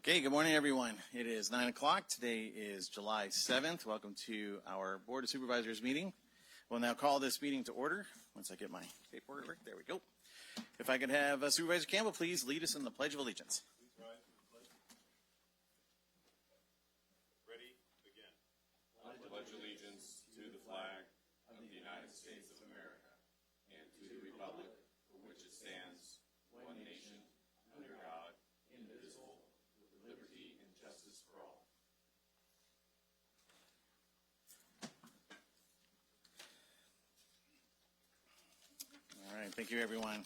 Okay, good morning, everyone. It is 9 o'clock. Today is July 7th. Welcome to our Board of Supervisors meeting. We'll now call this meeting to order. Once I get my paperwork, there we go. If I could have Supervisor Campbell please lead us in the Pledge of Allegiance. Please rise for the pledge. Ready, begin. I pledge allegiance to the flag of the United States of America and to the republic for which it stands, one nation, under God, indivisible, with liberty and justice for all. All right, thank you, everyone.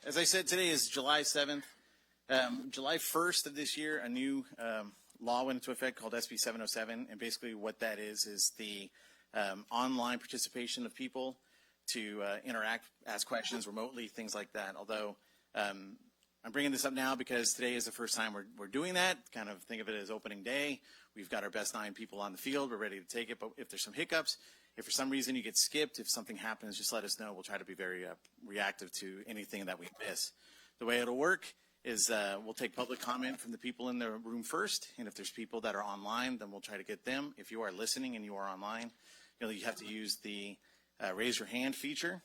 As I said, today is July 7th. July 1st of this year, a new law went into effect called SB 707, and basically what that is the online participation of people to interact, ask questions remotely, things like that. Although I'm bringing this up now because today is the first time we're doing that. Kind of think of it as opening day. We've got our best 9 people on the field. We're ready to take it. But if there's some hiccups, if for some reason you get skipped, if something happens, just let us know. We'll try to be very reactive to anything that we miss. The way it'll work is we'll take public comment from the people in the room first. And if there's people that are online, then we'll try to get them. If you are listening and you are online, you have to use the raise your hand feature.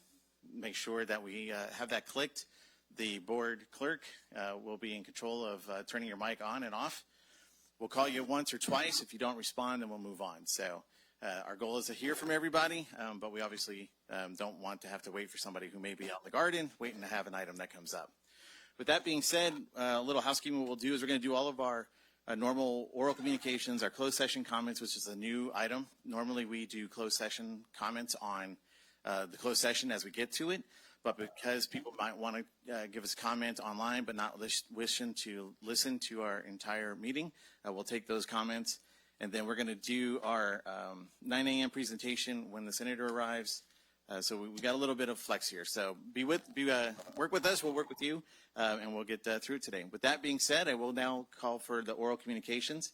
Make sure that we have that clicked. The board clerk will be in control of turning your mic on and off. We'll call you once or twice. If you don't respond, then we'll move on. So our goal is to hear from everybody, but we obviously don't want to have to wait for somebody who may be out in the garden waiting to have an item that comes up. With that being said, a little housekeeping. What we'll do is we're going to do all of our normal oral communications, our closed session comments, which is a new item. Normally we do closed session comments on the closed session as we get to it. But because people might want to give us comment online but not wishing to listen to our entire meeting, we'll take those comments. And then we're going to do our 9 a.m. presentation when the senator arrives. So we got a little bit of flex here. So work with us. We'll work with you, and we'll get through today. With that being said, I will now call for the oral communications.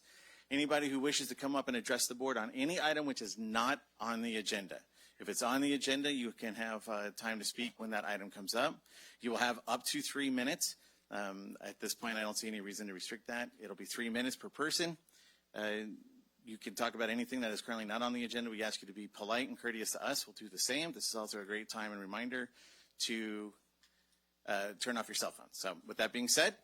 Anybody who wishes to come up and address the board on any item which is not on the agenda. If it's on the agenda, you can have time to speak when that item comes up. You will have up to 3 minutes. At this point, I don't see any reason to restrict that. It'll be 3 minutes per person. You can talk about anything that is currently not on the agenda. We ask you to be polite and courteous to us. We'll do the same. This is also a great time and reminder to turn off your cell phone. So with that being said,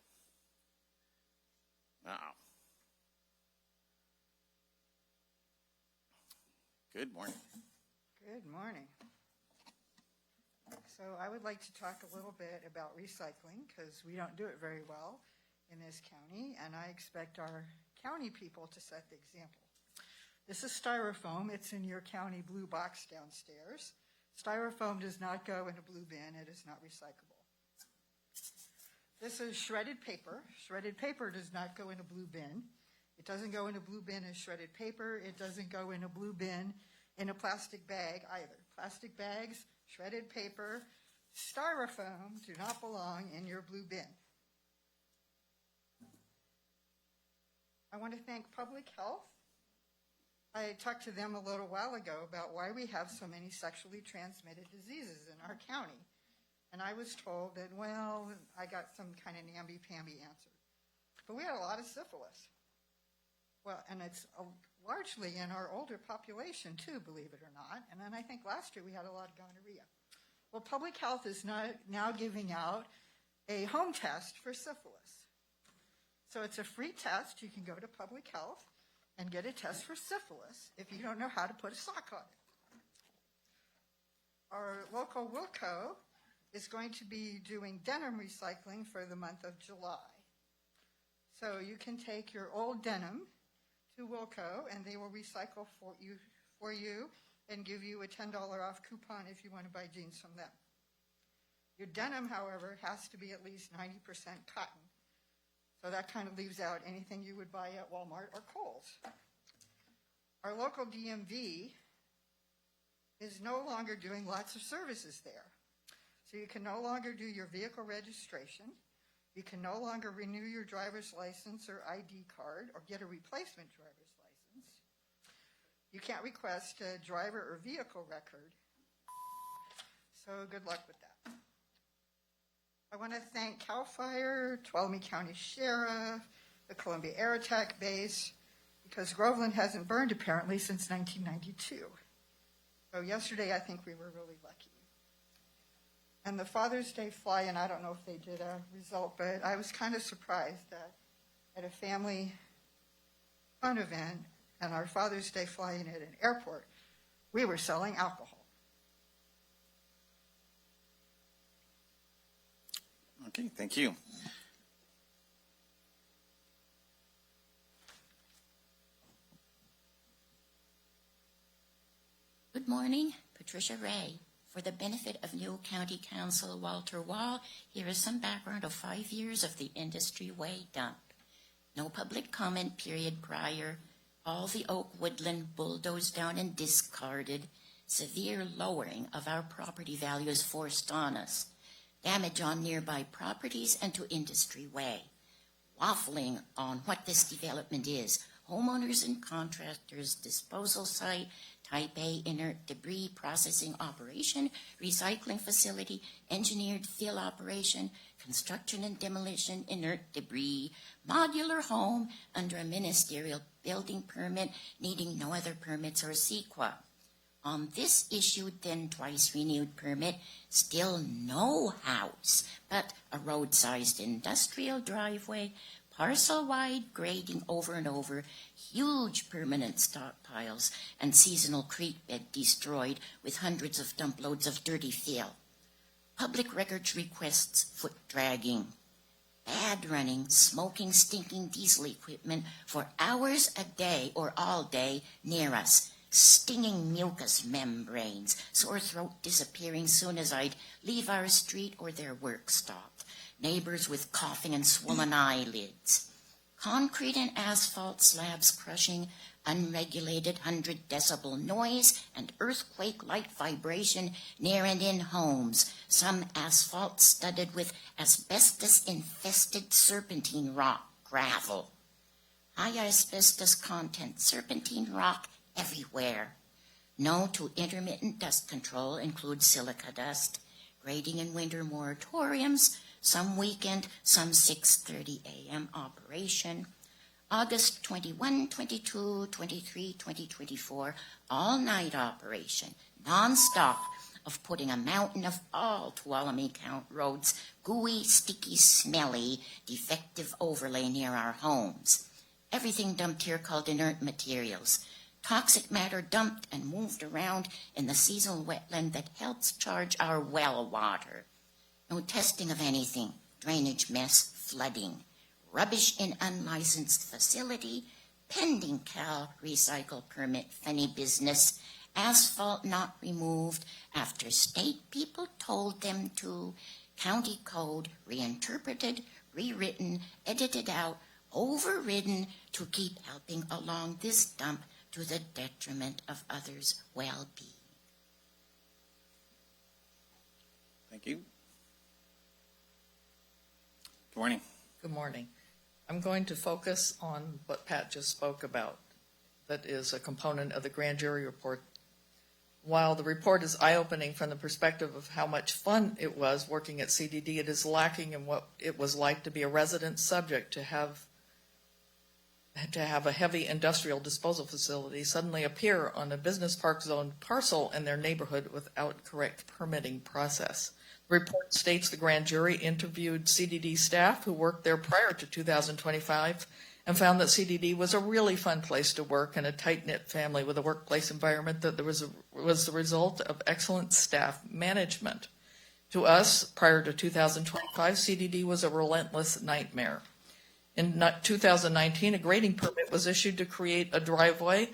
good morning. Good morning. So I would like to talk a little bit about recycling because we don't do it very well in this county, and I expect our county people to set the example. This is styrofoam. It's in your county blue box downstairs. Styrofoam does not go in a blue bin. It is not recyclable. This is shredded paper. Shredded paper does not go in a blue bin. It doesn't go in a blue bin as shredded paper. It doesn't go in a blue bin in a plastic bag either. Plastic bags, shredded paper, styrofoam do not belong in your blue bin. I want to thank Public Health. I talked to them a little while ago about why we have so many sexually transmitted diseases in our county. And I was told that, well, I got some kind of namby-pamby answer. But we had a lot of syphilis. Well, and it's largely in our older population too, believe it or not. And then I think last year we had a lot of gonorrhea. Well, Public Health is now giving out a home test for syphilis. So it's a free test. You can go to Public Health and get a test for syphilis if you don't know how to put a sock on it. Our local Wilco is going to be doing denim recycling for the month of July. So you can take your old denim to Wilco, and they will recycle for you and give you a $10 off coupon if you want to buy jeans from them. Your denim, however, has to be at least 90% cotton. So that kind of leaves out anything you would buy at Walmart or Kohl's. Our local DMV is no longer doing lots of services there. So you can no longer do your vehicle registration. You can no longer renew your driver's license or ID card or get a replacement driver's license. You can't request a driver or vehicle record. So good luck with that. I want to thank CAL FIRE, Tuolumne County Sheriff, the Columbia Air Attack Base, because Groveland hasn't burned apparently since 1992. So yesterday, I think we were really lucky. And the Father's Day fly-in, I don't know if they did a result, but I was kind of surprised that at a family fun event and our Father's Day fly-in at an airport, we were selling alcohol. Okay, thank you. Good morning, Patricia Ray. For the benefit of new County Council Walter Wall, here is some background of 5 years of the Industry Way dump. No public comment period prior, all the oak woodland bulldozed down and discarded, severe lowering of our property values forced on us, damage on nearby properties and to Industry Way, waffling on what this development is, homeowners and contractors disposal site, Type A inert debris processing operation, recycling facility, engineered fill operation, construction and demolition, inert debris, modular home under a ministerial building permit needing no other permits or CEQA. On this issued then twice renewed permit, still no house, but a road-sized industrial driveway, parcel-wide grading over and over, huge permanent stockpiles, and seasonal creek bed destroyed with hundreds of dump loads of dirty fill. Public records requests foot dragging. Bad running, smoking, stinking diesel equipment for hours a day or all day near us. Stinging mucus membranes, sore throat disappearing soon as I'd leave our street or their work stopped. Neighbors with coughing and swollen eyelids. Concrete and asphalt slabs crushing, unregulated 100-decibel noise and earthquake-like vibration near and in homes. Some asphalt studded with asbestos-infested serpentine rock gravel. High asbestos content serpentine rock everywhere. No to intermittent dust control includes silica dust. Grading and winter moratoriums. Some weekend, some 6:30 a.m. operation. August 21, 22, 23, 2024, all-night operation, non-stop, of putting a mountain of all Tuolumne Count roads, gooey, sticky, smelly, defective overlay near our homes. Everything dumped here called inert materials. Toxic matter dumped and moved around in the seasonal wetland that helps charge our well water. No testing of anything, drainage mess, flooding, rubbish in unlicensed facility, pending Cal recycle permit funny business, asphalt not removed after state people told them to, county code reinterpreted, rewritten, edited out, overridden to keep helping along this dump to the detriment of others' well-being. Thank you. Good morning. Good morning. I'm going to focus on what Pat just spoke about. That is a component of the grand jury report. While the report is eye-opening from the perspective of how much fun it was working at CDD, it is lacking in what it was like to be a resident subject, to have a heavy industrial disposal facility suddenly appear on a business park zone parcel in their neighborhood without correct permitting process. The report states the grand jury interviewed CDD staff who worked there prior to 2025 and found that CDD was a really fun place to work and a tight-knit family with a workplace environment that was the result of excellent staff management. To us, prior to 2025, CDD was a relentless nightmare. In 2019, a grading permit was issued to create a driveway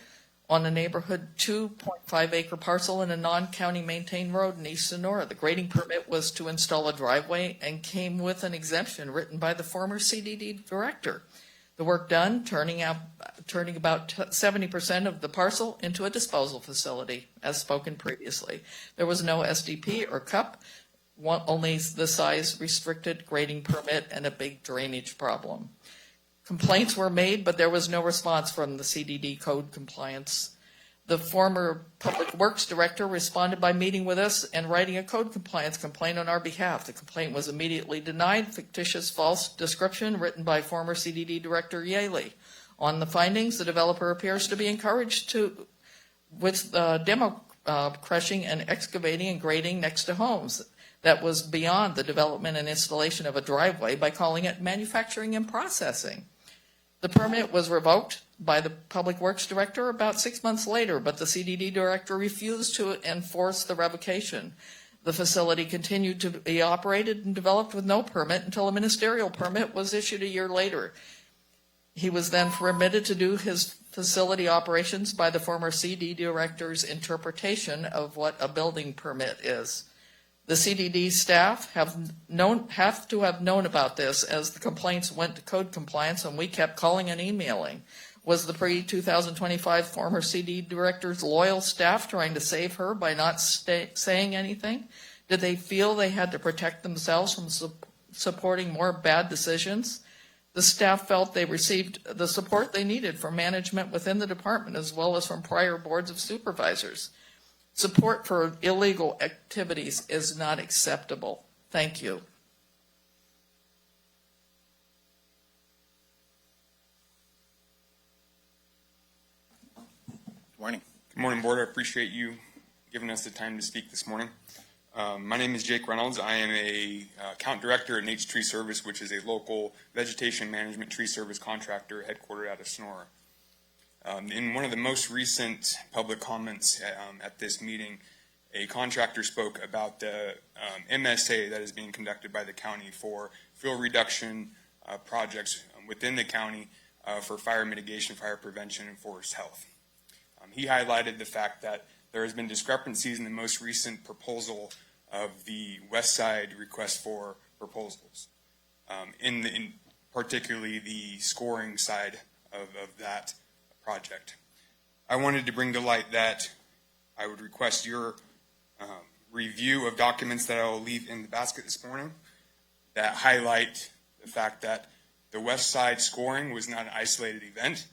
on a neighborhood 2.5-acre parcel in a non-county maintained road in East Sonora. The grading permit was to install a driveway and came with an exemption written by the former CDD director. The work done, turning about 70% of the parcel into a disposal facility, as spoken previously. There was no SDP or CUP, only the size restricted grading permit and a big drainage problem. Complaints were made, but there was no response from the CDD code compliance The former Public Works Director responded by meeting with us and writing a code compliance complaint on our behalf. The complaint was immediately denied. Fictitious false description written by former CDD Director Yaley. On the findings, the developer appears to be encouraged with demo crushing and excavating and grading next to homes. That was beyond the development and installation of a driveway by calling it manufacturing and processing. The permit was revoked by the Public Works Director about 6 months later, but the CDD Director refused to enforce the revocation. The facility continued to be operated and developed with no permit until a ministerial permit was issued a year later. He was then permitted to do his facility operations by the former CD Director's interpretation of what a building permit is. The CDD staff have to have known about this as the complaints went to code compliance and we kept calling and emailing. Was the pre-2025 former CD Director's loyal staff trying to save her by not saying anything? Did they feel they had to protect themselves from supporting more bad decisions? The staff felt they received the support they needed from management within the department as well as from prior boards of supervisors. Support for illegal activities is not acceptable. Thank you. Good morning. Good morning, Board. I appreciate you giving us the time to speak this morning. My name is Jake Reynolds. I am a account director at Nate's Tree Service, which is a local vegetation management tree service contractor headquartered out of Sonora. In one of the most recent public comments at this meeting, a contractor spoke about the MSA that is being conducted by the county for fuel reduction projects within the county for fire mitigation, fire prevention, and forest health. He highlighted the fact that there has been discrepancies in the most recent proposal of the West Side request for proposals, in particularly the scoring side of that project. I wanted to bring to light that I would request your review of documents that I will leave in the basket this morning that highlight the fact that the West Side scoring was not an isolated event.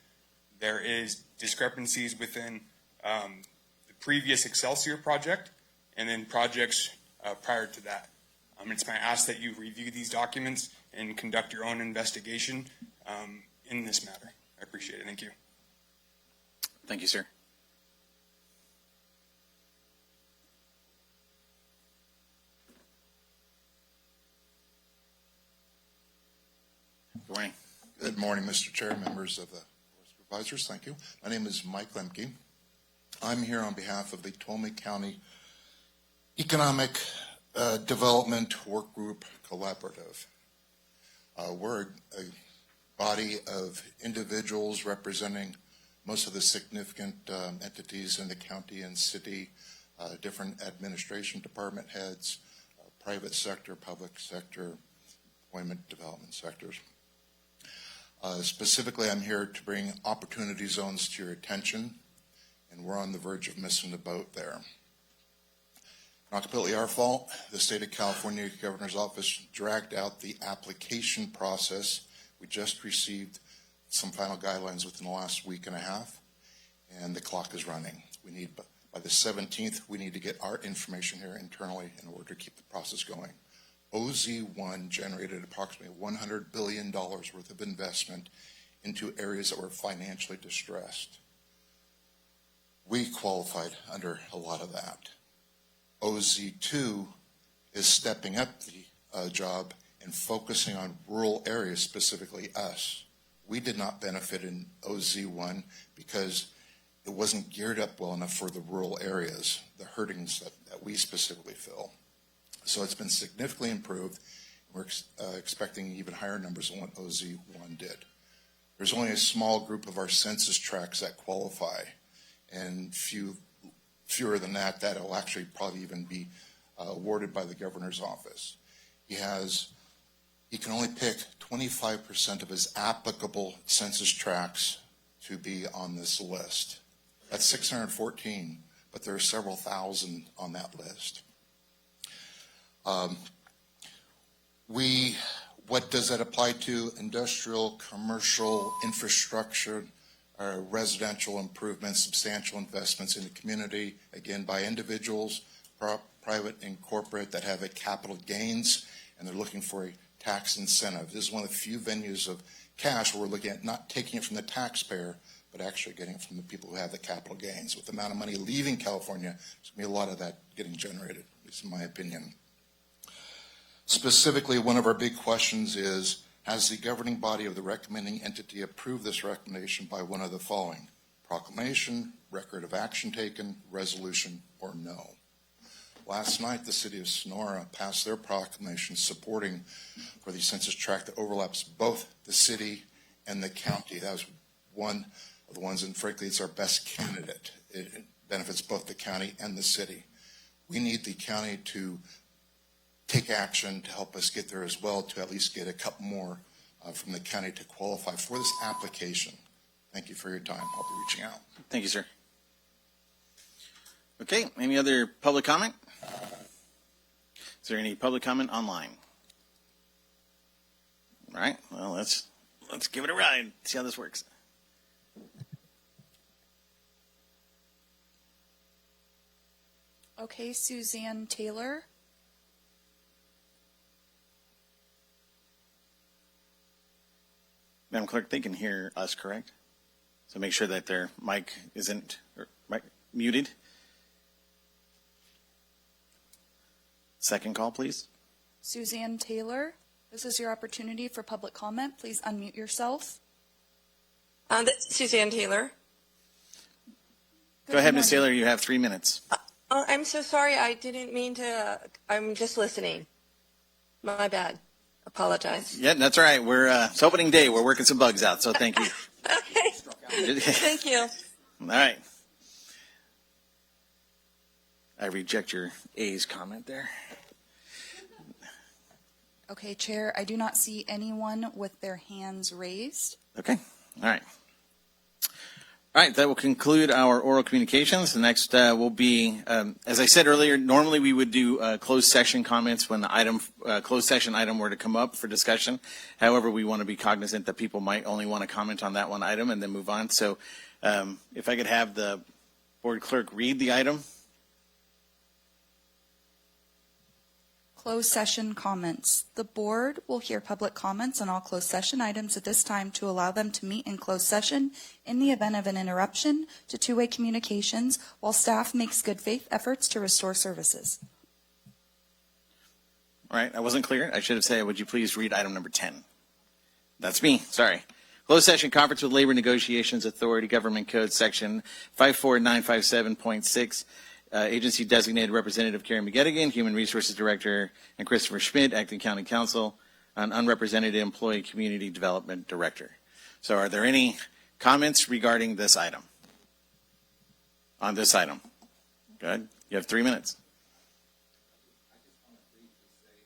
There is discrepancies within the previous Excelsior project and then projects prior to that. It's my ask that you review these documents and conduct your own investigation in this matter. I appreciate it. Thank you. Thank you, sir. Good morning. Good morning, Mr. Chair, members of the Board of Supervisors. Thank you. My name is Mike Lemke. I'm here on behalf of the Ptolemy County Economic Development Work Group Collaborative. We're a body of individuals representing most of the significant entities in the county and city, different administration department heads, private sector, public sector, employment development sectors. Specifically, I'm here to bring opportunity zones to your attention, and we're on the verge of missing the boat there. Not completely our fault. The state of California Governor's Office dragged out the application process. We just received some final guidelines within the last week and a half, and the clock is running. We need, by the 17th, we need to get our information here internally in order to keep the process going. OZ1 generated approximately $100 billion worth of investment into areas that were financially distressed. We qualified under a lot of that. OZ2 is stepping up the job and focusing on rural areas, specifically us. We did not benefit in OZ1 because it wasn't geared up well enough for the rural areas, the hurtings that we specifically fill. So it's been significantly improved. We're expecting even higher numbers than what OZ1 did. There's only a small group of our census tracts that qualify, and fewer than that will actually probably even be awarded by the governor's office. He can only pick 25% of his applicable census tracts to be on this list. That's 614, but there are several thousand on that list. What does that apply to? Industrial, commercial, infrastructure, residential improvements, substantial investments in the community, again, by individuals, private and corporate, that have a capital gains, and they're looking for a tax incentive. This is one of the few venues of cash where we're looking at not taking it from the taxpayer, but actually getting it from the people who have the capital gains. With the amount of money leaving California, there's going to be a lot of that getting generated, at least in my opinion. Specifically, one of our big questions is, has the governing body of the recommending entity approved this recommendation by one of the following: proclamation, record of action taken, resolution, or no? Last night, the city of Sonora passed their proclamation supporting for the census tract that overlaps both the city and the county. That was one of the ones, and frankly, it's our best candidate. It benefits both the county and the city. We need the county to take action to help us get there as well, to at least get a couple more from the county to qualify for this application. Thank you for your time. I'll be reaching out. Thank you, sir. Okay, any other public comment? Is there any public comment online? All right, well, let's give it a ride, see how this works. Okay, Suzanne Taylor. Madam Clerk, they can hear us, correct? So make sure that their mic isn't muted. Second call, please. Suzanne Taylor, this is your opportunity for public comment. Please unmute yourself. Suzanne Taylor. Go ahead, Ms. Taylor, you have 3 minutes. I'm so sorry. I didn't mean to. I'm just listening. My bad. Apologize. Yeah, that's all right. It's opening day. We're working some bugs out, so thank you. Okay. Thank you. All right. I reject your A's comment there. Okay, Chair, I do not see anyone with their hands raised. Okay. All right. All right, that will conclude our oral communications. The next will be, as I said earlier, normally we would do closed session comments when the closed session item were to come up for discussion. However, we want to be cognizant that people might only want to comment on that one item and then move on. So if I could have the board clerk read the item. Closed session comments. The board will hear public comments on all closed session items at this time to allow them to meet in closed session in the event of an interruption to two-way communications while staff makes good faith efforts to restore services. All right, I wasn't clear. I should have said, would you please read item number 10? That's me, sorry. Closed session conference with Labor Negotiations Authority, Government Code Section 54957.6. Agency designated Representative Carrie McGettigan, Human Resources Director, and Christopher Schmidt, Acting County Counsel, an unrepresented Employee Community Development Director. So are there any comments regarding this item? On this item? Good. You have 3 minutes.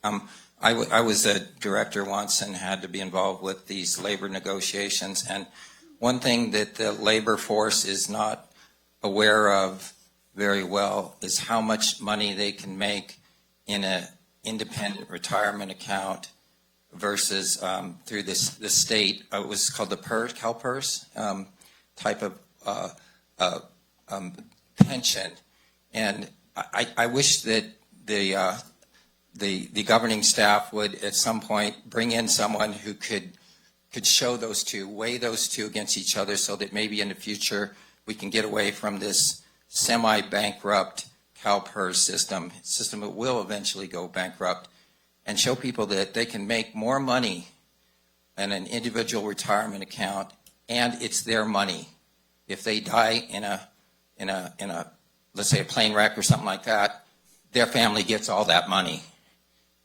I was a director once and had to be involved with these labor negotiations. And one thing that the labor force is not aware of very well is how much money they can make in an independent retirement account versus through the state. It was called the CalPERS type of pension. And I wish that the governing staff would at some point bring in someone who could show those two, weigh those two against each other, so that maybe in the future we can get away from this semi-bankrupt CalPERS system that will eventually go bankrupt, and show people that they can make more money in an individual retirement account, and it's their money. If they die in a let's say a plane wreck or something like that, their family gets all that money,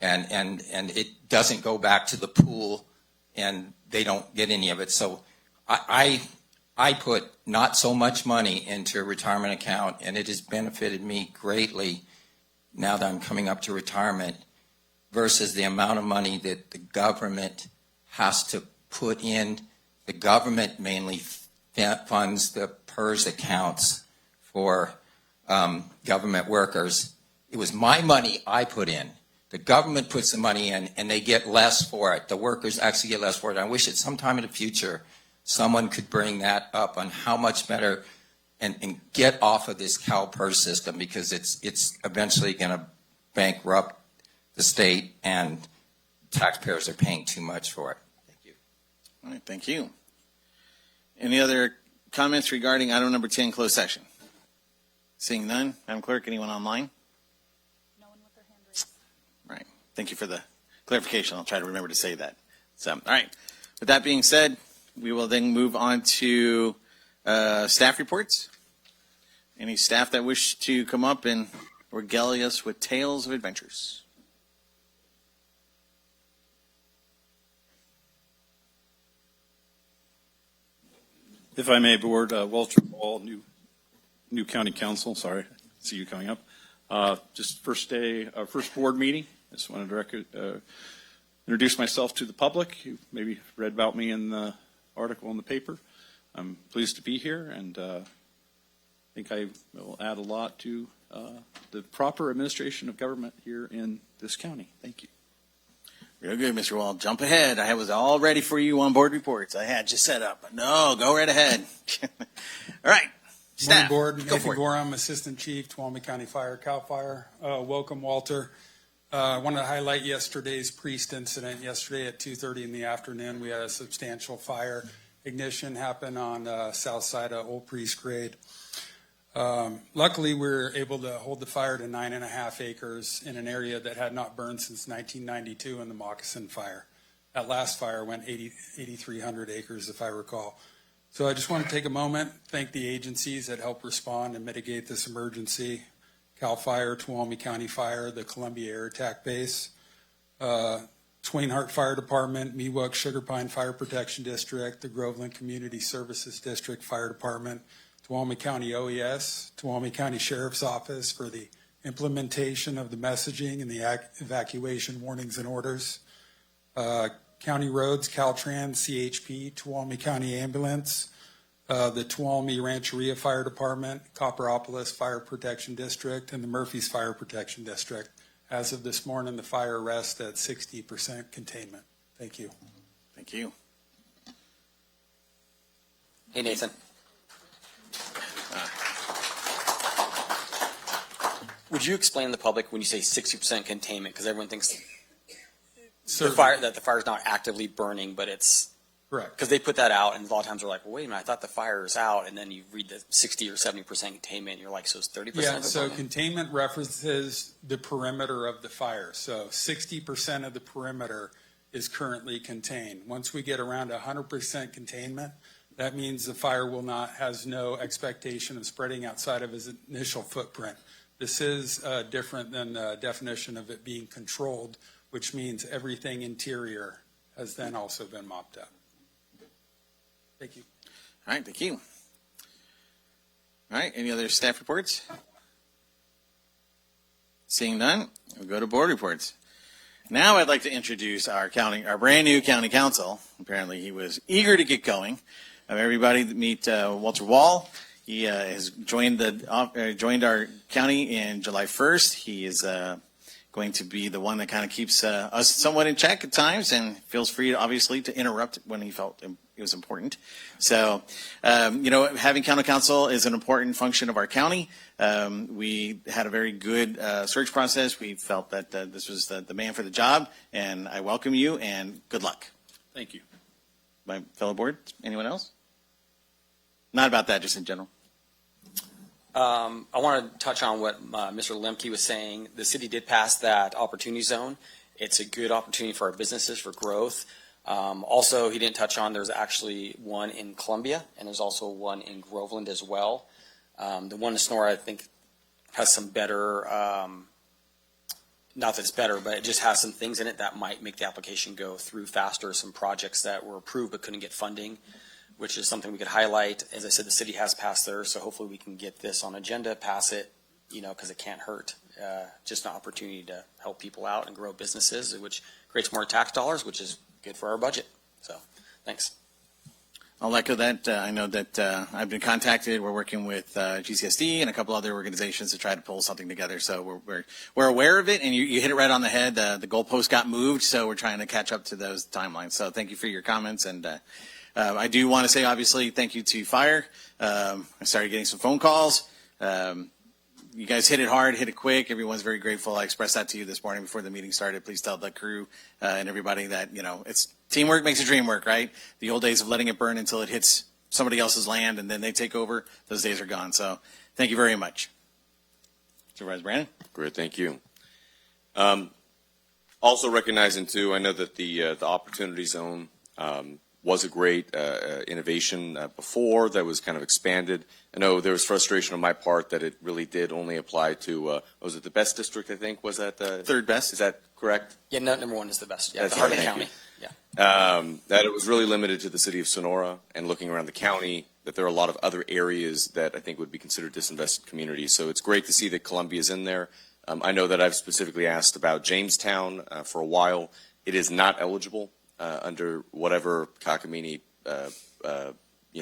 and it doesn't go back to the pool, and they don't get any of it. So I put not so much money into a retirement account, and it has benefited me greatly now that I'm coming up to retirement, versus the amount of money that the government has to put in. The government mainly funds the PERS accounts for government workers. It was my money I put in. The government puts the money in, and they get less for it. The workers actually get less for it. I wish at some time in the future someone could bring that up on how much better and get off of this CalPERS system, because it's eventually going to bankrupt the state and taxpayers are paying too much for it. Thank you. All right, thank you. Any other comments regarding item number 10, closed session? Seeing none, Madam Clerk, anyone online? No one with their hand raised. Right. Thank you for the clarification. I'll try to remember to say that. So, all right. With that being said, we will then move on to staff reports. Any staff that wish to come up and regale us with tales of adventures? If I may, Board, Walter Wall, new county council. Sorry, see you coming up. Just first board meeting. I just wanted to introduce myself to the public. You maybe read about me in the article in the paper. I'm pleased to be here, and I think I will add a lot to the proper administration of government here in this county. Thank you. Real good, Mr. Wall. Jump ahead. I was all ready for you on board reports. I had you set up. No, go right ahead. All right. Staff. Morning, Board. Go Nathan for it. Gorham, Assistant Chief, Tuolumne County Fire, CAL FIRE. Welcome, Walter. I wanted to highlight yesterday's Priest incident. Yesterday at 2:30 in the afternoon, we had a substantial fire ignition happen on the south side of Old Priest Grade. Luckily, we were able to hold the fire to 9.5 acres in an area that had not burned since 1992 in the Moccasin Fire. That last fire went 8,300 acres, if I recall. So I just want to take a moment, thank the agencies that helped respond and mitigate this emergency. CAL FIRE, Tuolumne County Fire, the Columbia Air Attack Base, Twainhart Fire Department, Miwok Sugar Pine Fire Protection District, the Groveland Community Services District Fire Department, Tuolumne County OES, Tuolumne County Sheriff's Office for the implementation of the messaging and the evacuation warnings and orders, County Roads, Caltrans, CHP, Tuolumne County Ambulance, the Tuolumne Rancheria Fire Department, Copperopolis Fire Protection District, and the Murphy's Fire Protection District. As of this morning, the fire rests at 60% containment. Thank you. Thank you. Hey, Nathan. Would you explain to the public when you say 60% containment, because everyone thinks that the fire's not actively burning, but it's correct. Because they put that out, and a lot of times they're like, well, wait a minute, I thought the fire is out, and then you read the 60 or 70% containment, and you're like, so it's 30% Yeah, of it so burning? containment references the perimeter of the fire. So 60% of the perimeter is currently contained. Once we get around 100% containment, that means the fire has no expectation of spreading outside of its initial footprint. This is different than the definition of it being controlled, which means everything interior has then also been mopped up. Thank you. All right, thank you. All right, any other staff reports? Seeing none, we'll go to board reports. Now I'd like to introduce our brand new county council. Apparently he was eager to get going. Everybody meet Walter Wall. He has joined our county in July 1st. He is going to be the one that kind of keeps us somewhat in check at times, and feels free, obviously, to interrupt when he felt it was important. So, having county council is an important function of our county. We had a very good search process. We felt that this was the man for the job, and I welcome you, and good luck. Thank you. My fellow board, anyone else? Not about that, just in general. I want to touch on what Mr. Lemke was saying. The city did pass that opportunity zone. It's a good opportunity for our businesses for growth. Also, he didn't touch on there's actually one in Columbia, and there's also one in Groveland as well. The one in Sonora, I think, has some better, not that it's better, but it just has some things in it that might make the application go through faster, some projects that were approved but couldn't get funding, which is something we could highlight. As I said, the city has passed theirs, so hopefully we can get this on agenda, pass it, because it can't hurt. Just an opportunity to help people out and grow businesses, which creates more tax dollars, which is good for our budget. So, thanks. I'll echo that. I know that I've been contacted. We're working with GCSD and a couple other organizations to try to pull something together. So we're aware of it, and you hit it right on the head. The goalpost got moved, so we're trying to catch up to those timelines. So thank you for your comments, and I do want to say, obviously, thank you to Fire. I started getting some phone calls. You guys hit it hard, hit it quick. Everyone's very grateful. I expressed that to you this morning before the meeting started. Please tell the crew and everybody that, it's teamwork makes a dream work, right? The old days of letting it burn until it hits somebody else's land and then they take over, those days are gone. So thank you very much. Supervisor Brandon? Great, thank you. Also recognizing too, I know that the Opportunity Zone was a great innovation before that was kind of expanded. I know there was frustration on my part that it really did only apply to, was it the best district, I think? Was that the third best? Is that correct? Yeah, number one is the best. Yeah, That's the Hardin right, County. thank Yeah. That it was really limited to the city of Sonora, and looking around the county, that there are a lot of other areas that I think would be considered disinvested communities. So it's great to see that Columbia is in there. I know that I've specifically asked about Jamestown for a while. It is not eligible under whatever cockamamie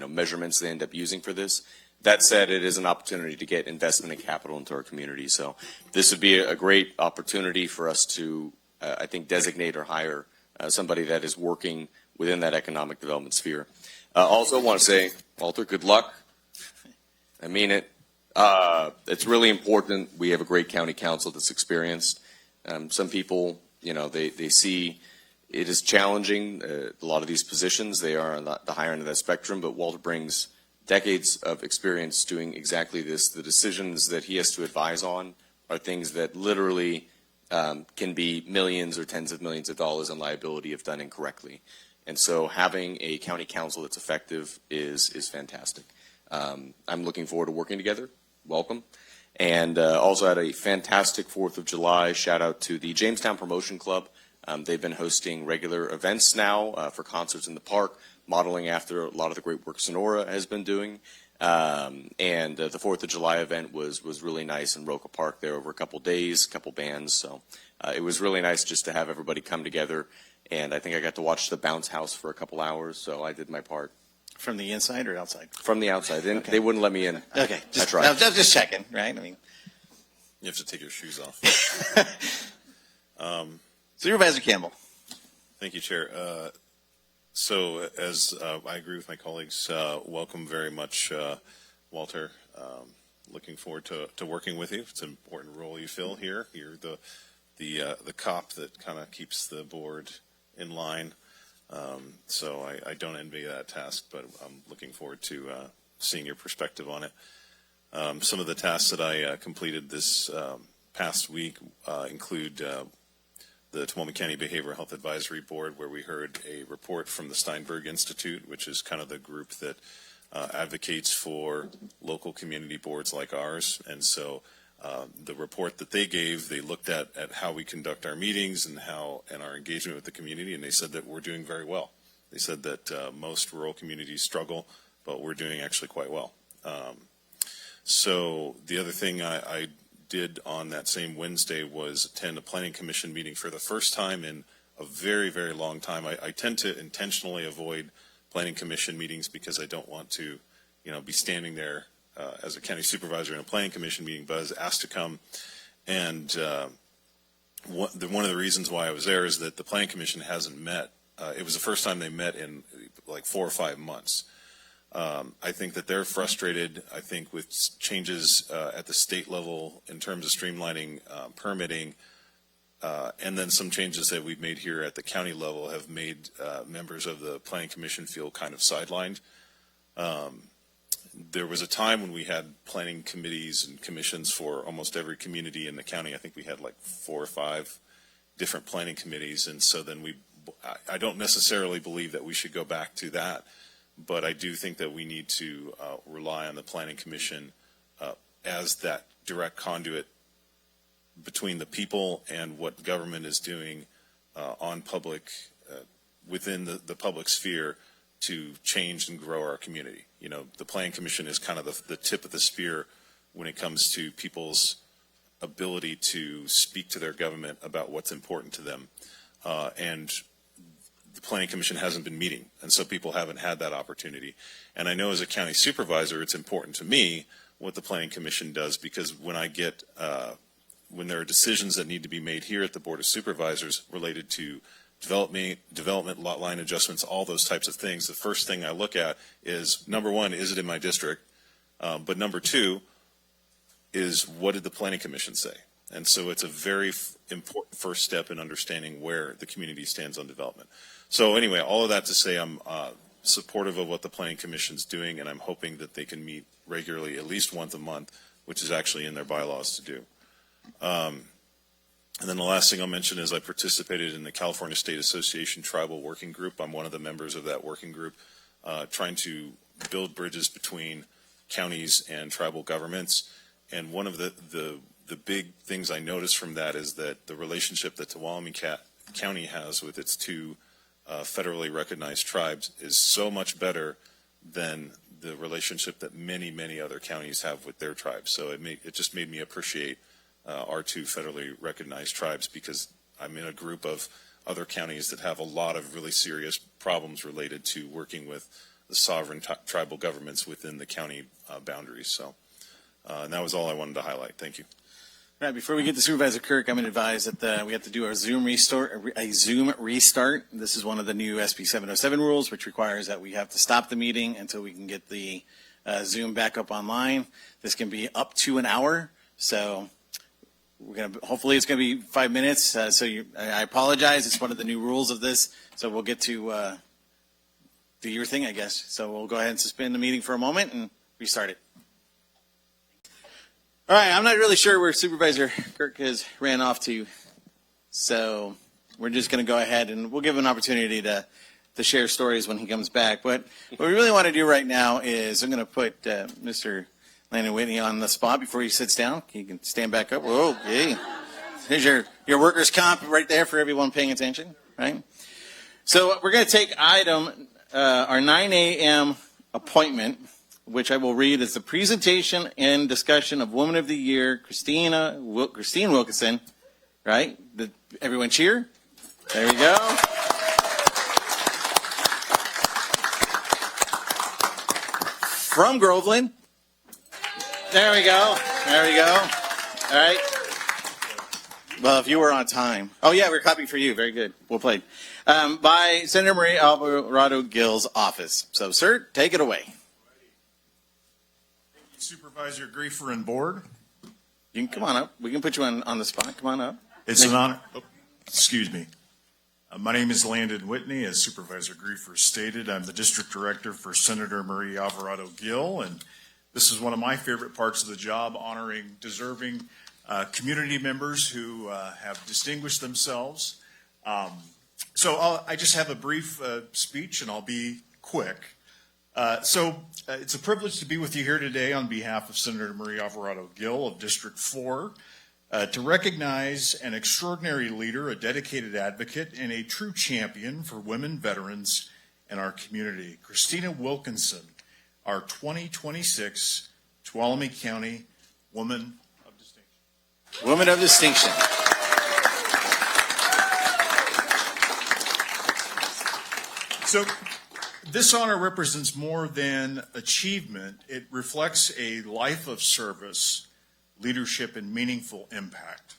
measurements they end up using for this. That said, it is an opportunity to get investment and capital into our community. So this would be a great opportunity for us to, I think, designate or hire somebody that is working within that economic development sphere. Also want to say, Walter, good luck. I mean it. It's really important. We have a great county council that's experienced. Some people, they see it is challenging. A lot of these positions, they are on the higher end of that spectrum, but Walter brings decades of experience doing exactly this. The decisions that he has to advise on are things that literally can be millions or tens of millions of dollars in liability if done incorrectly. And so having a county council that's effective is fantastic. I'm looking forward to working together. Welcome. And also had a fantastic 4th of July. Shout out to the Jamestown Promotion Club. They've been hosting regular events now for concerts in the park, modeling after a lot of the great work Sonora has been doing. And the 4th of July event was really nice in Roca Park there over a couple days, a couple bands. So it was really nice just to have everybody come together. And I think I got to watch the bounce house for a couple hours, so I did my part. From the inside or outside? From the outside. They wouldn't let me in. Okay. I tried. Just checking, right? I mean, You have to take your shoes off. Supervisor Campbell. Thank you, Chair. So as I agree with my colleagues, welcome very much, Walter. Looking forward to working with you. It's an important role you fill here. You're the cop that kind of keeps the board in line. So I don't envy that task, but I'm looking forward to seeing your perspective on it. Some of the tasks that I completed this past week include the Tuolumne County Behavioral Health Advisory Board, where we heard a report from the Steinberg Institute, which is kind of the group that advocates for local community boards like ours. And so the report that they gave, they looked at how we conduct our meetings and our engagement with the community, and they said that we're doing very well. They said that most rural communities struggle, but we're doing actually quite well. So the other thing I did on that same Wednesday was attend a planning commission meeting for the first time in a very, very long time. I tend to intentionally avoid planning commission meetings because I don't want to, be standing there as a county supervisor in a planning commission meeting, but I was asked to come. And one of the reasons why I was there is that the planning commission hasn't met. It was the first time they met in like 4 or 5 months. I think that they're frustrated, I think, with changes at the state level in terms of streamlining permitting, and then some changes that we've made here at the county level have made members of the Planning Commission feel kind of sidelined. There was a time when we had planning committees and commissions for almost every community in the county. I think we had like 4 or 5 different planning committees, and so then I don't necessarily believe that we should go back to that. But I do think that we need to rely on the Planning Commission as that direct conduit between the people and what government is doing on public, within the public sphere to change and grow our community. The Planning Commission is kind of the tip of the spear when it comes to people's ability to speak to their government about what's important to them. And the Planning Commission hasn't been meeting, and so people haven't had that opportunity. And I know as a county supervisor, it's important to me what the Planning Commission does, because when there are decisions that need to be made here at the Board of Supervisors related to development, lot line adjustments, all those types of things. The first thing I look at is, number one, is it in my district? But number two is, what did the planning commission say? And so it's a very important first step in understanding where the community stands on development. So anyway, all of that to say, I'm supportive of what the planning commission's doing, and I'm hoping that they can meet regularly, at least once a month, which is actually in their bylaws to do. And then the last thing I'll mention is I participated in the California State Association Tribal Working Group. I'm one of the members of that working group, trying to build bridges between counties and tribal governments. And one of the big things I noticed from that is that the relationship that Tuolumne County has with its two federally recognized tribes is so much better than the relationship that many, many other counties have with their tribes. So it just made me appreciate our two federally recognized tribes, because I'm in a group of other counties that have a lot of really serious problems related to working with the sovereign tribal governments within the county boundaries. So and that was all I wanted to highlight. Thank you. All right, before we get to Supervisor Kirk, I'm going to advise that we have to do our Zoom restart. This is one of the new SB 707 rules, which requires that we have to stop the meeting until we can get the Zoom back up online. This can be up to an hour, so hopefully it's going to be 5 minutes. I apologize. It's one of the new rules of this, so we'll get to do your thing, I guess. So we'll go ahead and suspend the meeting for a moment and restart it. All right, I'm not really sure where Supervisor Kirk has ran off to, so we're just going to go ahead and we'll give him an opportunity to share stories when he comes back. But what we really want to do right now is I'm going to put Mr. Landon Whitney on the spot before he sits down. He can stand back up. Whoa, okay. Here's your workers' comp right there for everyone paying attention, right? So we're going to take our 9 a.m. appointment, which I will read as the presentation and discussion of Woman of the Year, Christine Wilkinson, right? Everyone cheer. There we go. From Groveland. There we go. There we go. All right. Well, if you were on time. Oh, yeah, we're clapping for you. Very good. Well played. By Senator Marie Alvarado Gill's office. So, sir, take it away. Supervisor Griefer and board. You can come on up. We can put you on the spot. Come on up. It's an honor. Oh, excuse me. My name is Landon Whitney. As Supervisor Griefer stated, I'm the district director for Senator Marie Alvarado Gill, and this is one of my favorite parts of the job, honoring deserving community members who have distinguished themselves. So I just have a brief speech, and I'll be quick. It's a privilege to be with you here today on behalf of Senator Marie Alvarado Gill of District 4 to recognize an extraordinary leader, a dedicated advocate, and a true champion for women veterans in our community. Christina Wilkinson, our 2026 Tuolumne County Woman of Distinction. Woman of Distinction. So, this honor represents more than achievement. It reflects a life of service, leadership, and meaningful impact.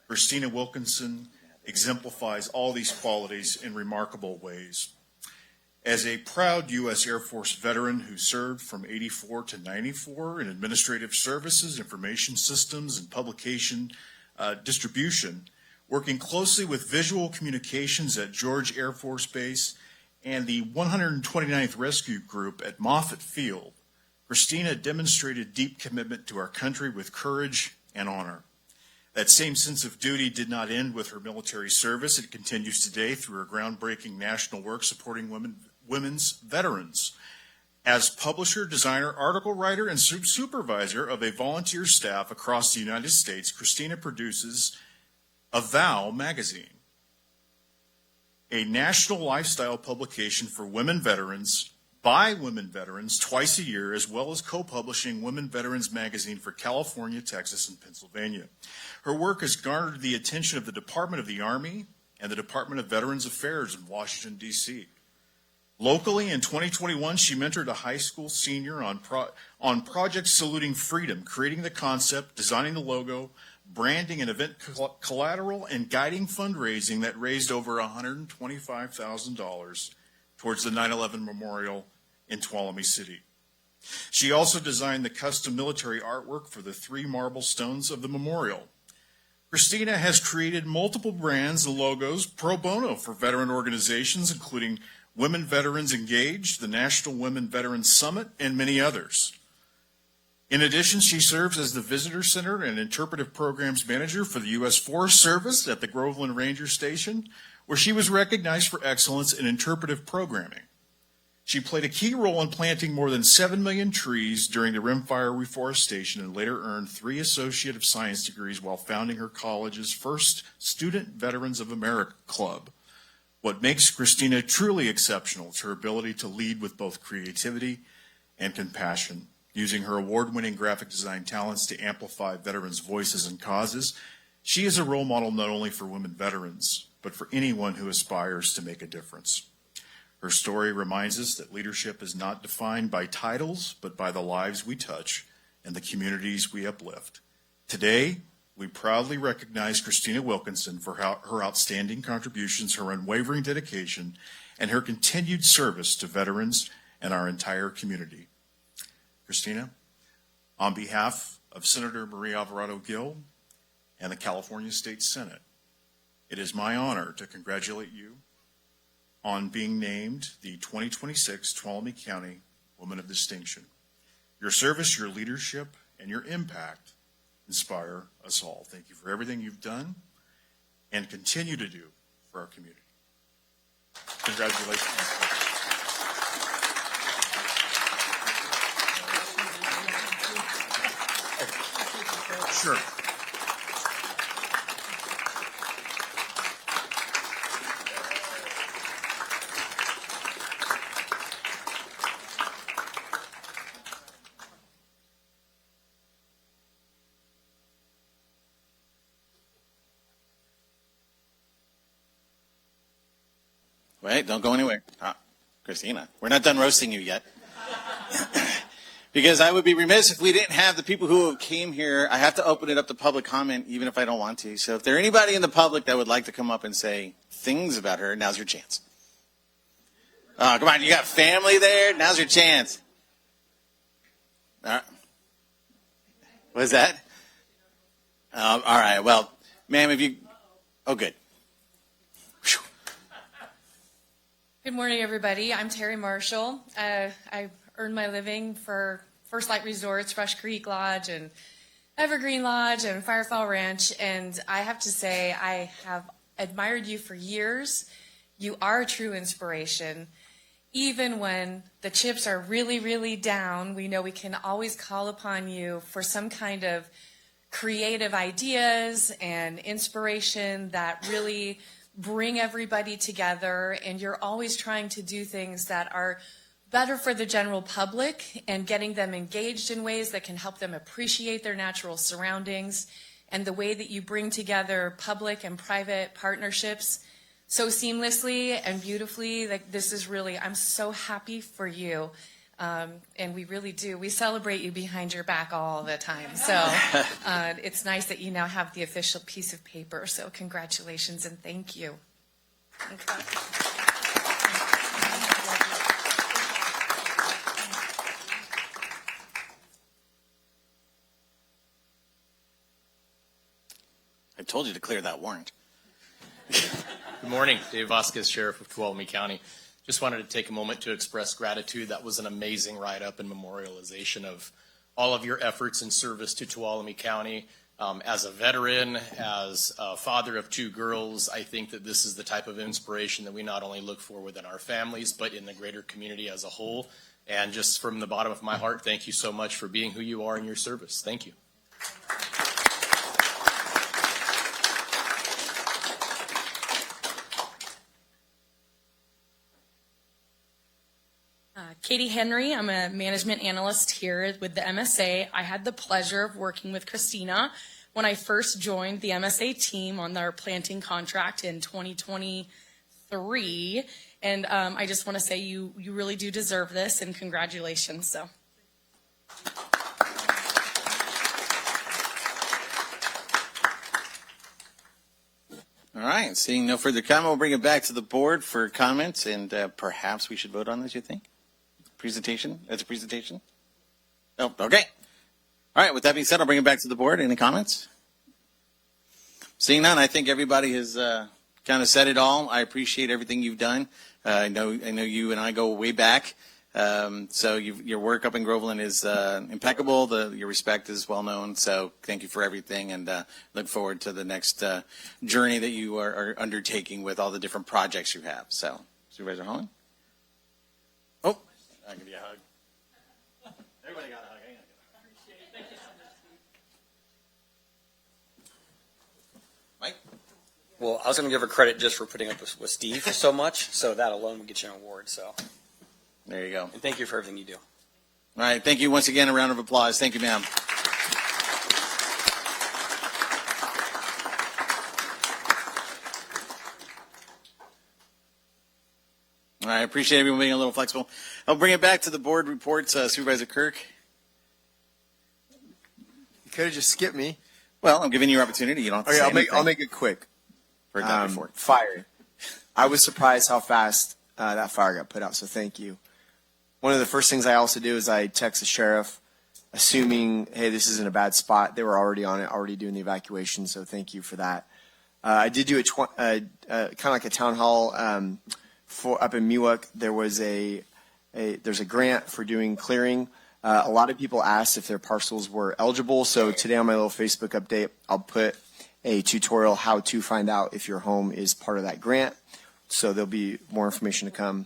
Christina Wilkinson exemplifies all these qualities in remarkable ways. As a proud U.S. Air Force veteran who served from 84 to 94 in administrative services, information systems, and publication distribution, working closely with visual communications at George Air Force Base and the 129th Rescue Group at Moffett Field, Christina demonstrated deep commitment to our country with courage and honor. That same sense of duty did not end with her military service. It continues today through her groundbreaking national work supporting women's veterans. As publisher, designer, article writer, and supervisor of a volunteer staff across the United States, Christina produces Avow magazine, a national lifestyle publication for women veterans, by women veterans twice a year, as well as co-publishing Women Veterans Magazine for California, Texas, and Pennsylvania. Her work has garnered the attention of the Department of the Army and the Department of Veterans Affairs in Washington, D.C. Locally, in 2021, she mentored a high school senior on Project Saluting Freedom, creating the concept, designing the logo, branding and event collateral, and guiding fundraising that raised over $125,000 towards the 9/11 Memorial in Tuolumne City. She also designed the custom military artwork for the 3 marble stones of the memorial. Christina has created multiple brands and logos pro bono for veteran organizations, including Women Veterans Engaged, the National Women Veterans Summit, and many others. In addition, she serves as the Visitor Center and Interpretive Programs Manager for the U.S. Forest Service at the Groveland Ranger Station, where she was recognized for excellence in interpretive programming. She played a key role in planting more than 7 million trees during the rimfire reforestation and later earned 3 Associate of Science degrees while founding her college's first Student Veterans of America Club. What makes Christina truly exceptional is her ability to lead with both creativity and compassion, using her award-winning graphic design talents to amplify veterans' voices and causes. She is a role model not only for women veterans, but for anyone who aspires to make a difference. Her story reminds us that leadership is not defined by titles, but by the lives we touch and the communities we uplift. Today, we proudly recognize Christina Wilkinson for her outstanding contributions, her unwavering dedication, and her continued service to veterans and our entire community. Christina, on behalf of Senator Marie Alvarado Gill and the California State Senate, it is my honor to congratulate you on being named the 2026 Tuolumne County Woman of Distinction. Your service, your leadership, and your impact inspire us all. Thank you for everything you've done and continue to do for our community. Congratulations. Sure. Wait, don't go anywhere. Christina, we're not done roasting you yet. Because I would be remiss if we didn't have the people who came here. I have to open it up to public comment, even if I don't want to. So if there anybody in the public that would like to come up and say things about her, now's your chance. Come on, you got family there? Now's your chance. All right. What is that? All right, well, ma'am, if you... Oh, good. Good morning, everybody. I'm Terry Marshall. I earned my living for First Light Resorts, Rush Creek Lodge, and Evergreen Lodge, and Firefall Ranch. And I have to say, I have admired you for years. You are a true inspiration. Even when the chips are really, really down, we know we can always call upon you for some kind of creative ideas and inspiration that really bring everybody together, and you're always trying to do things that are better for the general public and getting them engaged in ways that can help them appreciate their natural surroundings, and the way that you bring together public and private partnerships so seamlessly and beautifully. Like, this is really, I'm so happy for you. And we really do. We celebrate you behind your back all the time. So it's nice that you now have the official piece of paper. So congratulations and thank you. Okay. I told you to clear that warrant. Good morning, Dave Vasquez, Sheriff of Tuolumne County. Just wanted to take a moment to express gratitude. That was an amazing write-up and memorialization of all of your efforts in service to Tuolumne County. As a veteran, as a father of 2 girls, I think that this is the type of inspiration that we not only look for within our families, but in the greater community as a whole. And just from the bottom of my heart, thank you so much for being who you are in your service. Thank you. Katie Henry, I'm a management analyst here with the MSA. I had the pleasure of working with Christina when I first joined the MSA team on their planting contract in 2023. And I just want to say you really do deserve this, and congratulations. So. All right, seeing no further comment, we'll bring it back to the board for comments, and perhaps we should vote on this, you think? Presentation? That's a presentation? Oh, okay. All right, with that being said, I'll bring it back to the board. Any comments? Seeing none, I think everybody has kind of said it all. I appreciate everything you've done. I know you and I go way back. So your work up in Groveland is impeccable. Your respect is well known. So thank you for everything, and look forward to the next journey that you are undertaking with all the different projects you have. So, Supervisor Holland? Oh, I'll give you a hug. Everybody got a hug. Hang on. Mike? Well, I was going to give her credit just for putting up with Steve so much, so that alone would get you an award. So there you go. And thank you for everything you do. All right. Thank you once again. A round of applause. Thank you, ma'am. All right. I appreciate everyone being a little flexible. I'll bring it back to the board reports. Supervisor Kirk. You could have just skipped me. Well, I'm giving you your opportunity. You don't have to say anything. I'll make it quick. Heard that before. Fire. I was surprised how fast that fire got put out, so thank you. One of the first things I also do is I text the sheriff, assuming, hey, this isn't a bad spot. They were already on it, already doing the evacuation, so thank you for that. I did do kind of like a town hall up in Miwok. There's a grant for doing clearing. A lot of people asked if their parcels were eligible, so today on my little Facebook update, I'll put a tutorial how to find out if your home is part of that grant. So there'll be more information to come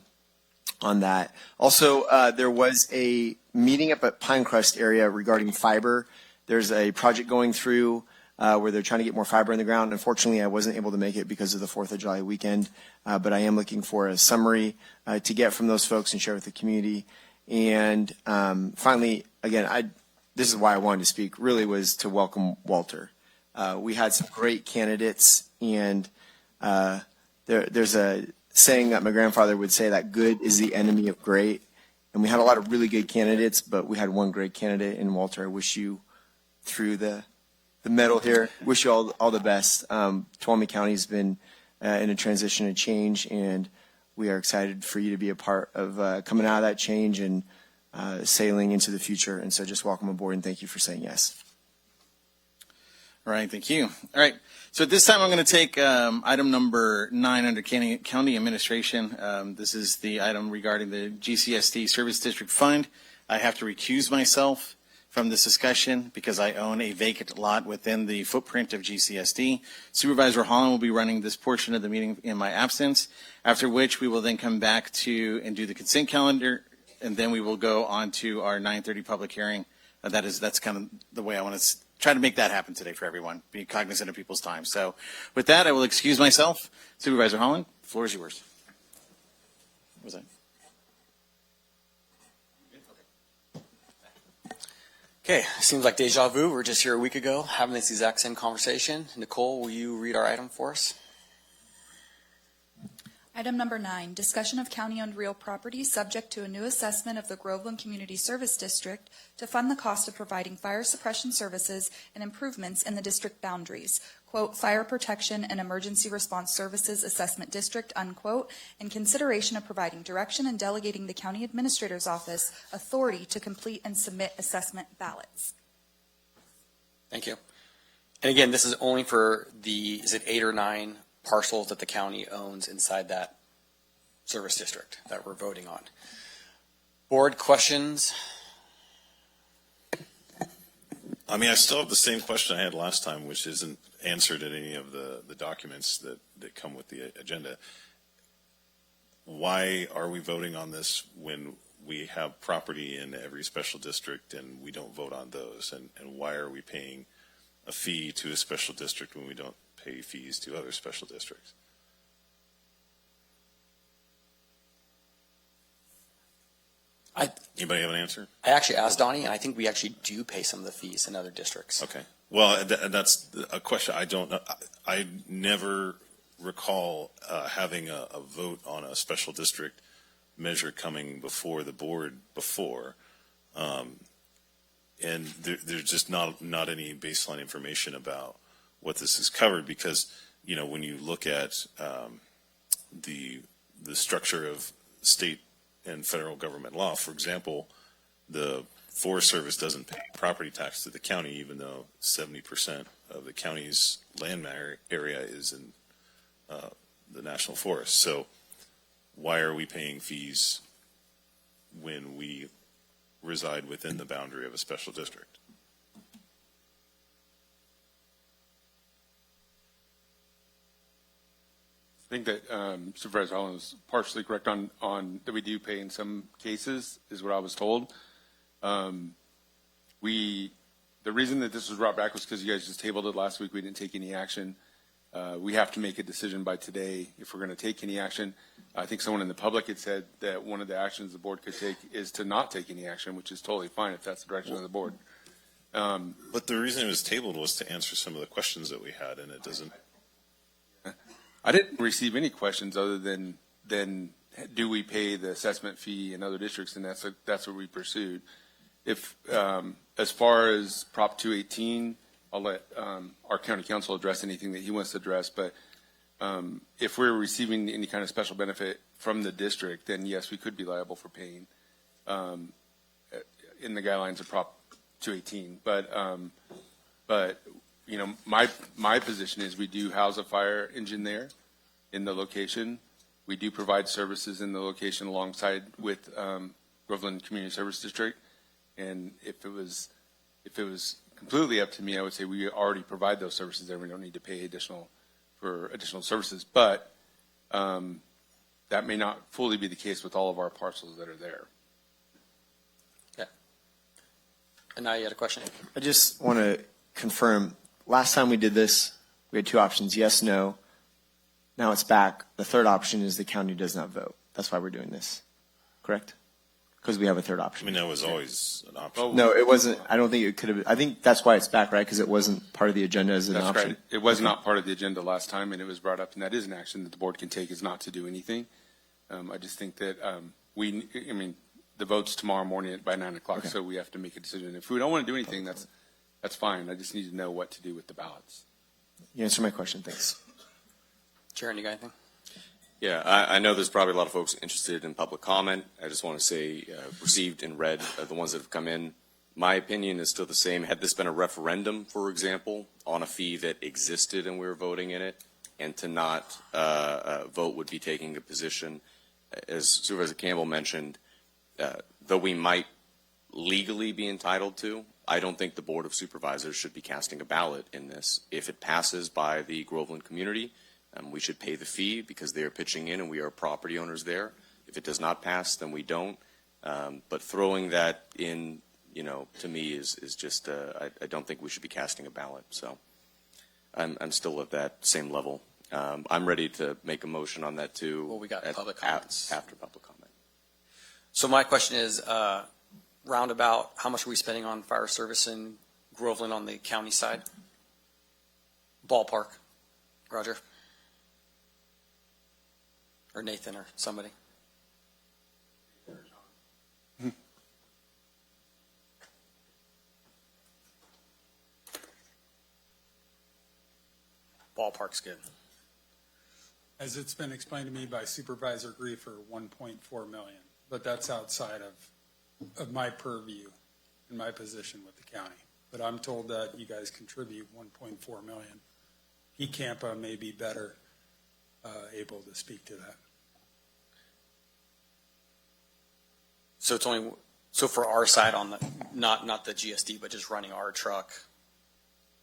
on that. Also, there was a meeting up at Pinecrest area regarding fiber. There's a project going through where they're trying to get more fiber in the ground. Unfortunately, I wasn't able to make it because of the 4th of July weekend, but I am looking for a summary to get from those folks and share with the community. And finally, again, this is why I wanted to speak, really was to welcome Walter. We had some great candidates, and there's a saying that my grandfather would say that good is the enemy of great. And we had a lot of really good candidates, but we had one great candidate in Walter. I wish you through the medal here. Wish you all the best. Tuolumne County's been in a transition and change, and we are excited for you to be a part of coming out of that change and sailing into the future. And so just welcome aboard, and thank you for saying yes. All right, thank you. All right, so at this time I'm going to take item number 9 under county administration. This is the item regarding the GCSD Service District Fund. I have to recuse myself from this discussion because I own a vacant lot within the footprint of GCSD. Supervisor Holland will be running this portion of the meeting in my absence, after which we will then come back to and do the consent calendar, and then we will go on to our 9:30 public hearing. That's kind of the way I want to try to make that happen today for everyone, be cognizant of people's time. So with that, I will excuse myself. Supervisor Holland, the floor is yours. What was that? Okay, seems like deja vu. We were just here a week ago having this exact same conversation. Nicole, will you read our item for us? Item number 9, discussion of county-owned real property subject to a new assessment of the Groveland Community Service District to fund the cost of providing fire suppression services and improvements in the district boundaries, quote, fire protection and emergency response services assessment district, unquote, in consideration of providing direction and delegating the county administrator's office authority to complete and submit assessment ballots. Thank you. And again, this is only for is it 8 or 9 parcels that the county owns inside that service district that we're voting on. Board questions? I mean, I still have the same question I had last time, which isn't answered in any of the documents that come with the agenda. Why are we voting on this when we have property in every special district and we don't vote on those? And why are we paying a fee to a special district when we don't pay fees to other special districts? Anybody have an answer? I actually asked Donnie, and I think we actually do pay some of the fees in other districts. Okay. Well, that's a question I don't know. I never recall having a vote on a special district measure coming before the board before. And there's just not any baseline information about what this is covered, because when you look at the structure of state and federal government law, for example, the Forest Service doesn't pay property tax to the county, even though 70% of the county's land area is in the national forest. So why are we paying fees when we reside within the boundary of a special district? I think that Supervisor Holland was partially correct on that we do pay in some cases, is what I was told. The reason that this was brought back was because you guys just tabled it last week. We didn't take any action. We have to make a decision by today if we're going to take any action. I think someone in the public had said that one of the actions the board could take is to not take any action, which is totally fine if that's the direction of the board. But the reason it was tabled was to answer some of the questions that we had, and it doesn't. I didn't receive any questions other than do we pay the assessment fee in other districts, and that's what we pursued. If as far as Prop 218, I'll let our county council address anything that he wants to address. But if we're receiving any kind of special benefit from the district, then yes, we could be liable for paying in the guidelines of Prop 218. But my position is we do house a fire engine there in the location. We do provide services in the location alongside with Groveland Community Service District. And if it was completely up to me, I would say we already provide those services there. We don't need to pay for additional services. But that may not fully be the case with all of our parcels that are there. Yeah. And now you had a question? I just want to confirm, last time we did this, we had two options, yes, no. Now it's back. The third option is the county does not vote. That's why we're doing this, correct? Because we have a third option. I mean, that was always an option. No, it wasn't. I don't think it could have. I think that's why it's back, right? Because it wasn't part of the agenda as an That's option. right. It was not part of the agenda last time, and it was brought up, and that is an action that the board can take, is not to do anything. I just think that the vote's tomorrow morning by 9 o'clock, Okay. so we have to make a decision. If we don't want to do anything, that's fine. I just need to know what to do with the ballots. You answered my question. Thanks. Sharon, you got anything? Yeah, I know there's probably a lot of folks interested in public comment. I just want to say, received and read the ones that have come in. My opinion is still the same. Had this been a referendum, for example, on a fee that existed and we were voting in it, and to not vote would be taking a position, as Supervisor Campbell mentioned, though we might legally be entitled to, I don't think the Board of Supervisors should be casting a ballot in this. If it passes by the Groveland community, we should pay the fee because they are pitching in and we are property owners there. If it does not pass, then we don't. But throwing that in, to me is just, I don't think we should be casting a ballot. So I'm still at that same level. I'm ready to make a motion on that too. Well, we got public comments. After public comment. So my question is, roundabout, how much are we spending on fire service in Groveland on the county side? Ballpark, Roger? Or Nathan or somebody? Ballpark's good. As it's been explained to me by Supervisor Griefer, 1.4 million, but that's outside of my purview and my position with the county. But I'm told that you guys contribute 1.4 million. Campa may be better able to speak to that. So it's only, so for our side on the, not the GSD, but just running our truck,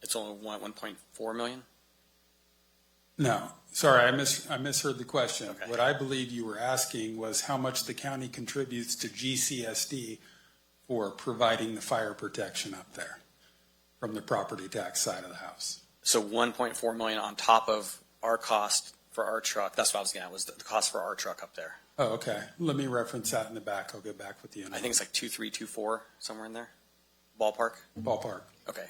it's only 1.4 million? No, sorry, I misheard the question. Okay. What I believe you were asking was how much the county contributes to GCSD for providing the fire protection up there from the property tax side of the house. So 1.4 million on top of our cost for our truck. That's what I was getting at, was the cost for our truck up there. Oh, okay. Let me reference that in the back. I'll get back with you. I think it's like 2.3, 2.4, somewhere in there. Ballpark? Ballpark. Okay,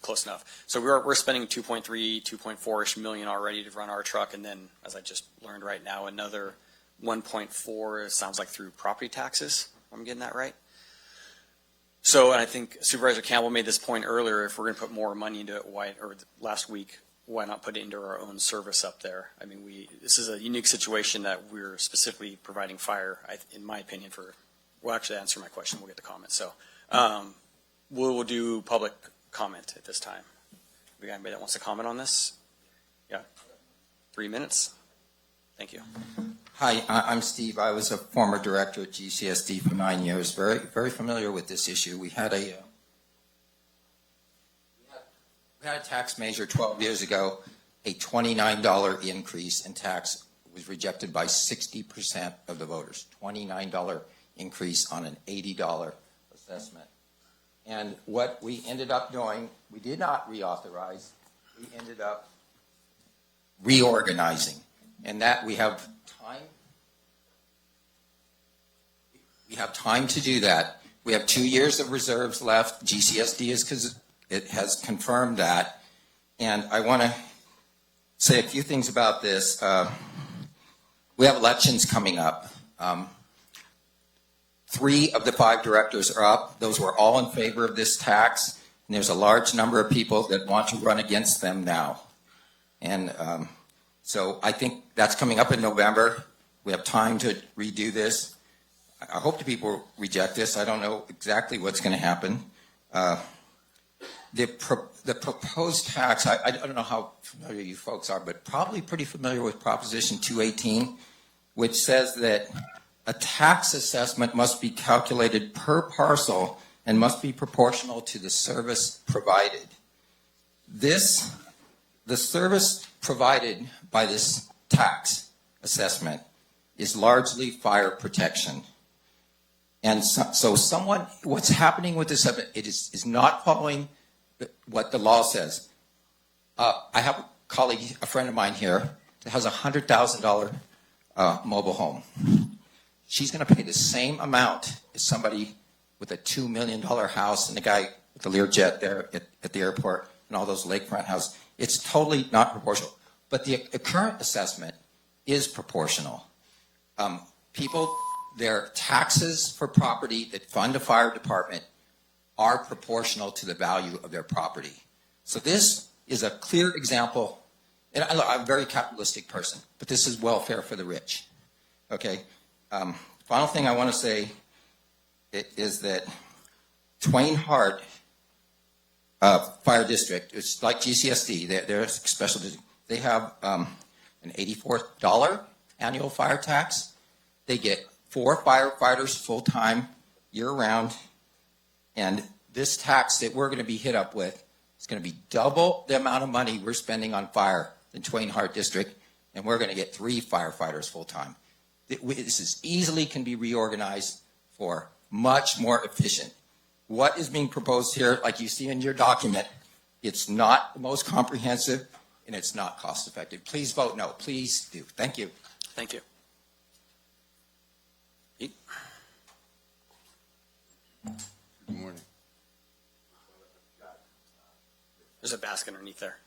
close enough. So we're spending 2.3, 2.4-ish million already to run our truck, and then, as I just learned right now, another 1.4, it sounds like through property taxes. I'm getting that right? So, and I think Supervisor Campbell made this point earlier, if we're going to put more money into it, last week, why not put it into our own service up there? I mean, this is a unique situation that we're specifically providing fire, in my opinion, for, well, actually answer my question, we'll get the comment. So we'll do public comment at this time. We got anybody that wants to comment on this? Yeah, 3 minutes. Thank you. Hi, I'm Steve. I was a former director at GCSD for 9 years. Very familiar with this issue. We had a tax measure 12 years ago. A $29 increase in tax was rejected by 60% of the voters. $29 increase on an $80 assessment. And what we ended up doing, we did not reauthorize. We ended up reorganizing. And that we have time. We have time to do that. We have 2 years of reserves left. GCSD is because it has confirmed that. And I want to say a few things about this. We have elections coming up. 3 of the 5 directors are up. Those were all in favor of this tax. And there's a large number of people that want to run against them now. And so I think that's coming up in November. We have time to redo this. I hope the people reject this. I don't know exactly what's going to happen. The proposed tax, I don't know how familiar you folks are, but probably pretty familiar with Proposition 218, which says that a tax assessment must be calculated per parcel and must be proportional to the service provided. The service provided by this tax assessment is largely fire protection. And so what's happening with this, it is not following what the law says. I have a friend of mine here that has a $100,000 mobile home. She's going to pay the same amount as somebody with a $2 million house and the guy with the Learjet there at the airport and all those lakefront houses. It's totally not proportional. But the current assessment is proportional. Their taxes for property that fund a fire department are proportional to the value of their property. So this is a clear example, and I'm a very capitalistic person, but this is welfare for the rich. Okay. Final thing I want to say is that Twain Harte Fire District, it's like GCSD, they're a special district. They have an $84 annual fire tax. They get 4 firefighters full-time, year-round, and this tax that we're going to be hit up with is going to be double the amount of money we're spending on fire in Twain Harte District, and we're going to get 3 firefighters full-time. This easily can be reorganized for much more efficient. What is being proposed here, like you see in your document, it's not the most comprehensive and it's not cost-effective. Please vote no. Please do. Thank you. Thank you. Pete? Good morning. There's a basket underneath there.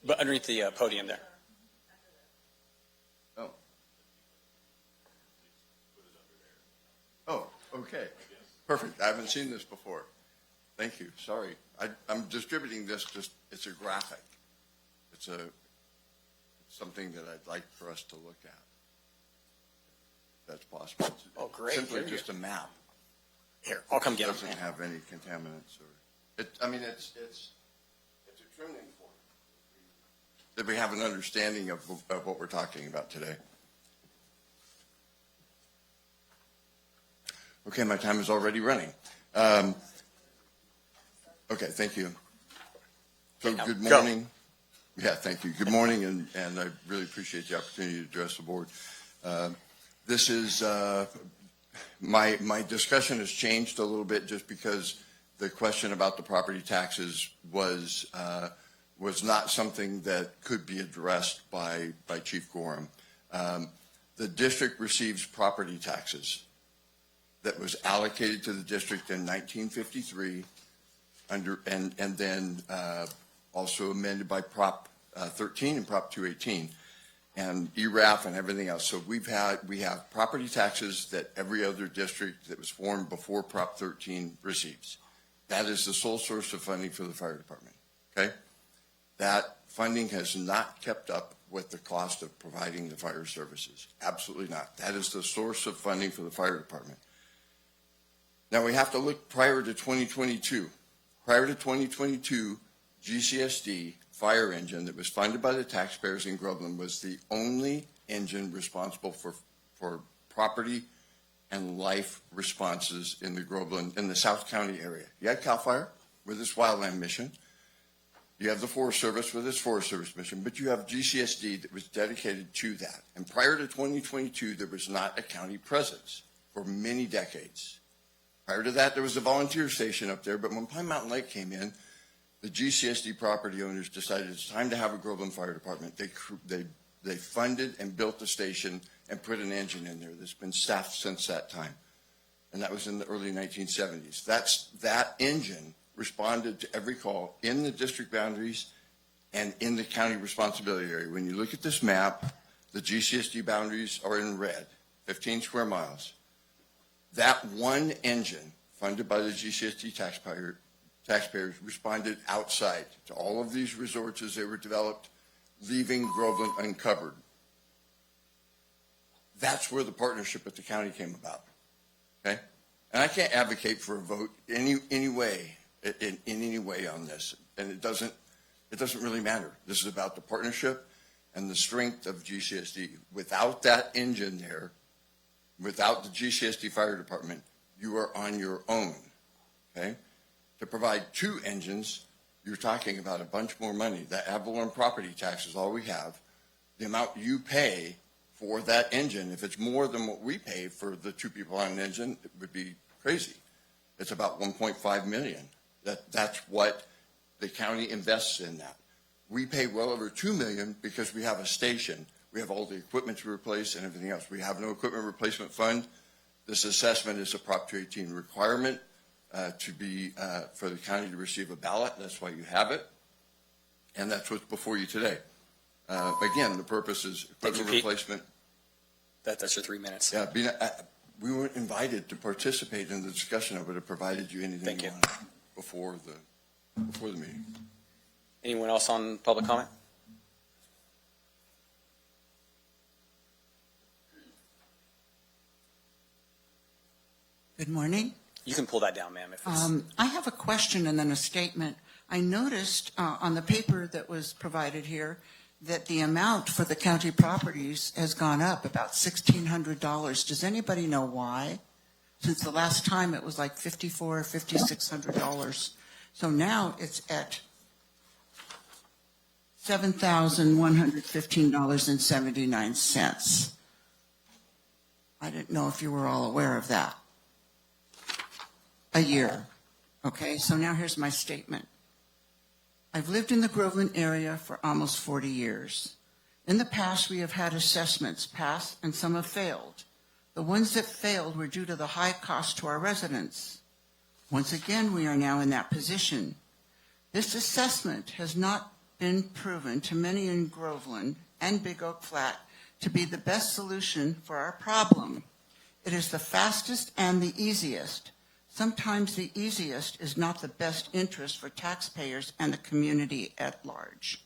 But underneath the podium there. Oh. Oh, okay. Perfect. I haven't seen this before. Thank you. Sorry. I'm distributing this it's a graphic. It's something that I'd like for us to look at. If that's possible. Oh, great. Simply just a map. Here, I'll come get it. It doesn't have any contaminants or, it's a trimming form. That we have an understanding of what we're talking about today. Okay, my time is already running. Okay, thank you. So good morning. Yeah, thank you. Good morning, and I really appreciate the opportunity to address the board. This is, my discussion has changed a little bit just because the question about the property taxes was not something that could be addressed by Chief Gorham. The district receives property taxes that was allocated to the district in 1953 and then also amended by Prop 13 and Prop 218 and ERAF and everything else. So we have property taxes that every other district that was formed before Prop 13 receives. That is the sole source of funding for the fire department. Okay. That funding has not kept up with the cost of providing the fire services. Absolutely not. That is the source of funding for the fire department. Now we have to look prior to 2022. Prior to 2022, GCSD fire engine that was funded by the taxpayers in Groveland was the only engine responsible for property and life responses in the Groveland, in the South County area. You had CAL FIRE with its wildland mission. You have the Forest Service with its Forest Service mission, but you have GCSD that was dedicated to that. And prior to 2022, there was not a county presence for many decades. Prior to that, there was a volunteer station up there, but when Pine Mountain Lake came in, the GCSD property owners decided it's time to have a Groveland Fire Department. They funded and built the station and put an engine in there that's been staffed since that time. And that was in the early 1970s. That engine responded to every call in the district boundaries and in the county responsibility area. When you look at this map, the GCSD boundaries are in red, 15 square miles. That one engine funded by the GCSD taxpayers responded outside to all of these resorts as they were developed, leaving Groveland uncovered. That's where the partnership with the county came about. Okay? And I can't advocate for a vote in any way on this. And it doesn't really matter. This is about the partnership and the strength of GCSD. Without that engine there, without the GCSD Fire Department, you are on your own. Okay? To provide two engines, you're talking about a bunch more money. That ad valorem property tax is all we have. The amount you pay for that engine, if it's more than what we pay for the two people on an engine, it would be crazy. It's about 1.5 million. That's what the county invests in that. We pay well over 2 million because we have a station. We have all the equipment to replace and everything else. We have no equipment replacement fund. This assessment is a Prop 218 requirement for the county to receive a ballot. That's why you have it. And that's what's before you today. Again, the purpose is equipment replacement. That's your 3 minutes. Yeah, we weren't invited to participate in the discussion. I would have provided you anything you wanted before the meeting. Anyone else on public comment? Good morning. You can pull that down, ma'am. I have a question and then a statement. I noticed on the paper that was provided here that the amount for the county properties has gone up about $1,600. Does anybody know why? Since the last time it was like $5,400 or $5,600. So now it's at $7,115.79. I didn't know if you were all aware of that. A year. Okay, so now here's my statement. I've lived in the Groveland area for almost 40 years. In the past, we have had assessments pass and some have failed. The ones that failed were due to the high cost to our residents. Once again, we are now in that position. This assessment has not been proven to many in Groveland and Big Oak Flat to be the best solution for our problem. It is the fastest and the easiest. Sometimes the easiest is not the best interest for taxpayers and the community at large.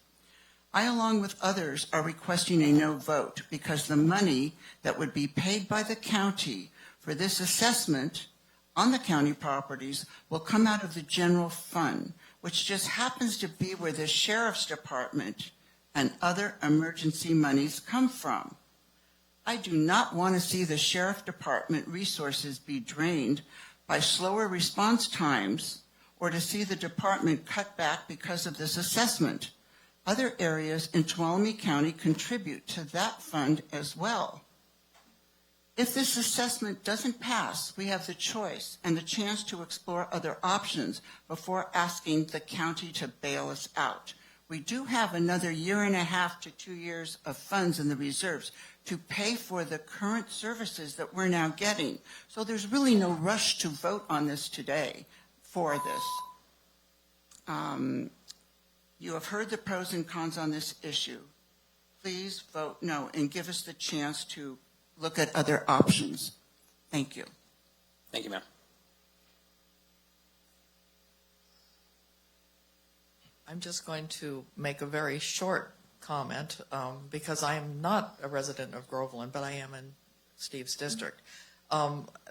I, along with others, are requesting a no vote because the money that would be paid by the county for this assessment on the county properties will come out of the general fund, which just happens to be where the sheriff's department and other emergency monies come from. I do not want to see the sheriff department resources be drained by slower response times or to see the department cut back because of this assessment. Other areas in Tuolumne County contribute to that fund as well. If this assessment doesn't pass, we have the choice and the chance to explore other options before asking the county to bail us out. We do have another 1.5 to 2 years of funds in the reserves to pay for the current services that we're now getting. So there's really no rush to vote on this today for this. You have heard the pros and cons on this issue. Please vote no and give us the chance to look at other options. Thank you. Thank you, ma'am. I'm just going to make a very short comment because I am not a resident of Groveland, but I am in Steve's district.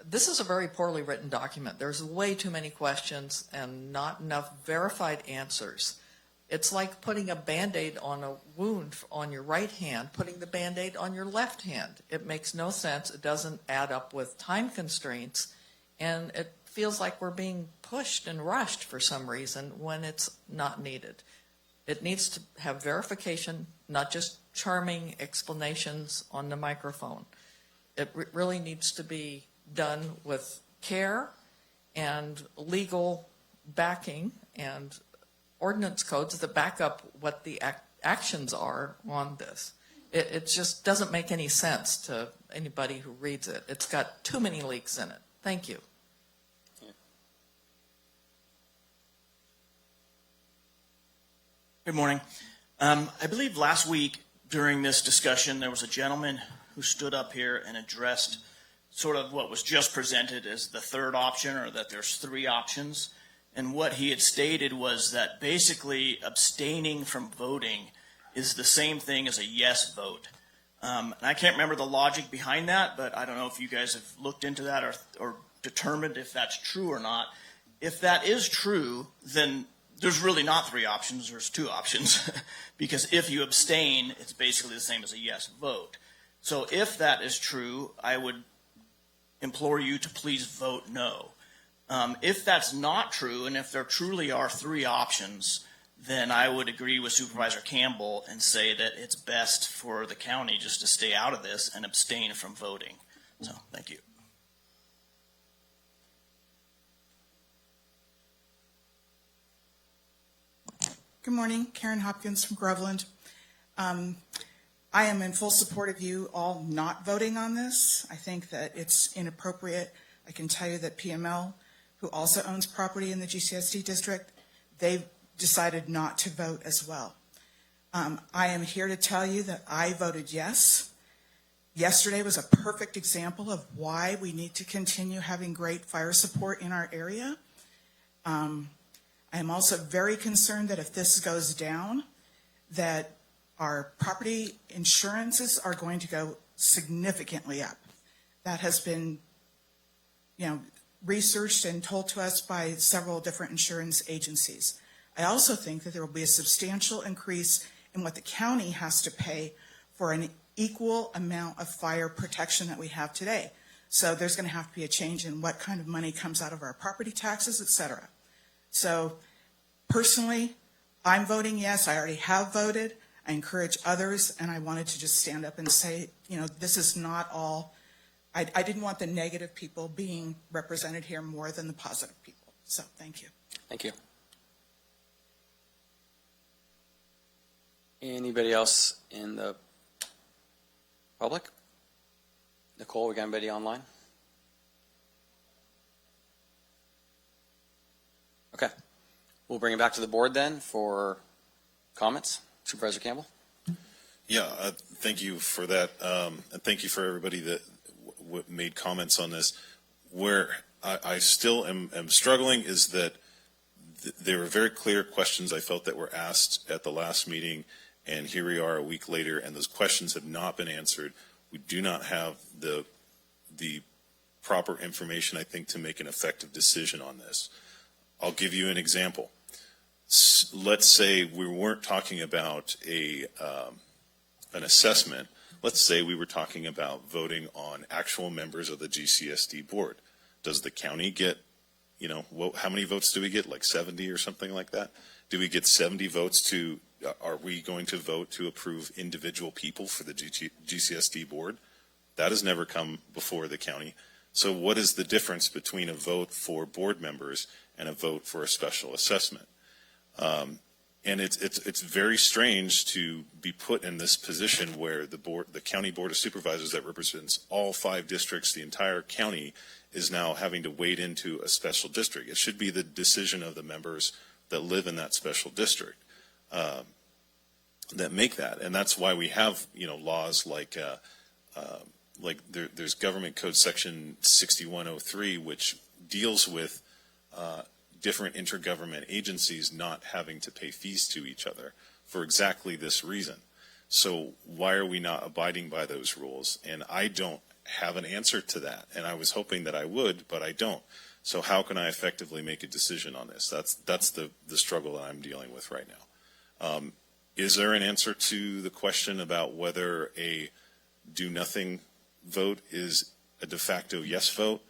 This is a very poorly written document. There's way too many questions and not enough verified answers. It's like putting a Band-Aid on a wound on your right hand, putting the Band-Aid on your left hand. It makes no sense. It doesn't add up with time constraints, and it feels like we're being pushed and rushed for some reason when it's not needed. It needs to have verification, not just charming explanations on the microphone. It really needs to be done with care and legal backing and ordinance codes that back up what the actions are on this. It just doesn't make any sense to anybody who reads it. It's got too many leaks in it. Thank you. Good morning. I believe last week during this discussion there was a gentleman who stood up here and addressed sort of what was just presented as the third option, or that there's three options. And what he had stated was that basically abstaining from voting is the same thing as a yes vote. And I can't remember the logic behind that, but I don't know if you guys have looked into that or determined if that's true or not. If that is true, then there's really not three options, there's two options. Because if you abstain, it's basically the same as a yes vote. So if that is true, I would implore you to please vote no. If that's not true, and if there truly are three options, then I would agree with Supervisor Campbell and say that it's best for the county just to stay out of this and abstain from voting. So, thank you. Good morning, Karen Hopkins from Groveland. I am in full support of you all not voting on this. I think that it's inappropriate. I can tell you that PML, who also owns property in the GCSD district, they've decided not to vote as well. I am here to tell you that I voted yes. Yesterday was a perfect example of why we need to continue having great fire support in our area. I am also very concerned that if this goes down, that our property insurances are going to go significantly up. That has been, researched and told to us by several different insurance agencies. I also think that there will be a substantial increase in what the county has to pay for an equal amount of fire protection that we have today. So there's going to have to be a change in what kind of money comes out of our property taxes, et cetera. So personally, I'm voting yes. I already have voted. I encourage others, and I wanted to just stand up and say, this is not all. I didn't want the negative people being represented here more than the positive people. So thank you. Thank you. Anybody else in the public? Nicole, we got anybody online? Okay. We'll bring it back to the board then for comments. Supervisor Campbell? Yeah, thank you for that. And thank you for everybody that made comments on this. Where I still am struggling is that there were very clear questions I felt that were asked at the last meeting, and here we are a week later, and those questions have not been answered. We do not have the proper information, I think, to make an effective decision on this. I'll give you an example. Let's say we weren't talking about an assessment. Let's say we were talking about voting on actual members of the GCSD board. Does the county get, how many votes do we get? Like 70 or something like that? Do we get 70 votes are we going to vote to approve individual people for the GCSD board? That has never come before the county. So what is the difference between a vote for board members and a vote for a special assessment? And it's very strange to be put in this position where the county board of supervisors that represents all 5 districts, the entire county, is now having to wade into a special district. It should be the decision of the members that live in that special district that make that, and that's why we have laws like there's Government Code Section 6103, which deals with different intergovernment agencies not having to pay fees to each other for exactly this reason. So why are we not abiding by those rules? And I don't have an answer to that. And I was hoping that I would, but I don't. So how can I effectively make a decision on this? That's the struggle that I'm dealing with right now. Is there an answer to the question about whether a do nothing vote is a de facto yes vote?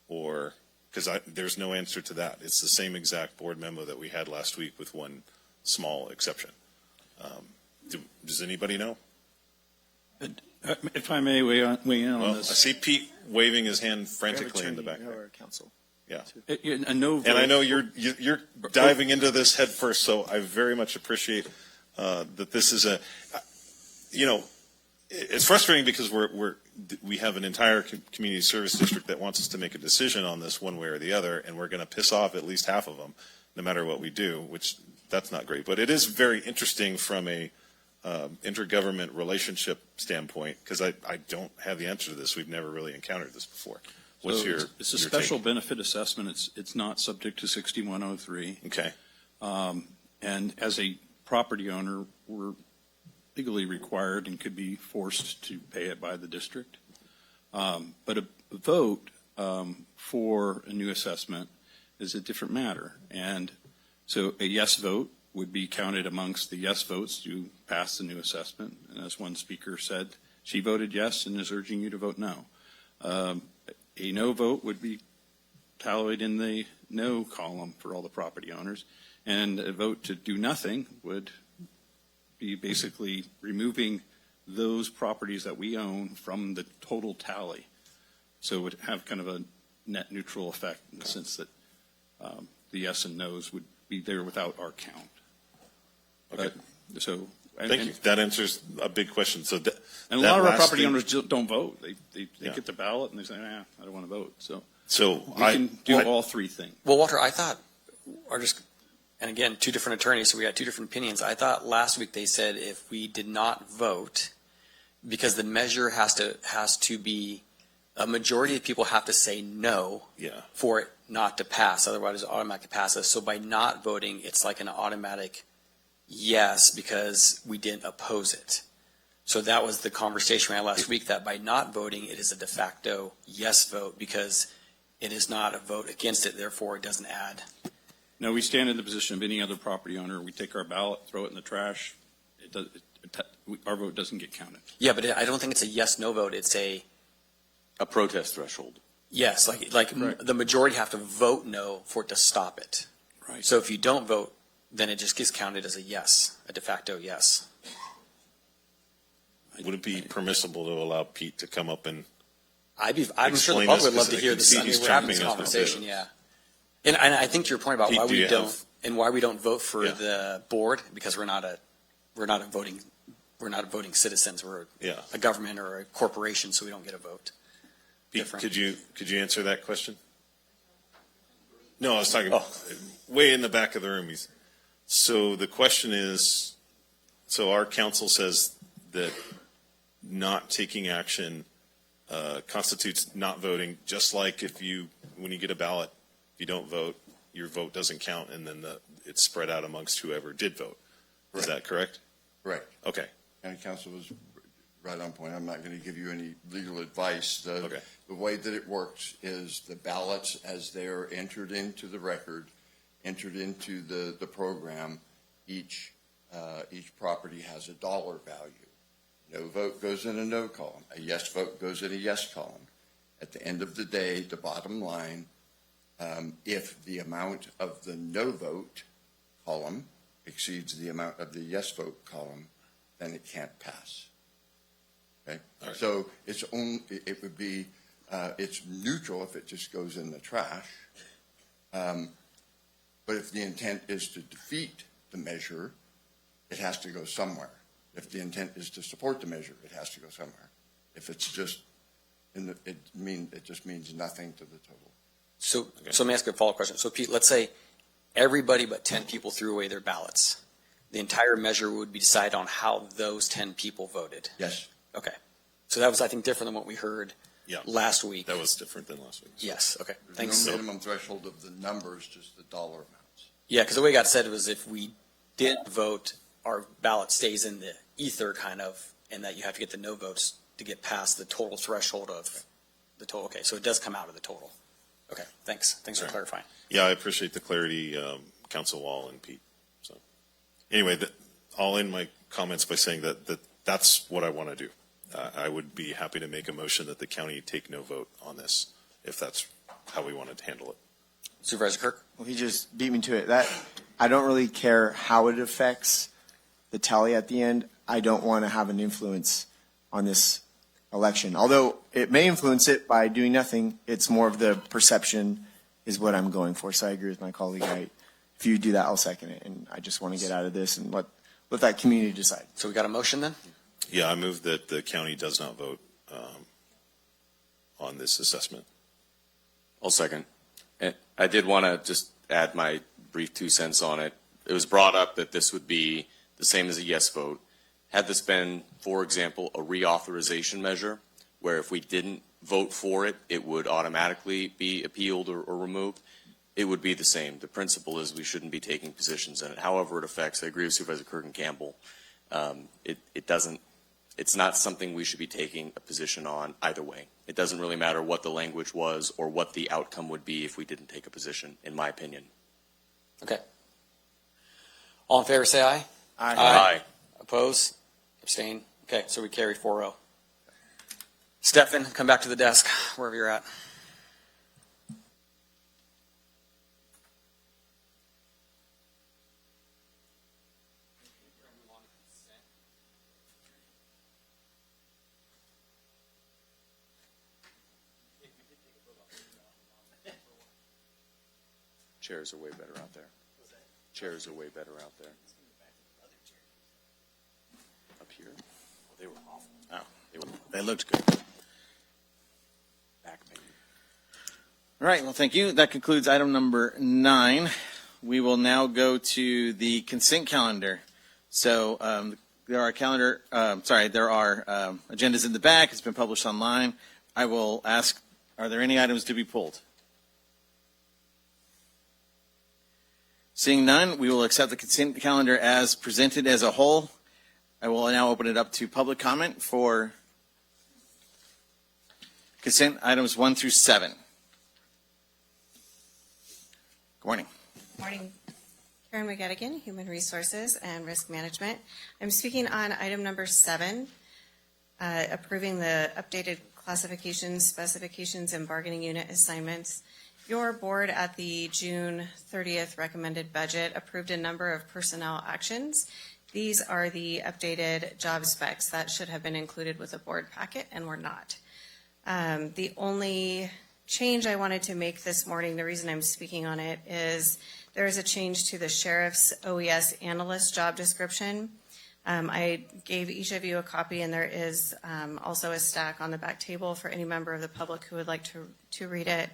Or, because there's no answer to that. It's the same exact board memo that we had last week with one small exception. Does anybody know? If I may weigh in on Well, this. I see Pete waving his hand frantically in the back. Council. Yeah. A no vote. And I know you're diving into this head first, so I very much appreciate that this is it's frustrating because we have an entire community service district that wants us to make a decision on this one way or the other, and we're going to piss off at least half of them, no matter what we do, which that's not great. But it is very interesting from a intergovernment relationship standpoint, because I don't have the answer to this. We've never really encountered this before. What's So your it's a your special take? benefit assessment. It's not subject to 6103. Okay. And as a property owner, we're legally required and could be forced to pay it by the district. But a vote for a new assessment is a different matter. And so a yes vote would be counted amongst the yes votes to pass the new assessment. And as one speaker said, she voted yes and is urging you to vote no. A no vote would be tallied in the no column for all the property owners. And a vote to do nothing would be basically removing those properties that we own from the total tally. So it would have kind of a net neutral effect in the sense that the yes and no's would be there without our count. Okay. So Thank you. That answers a big question. So and a lot of our property owners don't vote. They get the ballot and they say, I don't want to vote. So we can do all three things. Well, Walter, I thought, and again, two different attorneys, so we got two different opinions. I thought last week they said if we did not vote, because the measure has to be, a majority of people have to say no for it not to pass. Otherwise, it automatically passes. So by not voting, it's like an automatic yes because we didn't oppose it. So that was the conversation we had last week, that by not voting, it is a de facto yes vote because it is not a vote against it. Therefore, it doesn't add. No, we stand in the position of any other property owner. We take our ballot, throw it in the trash. Our vote doesn't get counted. Yeah, but I don't think it's a yes/no vote. It's a protest threshold. Yes, like the majority have to vote no for it to stop it. Right. So if you don't vote, then it just gets counted as a yes, a de facto yes. Would it be permissible to allow Pete to come up and I'm sure the explain public this? would love to 'Cause I hear can this. see I mean, he's we're having chomping this us to conversation, do it. yeah. And I think to your point about Pete, why do we you don't have- and why we don't vote for the board, because we're not voting citizens. We're a government or a corporation, so we don't get a vote. Pete, could you answer that question? No, I was talking way in the back of the room. So the question is, so our council says that not taking action constitutes not voting, just like when you get a ballot, if you don't vote, your vote doesn't count, and then it's spread out amongst whoever did vote. Is that correct? Right. Okay. County Council was right on point. I'm not going to give you any legal advice. The way that it works is the ballots, as they're entered into the record, entered into the program, each property has a dollar value. No vote goes in a no column. A yes vote goes in a yes column. At the end of the day, the bottom line, if the amount of the no vote column exceeds the amount of the yes vote column, then it can't pass. Okay? Right. So it would be, it's neutral if it just goes in the trash. But if the intent is to defeat the measure, it has to go somewhere. If the intent is to support the measure, it has to go somewhere. If it's just, it just means nothing to the total. So let me ask you a follow-up question. So Pete, let's say everybody but 10 people threw away their ballots. The entire measure would be decided on how those 10 people voted. Yes. Okay. So that was, I think, different than what we heard Yeah. last week. That was different than last week. Yes, okay, There's thanks. no minimum threshold of the numbers, just the dollar amounts. Yeah, because the way it got said was if we did vote, our ballot stays in the ether kind of, and that you have to get the no votes to get past the total threshold of the total. Okay, so it does come out of the total. Okay, thanks. Thanks for Right. clarifying. Yeah, I appreciate the clarity, Council Wall and Pete. So anyway, I'll end my comments by saying that's what I want to do. I would be happy to make a motion that the county take no vote on this, if that's how we want to handle it. Supervisor Kirk? Well, he just beat me to it. I don't really care how it affects the tally at the end. I don't want to have an influence on this election. Although it may influence it by doing nothing, it's more of the perception is what I'm going for. So I agree with my colleague. If you do that, I'll second it. And I just want to get out of this and let that community decide. So we got a motion then? Yeah, I move that the county does not vote on this assessment. I'll second. And I did want to just add my brief 2 cents on it. It was brought up that this would be the same as a yes vote. Had this been, for example, a reauthorization measure, where if we didn't vote for it, it would automatically be appealed or removed, it would be the same. The principle is we shouldn't be taking positions in it. However it affects, I agree with Supervisor Kirk and Campbell, it's not something we should be taking a position on either way. It doesn't really matter what the language was or what the outcome would be if we didn't take a position, in my opinion. Okay. All in favor, say aye. Aye. Aye. Oppose? Abstain? Okay, so we carry 4-0. Stefan, come back to the desk, wherever you're at. Chairs are way better out there. Chairs are way better out there. Up here? They were awful. Oh, they looked good. Back maybe. All right, well, thank you. That concludes item number 9. We will now go to the consent calendar. So there are agendas in the back. It's been published online. I will ask, are there any items to be pulled? Seeing none, we will accept the consent calendar as presented as a whole. I will now open it up to public comment for consent items 1 through 7. Good morning. Morning. Karen McGettigan, Human Resources and Risk Management. I'm speaking on item number 7, approving the updated classifications, specifications, and bargaining unit assignments. Your board at the June 30th recommended budget approved a number of personnel actions. These are the updated job specs that should have been included with the board packet and were not. The only change I wanted to make this morning, the reason I'm speaking on it, is there is a change to the sheriff's OES analyst job description. I gave each of you a copy, and there is also a stack on the back table for any member of the public who would like to read it.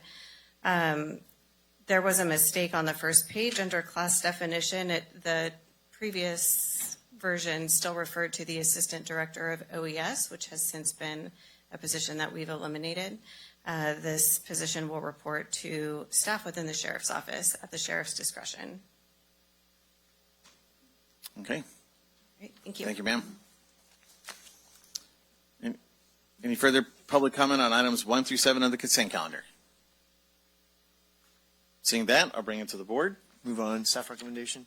There was a mistake on the first page under class definition. The previous version still referred to the assistant director of OES, which has since been a position that we've eliminated. This position will report to staff within the sheriff's office at the sheriff's discretion. Okay. Great, thank you. Thank you, ma'am. Any further public comment on items 1 through 7 of the consent calendar? Seeing that, I'll bring it to the board. Move on. Staff recommendation.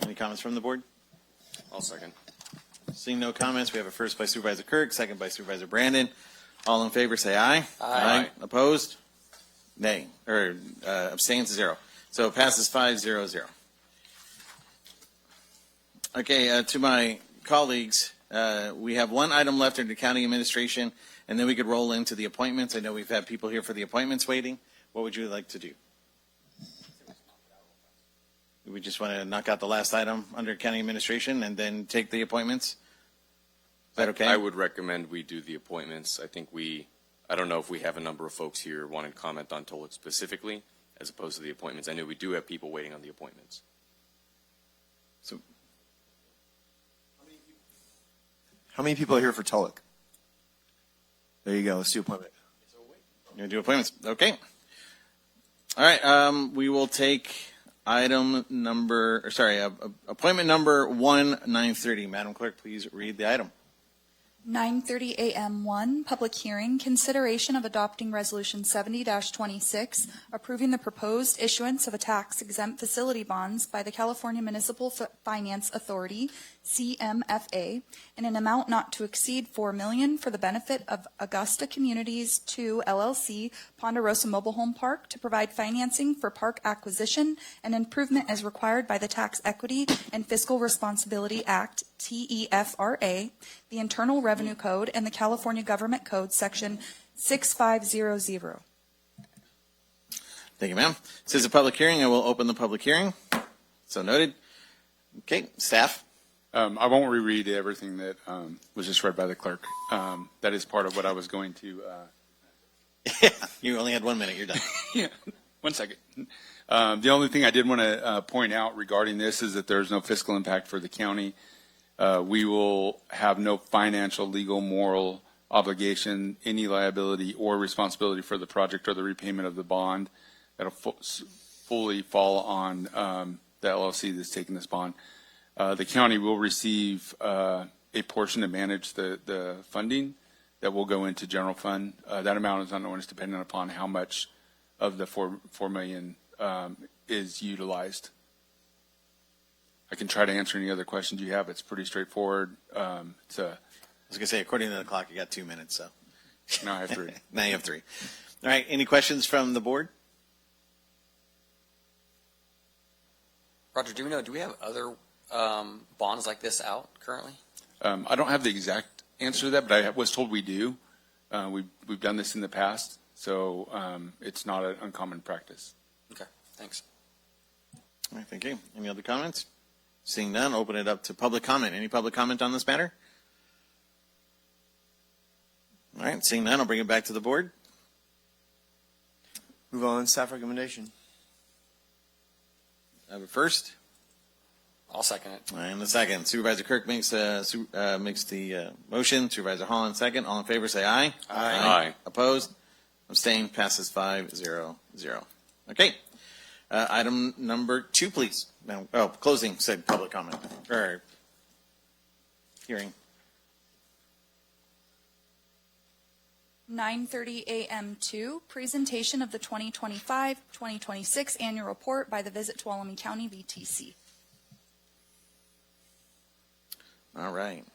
Any comments from the board? I'll second. Seeing no comments, we have a first by Supervisor Kirk, second by Supervisor Brandon. All in favor, say aye. Aye. Opposed? Nay. Or abstains, 0. So it passes 5-0-0. Okay, to my colleagues, we have one item left under county administration, and then we could roll into the appointments. I know we've had people here for the appointments waiting. What would you like to do? We just want to knock out the last item under county administration and then take the appointments? Is that okay? I would recommend we do the appointments. I don't know if we have a number of folks here wanting to comment on TOLC specifically, as opposed to the appointments. I know we do have people waiting on the appointments. So, how many people are here for TOLC? There you go. Let's do appointment. You're going to do appointments. Okay. All right. We will take appointment number 1, 9:30. Madam Clerk, please read the item. 9:30 a.m. 1, public hearing, consideration of adopting Resolution 70-26, approving the proposed issuance of a tax-exempt facility bonds by the California Municipal Finance Authority, CMFA, in an amount not to exceed $4 million for the benefit of Augusta Communities 2 LLC, Ponderosa Mobile Home Park, to provide financing for park acquisition and improvement as required by the Tax Equity and Fiscal Responsibility Act, TEFRA, the Internal Revenue Code, and the California Government Code, Section 6500. Thank you, ma'am. This is a public hearing. I will open the public hearing. So noted. Okay, staff. I won't reread everything that was just read by the clerk. That is part of what I was going to. You only had 1 minute. You're done. Yeah, 1 second. The only thing I did want to point out regarding this is that there's no fiscal impact for the county. We will have no financial, legal, moral obligation, any liability or responsibility for the project or the repayment of the bond. That'll fully fall on the LLC that's taking this bond. The county will receive a portion to manage the funding that will go into general fund. That amount is unknown. It's dependent upon how much of the $4 million is utilized. I can try to answer any other questions you have. It's pretty straightforward. I was going to say, according to the clock, you got 2 minutes. So now I have 3. Now you have 3. All right. Any questions from the board? Roger, do we have other bonds like this out currently? I don't have the exact answer to that, but I was told we do. We've done this in the past, so it's not an uncommon practice. Okay, thanks. All right, thank you. Any other comments? Seeing none, open it up to public comment. Any public comment on this matter? All right, seeing none, I'll bring it back to the board. Move on. Staff recommendation. I have a first. I'll second it. And the second. Supervisor Kirk makes the motion. Supervisor Holland second. All in favor say aye. Aye. Opposed? Abstained? Passes 5-0-0. Okay. Item number 2, please. Now, closing said public comment or hearing. 9:30 a.m. 2, presentation of the 2025-2026 annual report by the Visit Tuolumne County VTC. All right.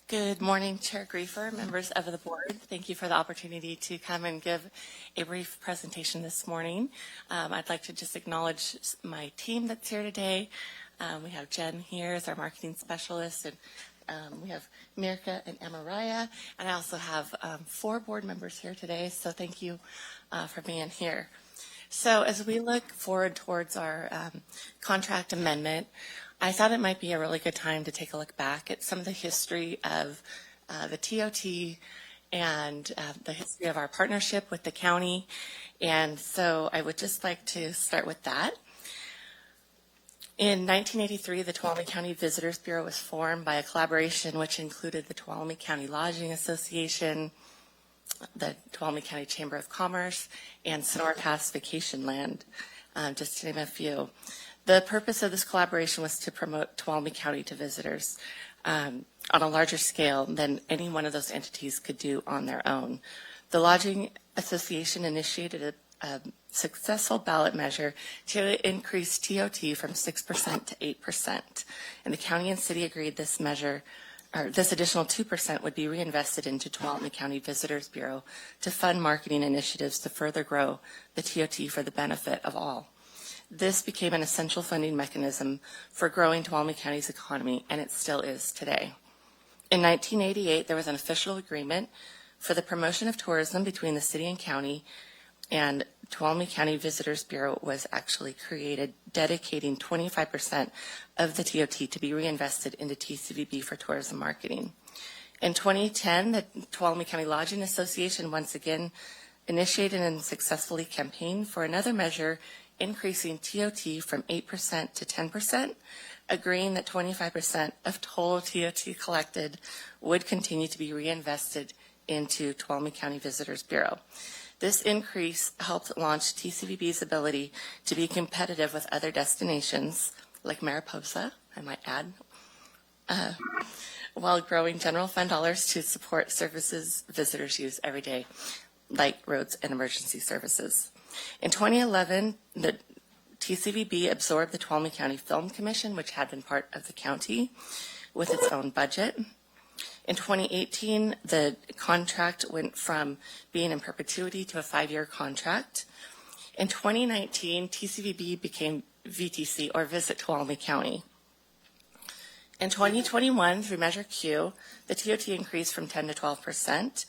Good morning, Chair Griefer, members of the board. Thank you for the opportunity to come and give a brief presentation this morning. I'd like to just acknowledge my team that's here today. We have Jen here as our marketing specialist, and we have Mirka and Amaraya, and I also have 4 board members here today, so thank you for being here. So as we look forward towards our contract amendment, I thought it might be a really good time to take a look back at some of the history of the TOT and the history of our partnership with the county. And so I would just like to start with that. In 1983, the Tuolumne County Visitors Bureau was formed by a collaboration which included the Tuolumne County Lodging Association, the Tuolumne County Chamber of Commerce, and Sonora Pass Vacation Land, just to name a few. The purpose of this collaboration was to promote Tuolumne County to visitors on a larger scale than any one of those entities could do on their own. The Lodging Association initiated a successful ballot measure to increase TOT from 6% to 8%. And the county and city agreed this measure, or this additional 2% would be reinvested into Tuolumne County Visitors Bureau to fund marketing initiatives to further grow the TOT for the benefit of all. This became an essential funding mechanism for growing Tuolumne County's economy, and it still is today. In 1988, there was an official agreement for the promotion of tourism between the city and county, and Tuolumne County Visitors Bureau was actually created, dedicating 25% of the TOT to be reinvested into TCVB for tourism marketing. In 2010, the Tuolumne County Lodging Association once again initiated and successfully campaigned for another measure, increasing TOT from 8% to 10%, agreeing that 25% of total TOT collected would continue to be reinvested into Tuolumne County Visitors Bureau. This increase helped launch TCVB's ability to be competitive with other destinations, like Mariposa, I might add, while growing general fund dollars to support services visitors use every day, like roads and emergency services. In 2011, the TCVB absorbed the Tuolumne County Film Commission, which had been part of the county, with its own budget. In 2018, the contract went from being in perpetuity to a 5-year contract. In 2019, TCVB became VTC, or Visit Tuolumne County. In 2021, through Measure Q, the TOT increased from 10 to 12%,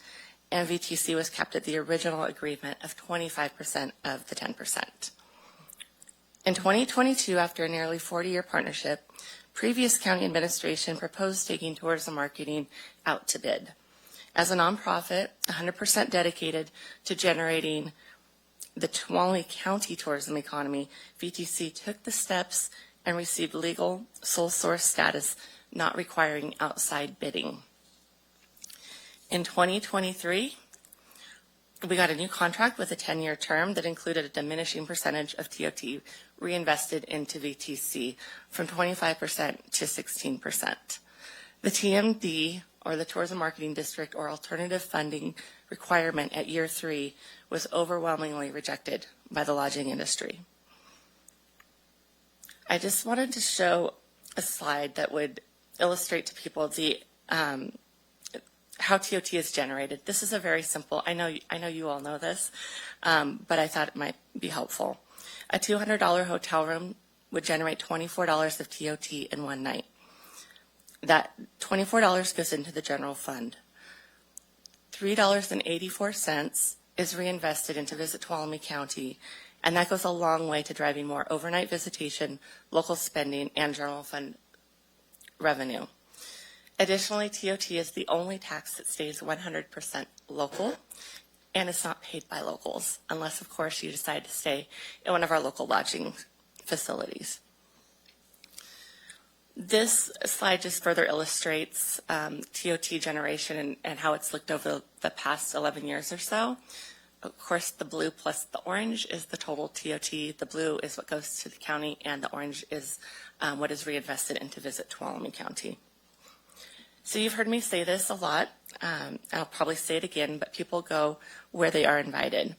and VTC was kept at the original agreement of 25% of the 10%. In 2022, after a nearly 40-year partnership, previous county administration proposed taking tourism marketing out to bid. As a nonprofit, 100% dedicated to generating the Tuolumne County tourism economy, VTC took the steps and received legal sole source status, not requiring outside bidding. In 2023, we got a new contract with a 10-year term that included a diminishing percentage of TOT reinvested into VTC from 25% to 16%. The TMD, or the Tourism Marketing District, or alternative funding requirement at year 3 was overwhelmingly rejected by the lodging industry. I just wanted to show a slide that would illustrate to people the how TOT is generated. This is a very simple, I know you all know this, but I thought it might be helpful. A $200 hotel room would generate $24 of TOT in one night. That $24 goes into the general fund. $3.84 is reinvested into Visit Tuolumne County, and that goes a long way to driving more overnight visitation, local spending, and general fund revenue. Additionally, TOT is the only tax that stays 100% local, and it's not paid by locals, unless, of course, you decide to stay in one of our local lodging facilities. This slide just further illustrates TOT generation and how it's looked over the past 11 years or so. Of course, the blue plus the orange is the total TOT. The blue is what goes to the county, and the orange is what is reinvested into Visit Tuolumne County. So you've heard me say this a lot. I'll probably say it again, but people go where they are invited.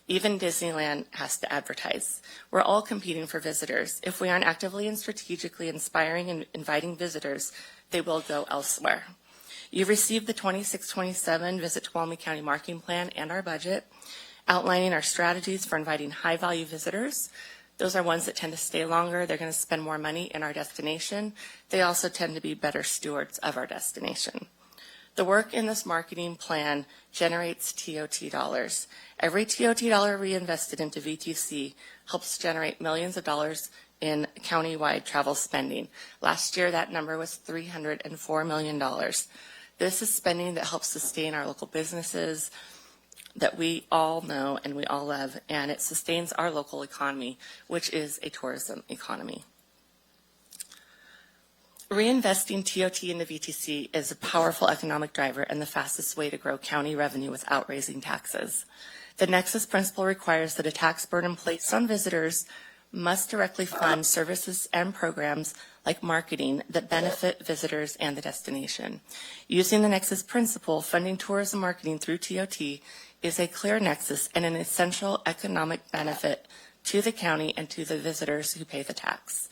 Even Disneyland has to advertise. We're all competing for visitors. If we aren't actively and strategically inspiring and inviting visitors, they will go elsewhere. You've received the 26-27 Visit Tuolumne County Marketing Plan and our budget, outlining our strategies for inviting high-value visitors. Those are ones that tend to stay longer. They're going to spend more money in our destination. They also tend to be better stewards of our destination. The work in this marketing plan generates TOT dollars. Every TOT dollar reinvested into VTC helps generate millions of dollars in county-wide travel spending. Last year, that number was $304 million. This is spending that helps sustain our local businesses that we all know and we all love, and it sustains our local economy, which is a tourism economy. Reinvesting TOT into VTC is a powerful economic driver and the fastest way to grow county revenue without raising taxes. The Nexus principle requires that a tax burden placed on visitors must directly fund services and programs like marketing that benefit visitors and the destination. Using the Nexus principle, funding tourism marketing through TOT is a clear nexus and an essential economic benefit to the county and to the visitors who pay the tax.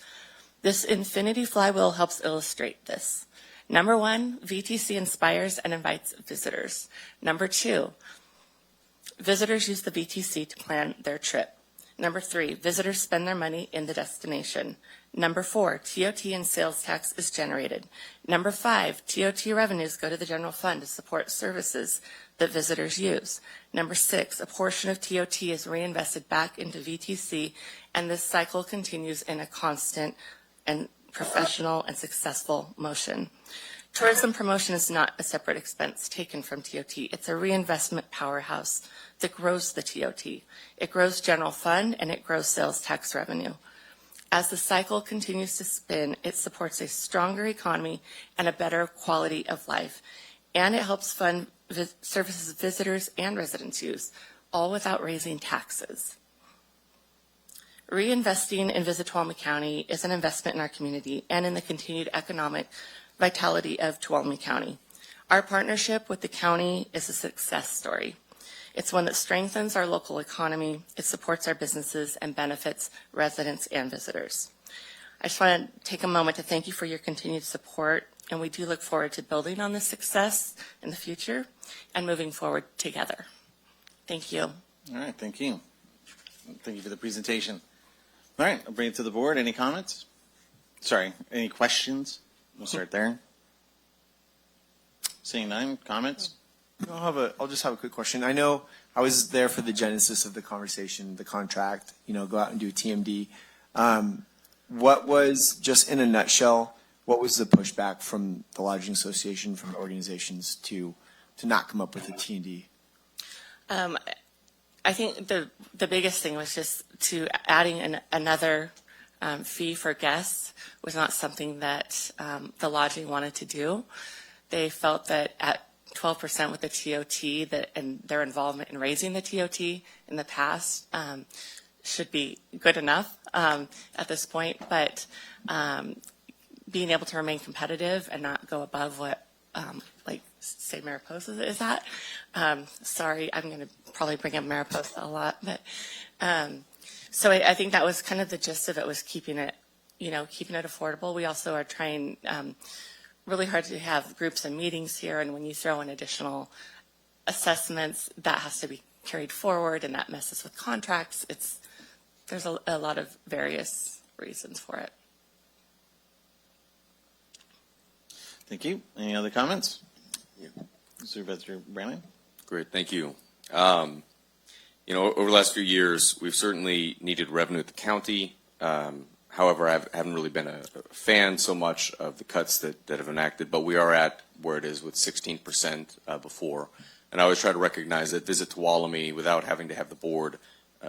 This infinity flywheel helps illustrate this. Number 1, VTC inspires and invites visitors. Number 2, visitors use the VTC to plan their trip. Number 3, visitors spend their money in the destination. Number 4, TOT and sales tax is generated. Number 5, TOT revenues go to the general fund to support services that visitors use. Number 6, a portion of TOT is reinvested back into VTC, and this cycle continues in a constant and professional and successful motion. Tourism promotion is not a separate expense taken from TOT. It's a reinvestment powerhouse that grows the TOT. It grows general fund, and it grows sales tax revenue. As the cycle continues to spin, it supports a stronger economy and a better quality of life, and it helps fund services visitors and residents use, all without raising taxes. Reinvesting in Visit Tuolumne County is an investment in our community and in the continued economic vitality of Tuolumne County. Our partnership with the county is a success story. It's one that strengthens our local economy, it supports our businesses, and benefits residents and visitors. I just want to take a moment to thank you for your continued support, and we do look forward to building on this success in the future and moving forward together. Thank you. All right, thank you. Thank you for the presentation. All right, I'll bring it to the board. Any comments? Sorry, any questions? We'll start there. Seeing none, comments? I'll just have a quick question. I know I was there for the genesis of the conversation, the contract, go out and do TMD. What was, just in a nutshell, what was the pushback from the Lodging Association, from the organizations to not come up with a TMD? I think the biggest thing was just to adding another fee for guests was not something that the lodging wanted to do. They felt that at 12% with the TOT and their involvement in raising the TOT in the past should be good enough at this point, but being able to remain competitive and not go above what, like, say Mariposa is at. Sorry, I'm going to probably bring up Mariposa a lot, but so I think that was kind of the gist of it, was keeping it affordable. We also are trying really hard to have groups and meetings here, and when you throw in additional assessments, that has to be carried forward, and that messes with contracts. There's a lot of various reasons for it. Thank you. Any other comments? Supervisor Brandon? Great, thank you. Over the last few years, we've certainly needed revenue at the county. However, I haven't really been a fan so much of the cuts that have enacted, but we are at where it is with 16% before. And I always try to recognize that Visit Tuolumne, without having to have the board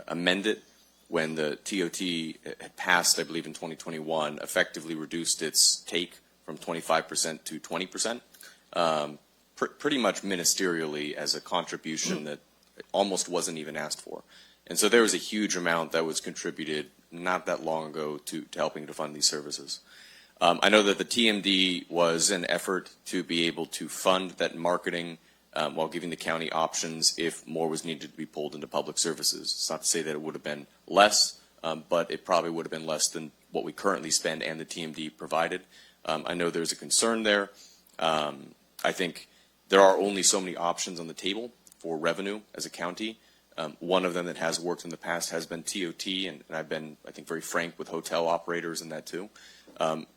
amend it, when the TOT had passed, I believe in 2021, effectively reduced its take from 25% to 20%, pretty much ministerially as a contribution that almost wasn't even asked for. And so there was a huge amount that was contributed not that long ago to helping to fund these services. I know that the TMD was an effort to be able to fund that marketing while giving the county options if more was needed to be pulled into public services. It's not to say that it would have been less, but it probably would have been less than what we currently spend and the TMD provided. I know there's a concern there. I think there are only so many options on the table for revenue as a county. One of them that has worked in the past has been TOT, and I've been, I think, very frank with hotel operators in that too,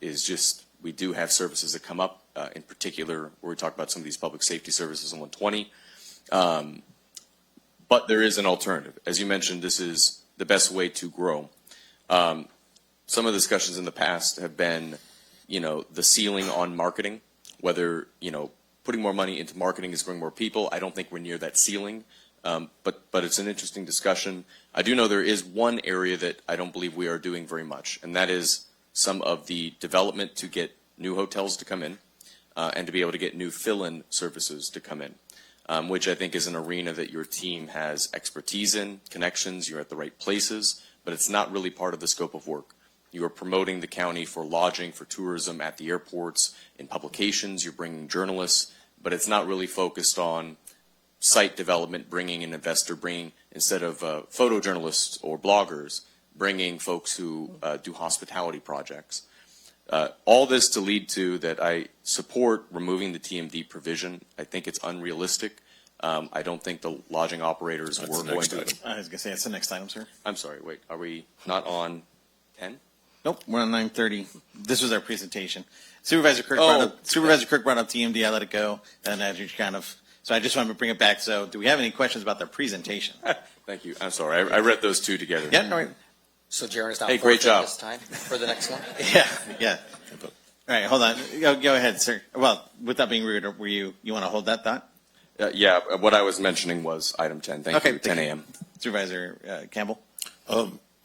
is just we do have services that come up, in particular where we talk about some of these public safety services on 120. But there is an alternative. As you mentioned, this is the best way to grow. Some of the discussions in the past have been, the ceiling on marketing, whether, putting more money into marketing is bringing more people. I don't think we're near that ceiling. But it's an interesting discussion. I do know there is one area that I don't believe we are doing very much, and that is some of the development to get new hotels to come in and to be able to get new fill-in services to come in, which I think is an arena that your team has expertise in, connections, you're at the right places, but it's not really part of the scope of work. You are promoting the county for lodging, for tourism at the airports, in publications, you're bringing journalists, but it's not really focused on site development, bringing an investor, instead of photojournalists or bloggers, bringing folks who do hospitality projects. All this to lead to that I support removing the TMD provision. I think it's unrealistic. I don't think the lodging operators were going to. I was going to say, it's the next item, sir. I'm sorry, wait, are we not on 10? Nope, we're on 9:30. This was our presentation. Supervisor Kirk brought up TMD. I let it go, and as you so I just wanted to bring it back. So, do we have any questions about their preration? Thank you. I'm sorry. I read those two together. Yeah, no. So Jaron is now Hey, great job. this time for the next one. Yeah. All right, hold on. Go ahead, sir. Well, without being rude, were you want to hold that thought? Yeah, what I was mentioning was item 10. Thank you. 10 a.m. Supervisor Campbell.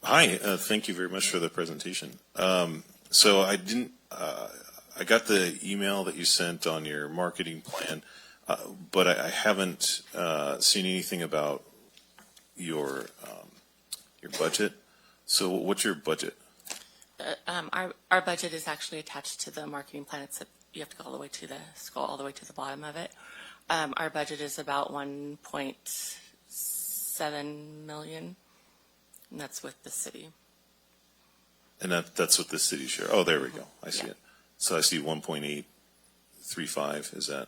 Hi, thank you very much for the presentation. So I didn't, I got the email that you sent on your marketing plan, but I haven't seen anything about your budget. So what's your budget? Our budget is actually attached to the marketing plan. You have to go all the way to scroll all the way to the bottom of it. Our budget is about 1.7 million, and that's with the city. And that's what the city share. Oh, there we go. I see it. So I see 1.835. Is that?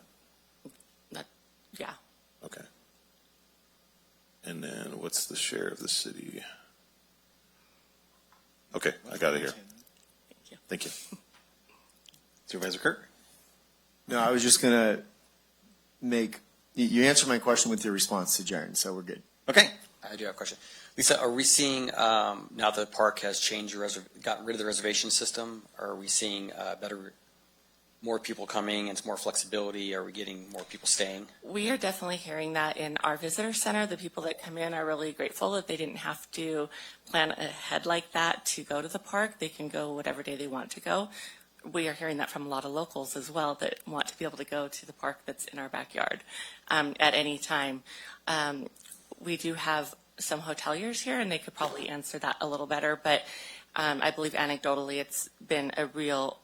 Yeah. Okay. And then what's the share of the city? Okay, I got it here. Thank you. Supervisor Kirk? No, I was just going to you answered my question with your response to Jaron, so we're good. Okay. I do have a question. Lisa, are we seeing, now that the park has changed, gotten rid of the reservation system, are we seeing more people coming and it's more flexibility? Are we getting more people staying? We are definitely hearing that in our visitor center. The people that come in are really grateful that they didn't have to plan ahead like that to go to the park. They can go whatever day they want to go. We are hearing that from a lot of locals as well that want to be able to go to the park that's in our backyard at any time. We do have some hoteliers here, and they could probably answer that a little better, but I believe anecdotally it's been a real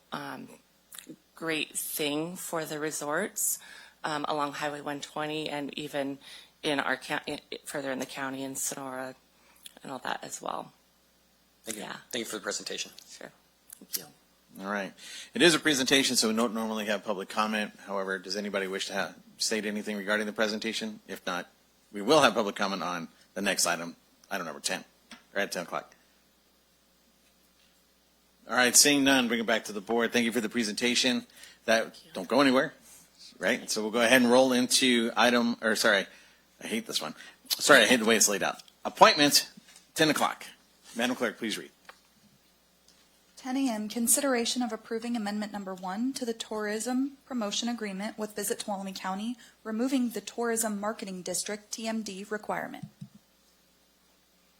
great thing for the resorts along Highway 120 and even in our further in the county in Sonora and all that as well. Thank you. Yeah. Thank you for the presentation. Sure. Thank you. All right. It is a presentation, so we don't normally have public comment. However, does anybody wish to state anything regarding the presentation? If not, we will have public comment on the next item number 10, or at 10 o'clock. All right, seeing none, bring it back to the board. Thank you for the presentation. Don't go anywhere, right? So we'll go ahead and roll into I hate this one. Sorry, I hate the way it's laid out. Appointment, 10 o'clock. Madam Clerk, please read. 10 a.m. Consideration of approving Amendment Number 1 to the Tourism Promotion Agreement with Visit Tuolumne County, removing the Tourism Marketing District TMD requirement.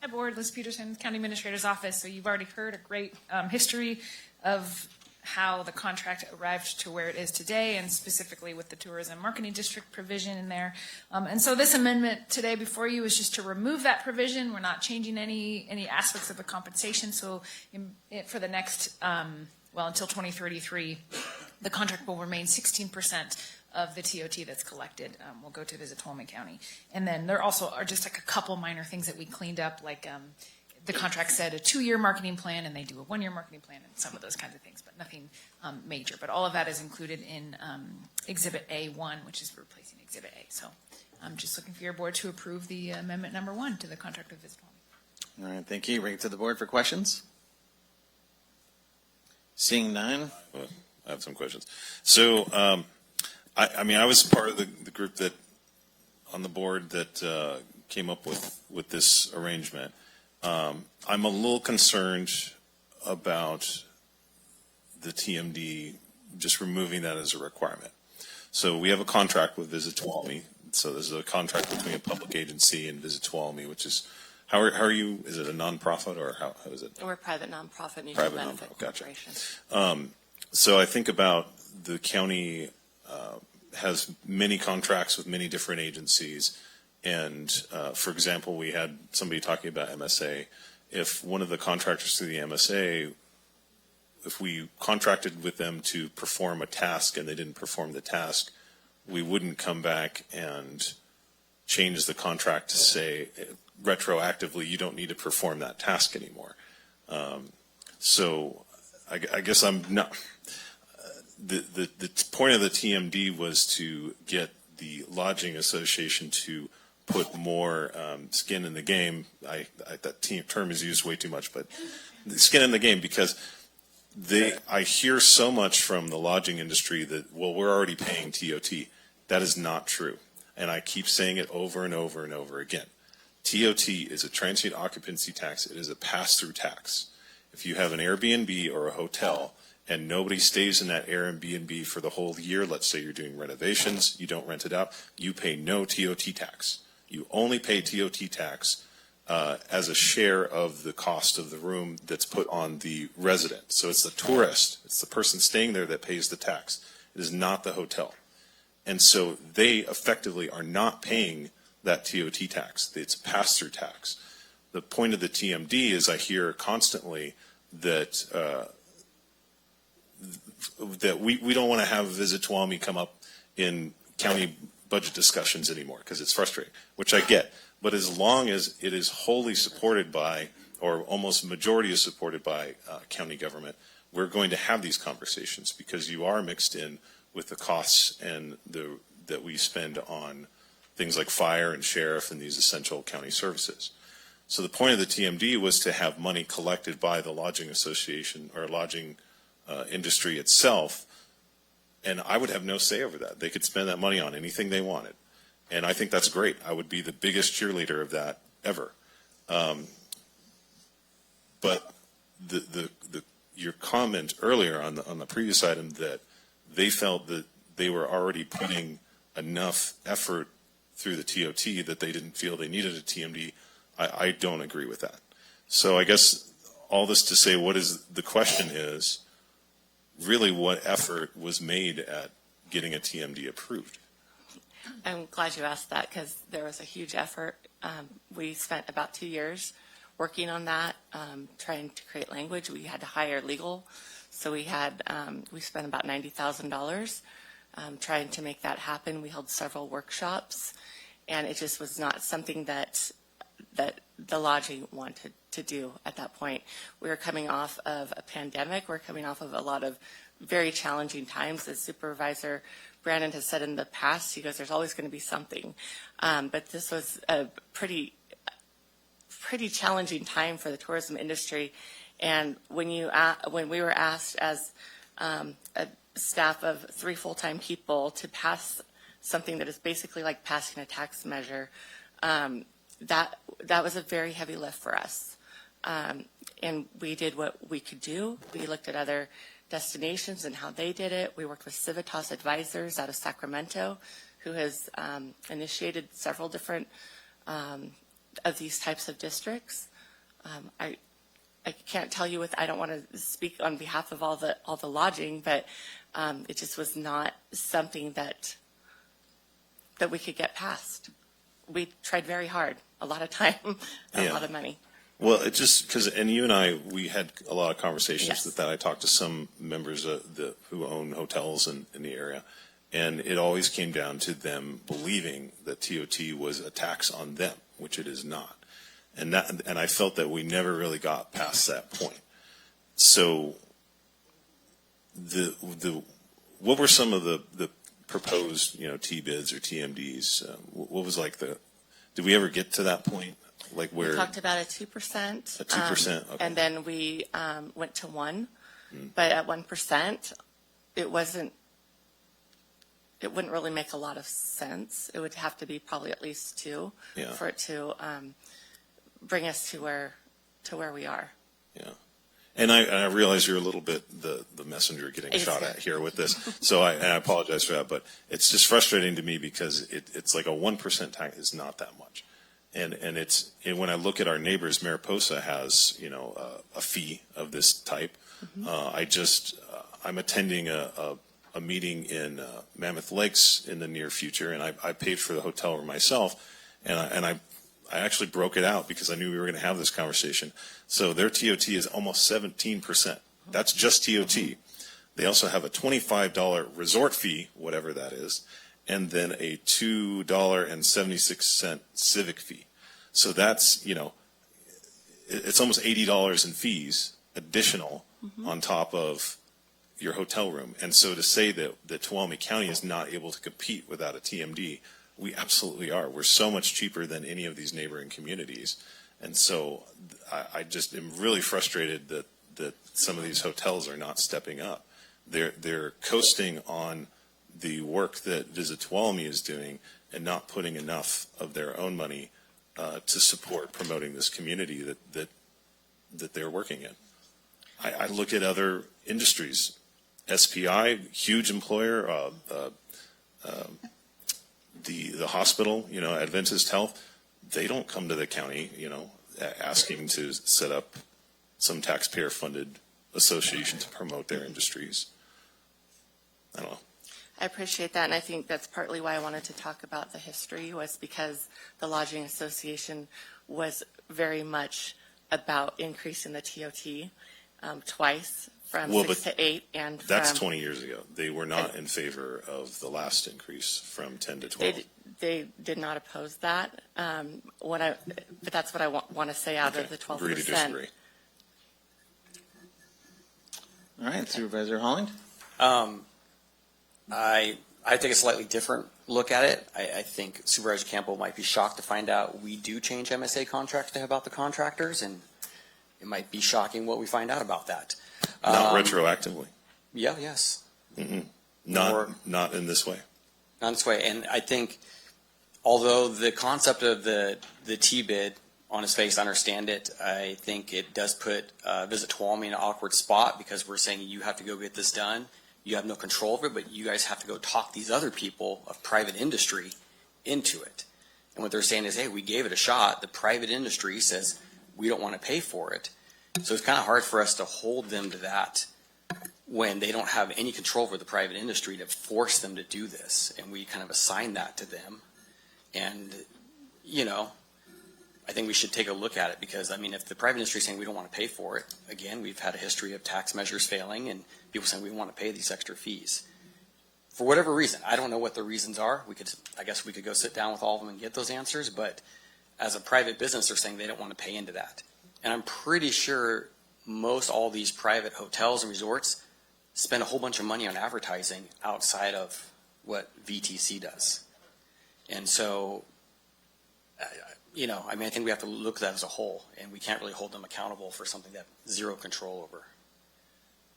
Hi, Board. Liz Peterson, County Administrator's Office. So you've already heard a great history of how the contract arrived to where it is today, and specifically with the Tourism Marketing District provision in there. And so this amendment today before you is just to remove that provision. We're not changing any aspects of the compensation. So for the next, until 2033, the contract will remain 16% of the TOT that's collected will go to Visit Tuolumne County. And then there also are just like a couple minor things that we cleaned up, like the contract said a 2-year marketing plan, and they do a 1-year marketing plan, and some of those kinds of things, but nothing major. But all of that is included in Exhibit A1, which is replacing Exhibit A. So I'm just looking for your board to approve the Amendment Number 1 to the contract of Visit Tuolumne. All right, thank you. Bring it to the board for questions. Seeing none. Well, I have some questions. So, I was part of the group that on the board that came up with this arrangement. I'm a little concerned about the TMD just removing that as a requirement. So we have a contract with Visit Tuolumne. So there's a contract between a public agency and Visit Tuolumne, which is how are you? Is it a nonprofit or how is it? We're a private nonprofit, mutual benefit Gotcha. corporation. So I think about the county has many contracts with many different agencies. And for example, we had somebody talking about MSA. If one of the contractors through the MSA, if we contracted with them to perform a task and they didn't perform the task, we wouldn't come back and change the contract to say retroactively, you don't need to perform that task anymore. So I guess I'm not, the point of the TMD was to get the Lodging Association to put more skin in the game. That term is used way too much, but skin in the game, because I hear so much from the lodging industry that, well, we're already paying TOT. That is not true. And I keep saying it over and over and over again. TOT is a transient occupancy tax. It is a pass-through tax. If you have an Airbnb or a hotel and nobody stays in that Airbnb for the whole year, let's say you're doing renovations, you don't rent it out, you pay no TOT tax. You only pay TOT tax as a share of the cost of the room that's put on the resident. So it's the tourist, it's the person staying there that pays the tax. It is not the hotel. And so they effectively are not paying that TOT tax. It's a pass-through tax. The point of the TMD is I hear constantly that that we don't want to have Visit Tuolumne come up in county budget discussions anymore because it's frustrating, which I get. But as long as it is wholly supported by, or almost majority is supported by county government, we're going to have these conversations because you are mixed in with the costs and that we spend on things like fire and sheriff and these essential county services. So the point of the TMD was to have money collected by the lodging association or lodging industry itself, and I would have no say over that. They could spend that money on anything they wanted, and I think that's great. I would be the biggest cheerleader of that ever. But your comment earlier on the previous item that they felt that they were already putting enough effort through the TOT that they didn't feel they needed a TMD, I don't agree with that. So I guess all this to say, the question is really what effort was made at getting a TMD approved? I'm glad you asked that because there was a huge effort. We spent about 2 years working on that, trying to create language. We had to hire legal. So we spent about $90,000 trying to make that happen. We held several workshops, and it just was not something that the lodging wanted to do at that point. We were coming off of a pandemic. We're coming off of a lot of very challenging times. As Supervisor Brandon has said in the past, he goes, there's always going to be something. But this was a pretty challenging time for the tourism industry. And when we were asked as a staff of 3 full-time people to pass something that is basically like passing a tax measure, that was a very heavy lift for us. And we did what we could do. We looked at other destinations and how they did it. We worked with Civitas Advisors out of Sacramento, who has initiated several different of these types of districts. I can't tell you I don't want to speak on behalf of all the lodging, but it just was not something that we could get past. We tried very hard, a lot of time, a lot of money. Well, it just because, and you and I, we had a lot of conversations Yes. that I talked to some members who own hotels in the area, and it always came down to them believing that TOT was a tax on them, which it is not. And I felt that we never really got past that point. So what were some of the proposed, T-bids or TMDs? What was did we ever get to that point? Like where? We talked about a 2%. A 2%, okay. And then we went to 1%. But at 1%, it wouldn't really make a lot of sense. It would have to be probably at least 2 for it to bring us to where we are. Yeah. And I realize you're a little bit the messenger getting shot at here with this. So I apologize for that, but it's just frustrating to me because it's like a 1% tax is not that much. And when I look at our neighbors, Mariposa has, a fee of this type. I'm attending a meeting in Mammoth Lakes in the near future, and I paid for the hotel room myself, and I actually broke it out because I knew we were going to have this conversation. So their TOT is almost 17%. That's just TOT. They also have a $25 resort fee, whatever that is, and then a $2.76 civic fee. So that's, it's almost $80 in fees additional on top of your hotel room. And so to say that Tuolumne County is not able to compete without a TMD, we absolutely are. We're so much cheaper than any of these neighboring communities. And so I just am really frustrated that some of these hotels are not stepping up. They're coasting on the work that Visit Tuolumne is doing and not putting enough of their own money to support promoting this community that they're working in. I look at other industries. SPI, huge employer, the hospital, Adventist Health, they don't come to the county, asking to set up some taxpayer-funded association to promote their industries. I don't know. I appreciate that, and I think that's partly why I wanted to talk about the history, was because the Lodging Association was very much about increasing the TOT twice, from 6 to 8, and that's 20 years ago. They were not in favor of the last increase from 10 to 12. They did not oppose that. But that's what I want to say out of the 12%. Agree to disagree. All right, Supervisor Holland. I take a slightly different look at it. I think Supervisor Campbell might be shocked to find out we do change MSA contracts to help out the contractors, and it might be shocking what we find out about that. Not retroactively. Yeah, yes. Mm-mm. Not in this way. Not in this way. And I think, although the concept of the T-bid, on its face, I understand it, I think it does put Visit Tuolumne in an awkward spot, because we're saying you have to go get this done. You have no control over it, but you guys have to go talk these other people of private industry into it. And what they're saying is, hey, we gave it a shot. The private industry says we don't want to pay for it. So it's kind of hard for us to hold them to that when they don't have any control over the private industry to force them to do this. And we kind of assign that to them. And, I think we should take a look at it, because, if the private industry is saying we don't want to pay for it, again, we've had a history of tax measures failing and people saying we want to pay these extra fees. For whatever reason, I don't know what the reasons are. I guess we could go sit down with all of them and get those answers, but as a private business, they're saying they don't want to pay into that. And I'm pretty sure most all these private hotels and resorts spend a whole bunch of money on advertising outside of what VTC does. And so, I think we have to look at that as a whole, and we can't really hold them accountable for something that zero control over,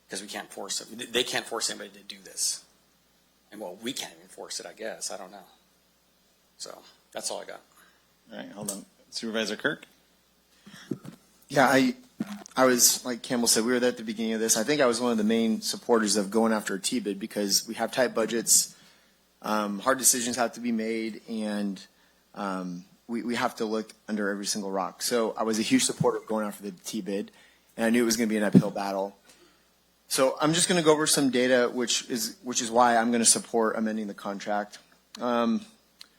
because we can't force them. They can't force anybody to do this. And we can't even force it, I guess. I don't know. So that's all I got. All right, hold on. Supervisor Kirk? Yeah, I was, like Campbell said, we were there at the beginning of this. I think I was one of the main supporters of going after a T-bid, because we have tight budgets, hard decisions have to be made, and we have to look under every single rock. So I was a huge supporter of going after the T-bid, and I knew it was going to be an uphill battle. So I'm just going to go over some data, which is why I'm going to support amending the contract.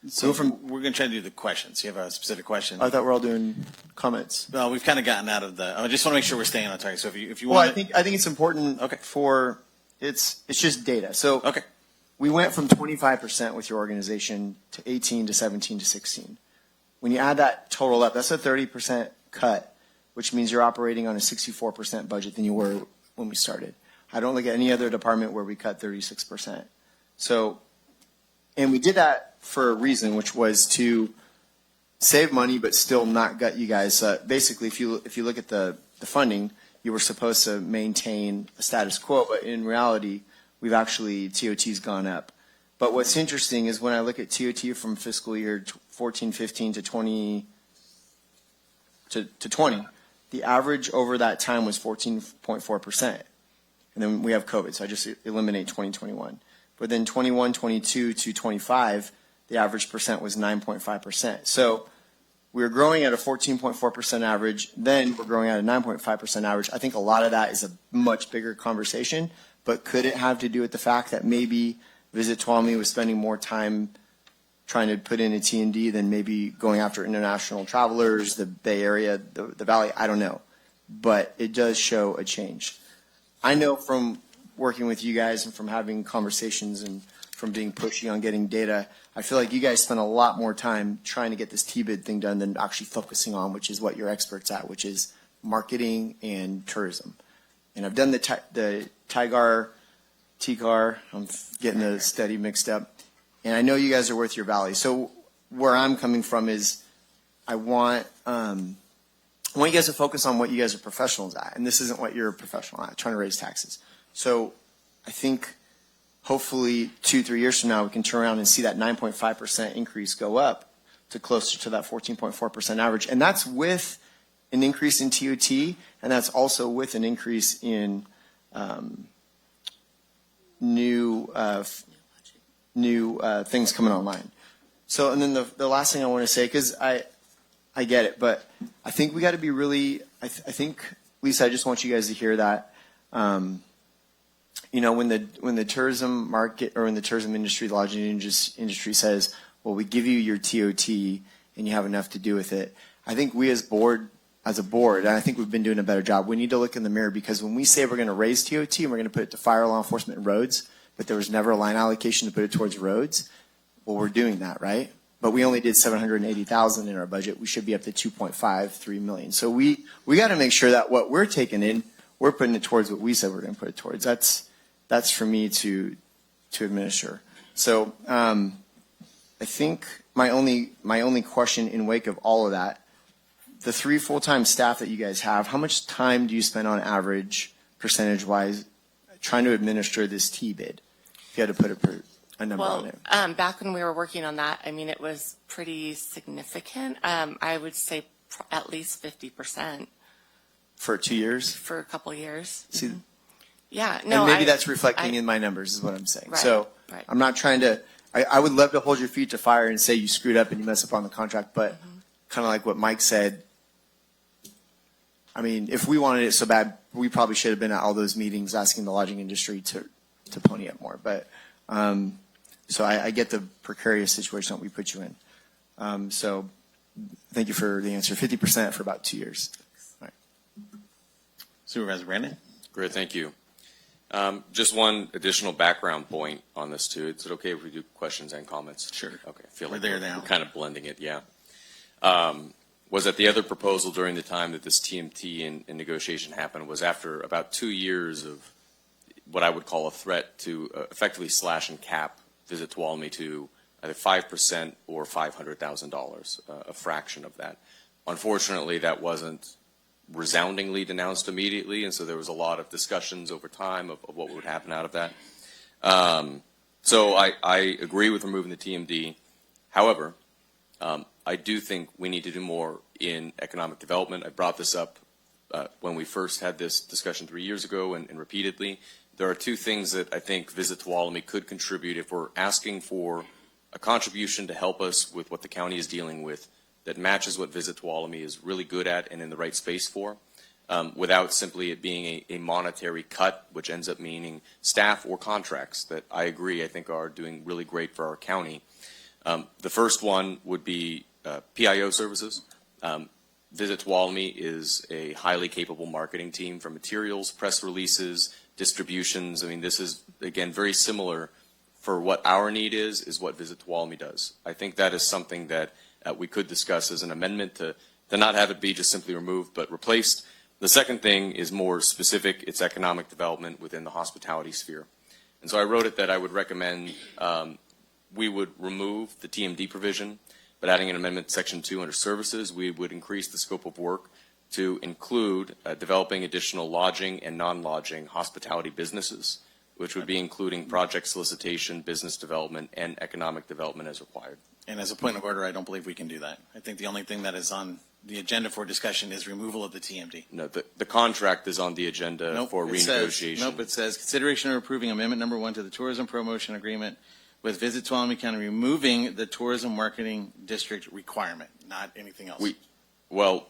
So we're going to try to do the questions. You have a specific question? I thought we're all doing comments. Well, we've kind of gotten out of I just want to make sure we're staying on target. So if you well, want, I think it's important. Okay. It's just data. So okay, we went from 25% with your organization to 18 to 17 to 16. When you add that total up, that's a 30% cut, which means you're operating on a 64% budget than you were when we started. I don't look at any other department where we cut 36%. So, and we did that for a reason, which was to save money but still not gut you guys. Basically, if you look at the funding, you were supposed to maintain a status quo, but in reality, TOT's gone up. But what's interesting is when I look at TOT from fiscal year 14-15 to 20, the average over that time was 14.4%. And then we have COVID, so I just eliminate 2021. But then 21-22 to 25, the average percent was 9.5%. So we were growing at a 14.4% average, then we're growing at a 9.5% average. I think a lot of that is a much bigger conversation, but could it have to do with the fact that maybe Visit Tuolumne was spending more time trying to put in a T&D than maybe going after international travelers, the Bay Area, the Valley? I don't know. But it does show a change. I know from working with you guys and from having conversations and from being pushy on getting data, I feel like you guys spend a lot more time trying to get this T-bid thing done than actually focusing on, which is what you're experts at, which is marketing and tourism. And I've done the TIGAR, I'm getting the study mixed up, and I know you guys are worth your valley. So where I'm coming from is I want I want you guys to focus on what you guys are professionals at, and this isn't what you're a professional at, trying to raise taxes. So I think hopefully 2-3 years from now, we can turn around and see that 9.5% increase go up to closer to that 14.4% average. And that's with an increase in TOT, and that's also with an increase in new things coming online. So, and then the last thing I want to say, because I get it, but I think we got to be really, I think, Lisa, I just want you guys to hear that, you know, when the tourism market, or when the tourism industry, the lodging industry says, well, we give you your TOT and you have enough to do with it. I think we as a board, and I think we've been doing a better job, we need to look in the mirror, because when we say we're going to raise TOT and we're going to put it to fire, law enforcement, and roads, but there was never a line allocation to put it towards roads, well, we're doing that, right? But we only did $780,000 in our budget. We should be up to $2.53 million. So we got to make sure that what we're taking in, we're putting it towards what we said we're going to put it towards. That's for me to administer. So I think my only question in wake of all of that, the 3 full-time staff that you guys have, how much time do you spend on average, percentage-wise, trying to administer this T-bid? If you had to put a number on it. Back when we were working on that, I mean, it was pretty significant. I would say at least 50%. For 2 years? For a couple of years. See, yeah, no. And maybe that's reflecting in my numbers, is what I'm saying. Right, so right. I'm not trying to. I would love to hold your feet to fire and say you screwed up and you messed up on the contract, but kind of like what Mike said. I mean, if we wanted it so bad, we probably should have been at all those meetings asking the lodging industry to pony up more. But so I get the precarious situation that we put you in. So thank you for the answer. 50% for about 2 years. All right. Supervisor Brandon? Great, thank you. Just one additional background point on this too. Is it okay if we do questions and comments? Sure. Okay. I feel We're like there now. we're kind of blending it, yeah. Was that the other proposal during the time that this TMT and negotiation happened was after about 2 years of what I would call a threat to effectively slash and cap Visit Tuolumne to either 5% or $500,000, a fraction of that. Unfortunately, that wasn't resoundingly denounced immediately, and so there was a lot of discussions over time of what would happen out of that. So I agree with removing the TMD. However, I do think we need to do more in economic development. I brought this up when we first had this discussion 3 years ago and repeatedly. There are two things that I think Visit Tuolumne could contribute if we're asking for a contribution to help us with what the county is dealing with that matches what Visit Tuolumne is really good at and in the right space for, without simply it being a monetary cut, which ends up meaning staff or contracts that I agree I think are doing really great for our county. The first one would be PIO services. Visit Tuolumne is a highly capable marketing team for materials, press releases, distributions. I mean, this is, again, very similar for what our need is what Visit Tuolumne does. I think that is something that we could discuss as an amendment to not have it be just simply removed but replaced. The second thing is more specific. It's economic development within the hospitality sphere. And so I wrote it that I would recommend we would remove the TMD provision, but adding an amendment to Section 2 under services, we would increase the scope of work to include developing additional lodging and non-lodging hospitality businesses, which would be including project solicitation, business development, and economic development as required. And as a point of order, I don't believe we can do that. I think the only thing that is on the agenda for discussion is removal of the TMD. No, the contract is on the agenda for renegotiation. It says consideration of approving amendment number 1 to the tourism promotion agreement with Visit Tuolumne County, removing the tourism marketing district requirement, not anything else. Well,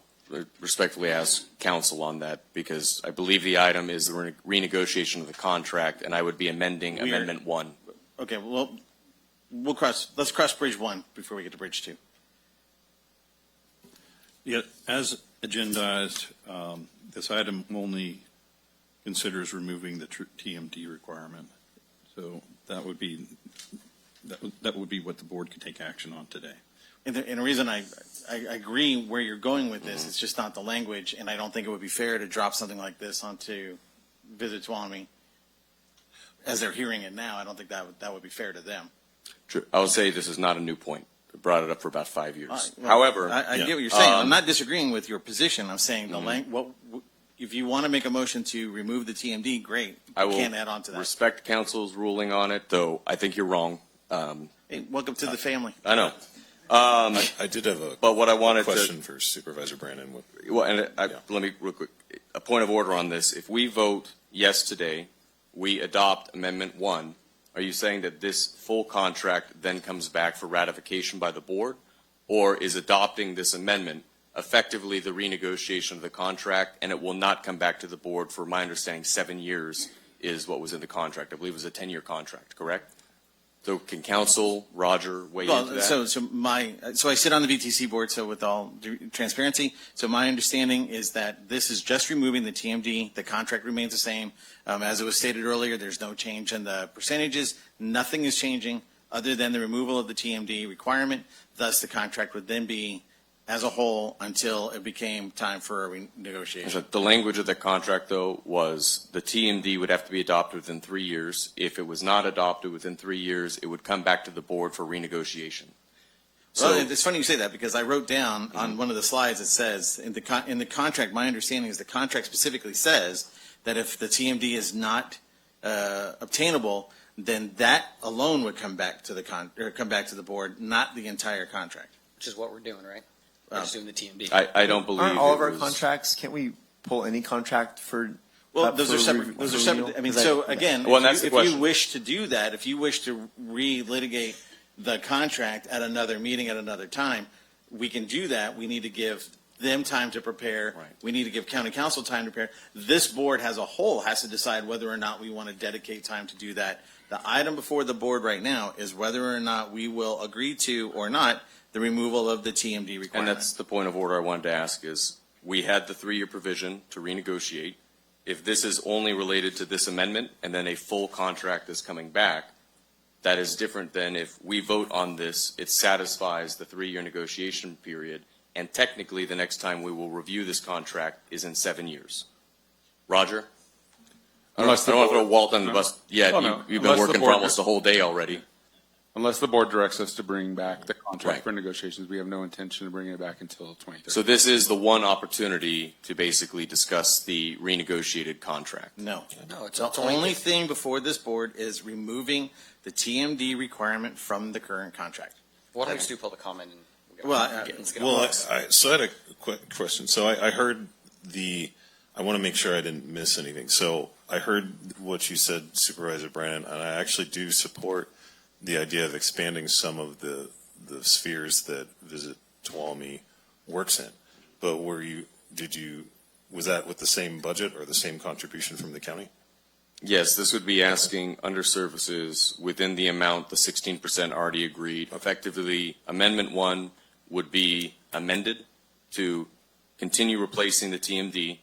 respectfully ask counsel on that, because I believe the item is the renegotiation of the contract, and I would be amending Amendment 1. Okay, well, let's cross Bridge 1 before we get to Bridge 2. Yeah, as agendized, this item only considers removing the TMD requirement. So that would be what the board could take action on today. And the reason I agree where you're going with this, it's just not the language, and I don't think it would be fair to drop something like this onto Visit Tuolumne as they're hearing it now. I don't think that would be fair to them. True. I will say this is not a new point. brought it up for about 5 years. Well, However, I get what you're saying. I'm not disagreeing with your position. I'm saying if you want to make a motion to remove the TMD, great. I You will can't add on to that. respect council's ruling on it, though I think you're wrong. Hey, welcome to the family. I know. I did have a But what I wanted question for Supervisor Brandon. Well, and let me real quick, a point of order on this. If we vote yes today, we adopt Amendment 1. Are you saying that this full contract then comes back for ratification by the board? Or is adopting this amendment effectively the renegotiation of the contract, and it will not come back to the board for, my understanding, 7 years is what was in the contract? I believe it was a 10-year contract, correct? So can council, Roger, weigh into that? So I sit on the VTC board, so with all due transparency, so my understanding is that this is just removing the TMD. The contract remains the same. As it was stated earlier, there's no change in the percentages. Nothing is changing other than the removal of the TMD requirement. Thus, the contract would then be as a whole until it became time for a renegotiation. The language of the contract, though, was the TMD would have to be adopted within 3 years. If it was not adopted within 3 years, it would come back to the board for renegotiation. So it's funny you say that, because I wrote down on one of the slides, it says in the contract, my understanding is the contract specifically says that if the TMD is not obtainable, then that alone would come back to the board, not the entire contract. Which is what we're doing, right? We're just doing the TMD. I don't believe Aren't all of our contracts, can't we pull any contract for? Well, those are separate. Those are separate. I mean, so again, if you wish to do that, if you wish to relitigate the contract at another meeting at another time, we can do that. We need to give them time to prepare. Right. We need to give county council time to prepare. This board as a whole has to decide whether or not we want to dedicate time to do that. The item before the board right now is whether or not we will agree to or not the removal of the TMD requirement. And that's the point of order I wanted to ask is, we had the 3-year provision to renegotiate. If this is only related to this amendment and then a full contract is coming back, that is different than if we vote on this, it satisfies the 3-year negotiation period, and technically the next time we will review this contract is in 7 years. Roger? I don't want to throw Walt on the bus yet. You've been working for almost a whole day already. Unless the board directs us to bring back the contract for negotiations, we have no intention of bringing it back until 2030. So this is the one opportunity to basically discuss the renegotiated contract. No, it's the only thing before this board is removing the TMD requirement from the current contract. Why don't we just do public comment? So I had a quick question. So I heard I want to make sure I didn't miss anything. So I heard what you said, Supervisor Brandon, and I actually do support the idea of expanding some of the spheres that Visit Tuolumne works in. But was that with the same budget or the same contribution from the county? Yes, this would be asking under services within the amount, the 16% already agreed. Effectively, Amendment 1 would be amended to continue replacing the TMD,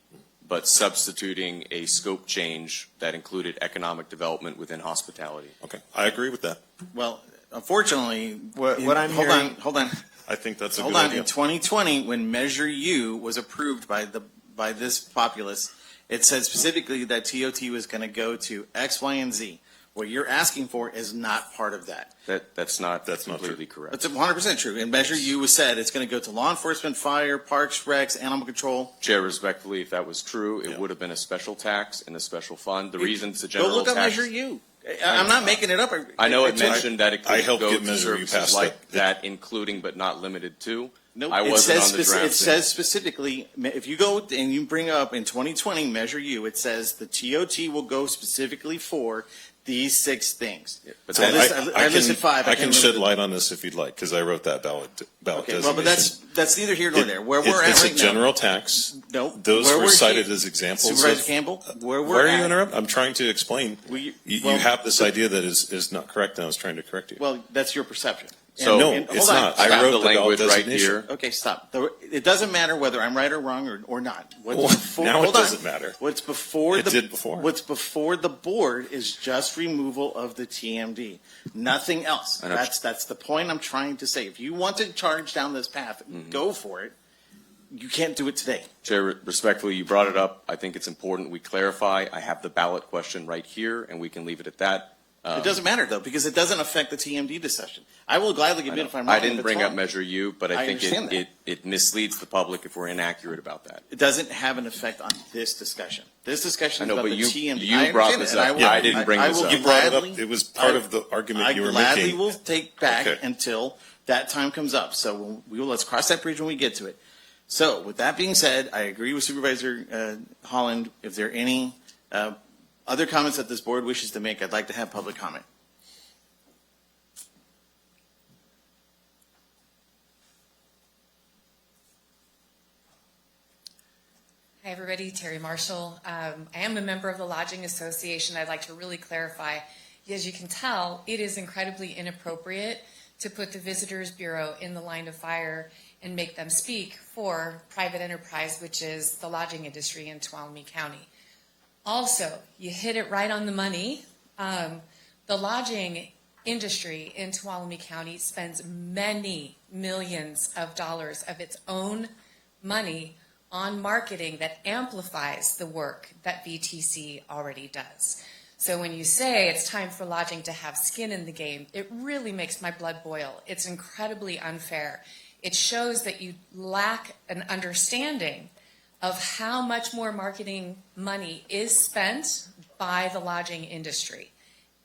but substituting a scope change that included economic development within hospitality. Okay, I agree with that. Well, unfortunately, what I'm hearing. Hold on. I think that's a Hold good on. idea. In 2020, when Measure U was approved by this populace, it said specifically that TOT was going to go to X, Y, and Z. What you're asking for is not part of that. That's not completely correct. That's 100% true. In Measure U was said it's going to go to law enforcement, fire, parks, recs, animal control. Chair, respectfully, if that was true, it would have been a special tax in a special fund. The reason it's a general Go look up tax. Measure U. I'm not making it up. I know it mentioned that it could helped go get to Measure U services passed like that, including but not limited to. Nope. I wasn't on the draft. It says specifically, if you go and you bring up in 2020 Measure U, it says the TOT will go specifically for these 6 things. But So I listed 5. I can shed light on this if you'd like, because I wrote that ballot Okay, designation. well, but that's neither here nor there. Where we're at It's right a now. general tax. No. Those where were we're cited here- as examples. Supervisor Campbell, where we're Where are at. you interrupting? I'm trying to explain. You have this idea that is not correct, and I was trying to correct you. Well, that's your perception. So- no, And- it's hold on. not. I wrote the language ballot right designation. here. Okay, stop. It doesn't matter whether I'm right or wrong or not. Now it doesn't matter. What's before It did before. What's before the board is just removal of the TMD. Nothing else. I know. That's the point I'm trying to say. If you want to charge down this path, go for it. You can't do it today. Chair, respectfully, you brought it up. I think it's important we clarify. I have the ballot question right here, and we can leave it at that. It doesn't matter though, because it doesn't affect the TMD discussion. I will gladly give it if I'm wrong. I didn't bring up Measure U, but I think understand it misleads the public if we're inaccurate about that. It doesn't have an effect on this discussion. This discussion I know, is about but the TMD. you brought this up. I didn't bring this up. You brought it up. It was part of the argument you were making. I gladly will take back Okay. until that time comes up. So let's cross that bridge when we get to it. So with that being said, I agree with Supervisor Holland. If there are any other comments that this board wishes to make, I'd like to have public comment. Hi, everybody. Terry Marshall. I am a member of the Lodging Association. I'd like to really clarify. As you can tell, it is incredibly inappropriate to put the Visitors Bureau in the line of fire and make them speak for private enterprise, which is the lodging industry in Tuolumne County. Also, you hit it right on the money. The lodging industry in Tuolumne County spends many millions of dollars of its own money on marketing that amplifies the work that VTC already does. So when you say it's time for lodging to have skin in the game, it really makes my blood boil. It's incredibly unfair. It shows that you lack an understanding of how much more marketing money is spent by the lodging industry.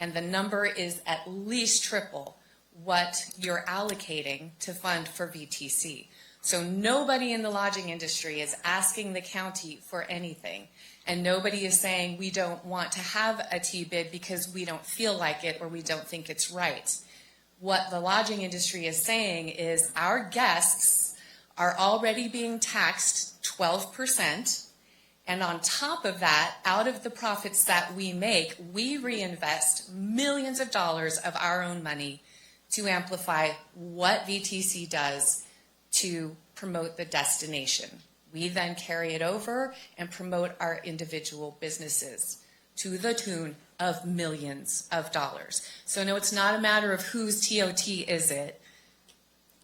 And the number is at least triple what you're allocating to fund for VTC. So nobody in the lodging industry is asking the county for anything. And nobody is saying we don't want to have a T-bid because we don't feel like it or we don't think it's right. What the lodging industry is saying is our guests are already being taxed 12%. And on top of that, out of the profits that we make, we reinvest millions of dollars of our own money to amplify what VTC does to promote the destination. We then carry it over and promote our individual businesses to the tune of millions of dollars. So no, it's not a matter of whose TOT is it.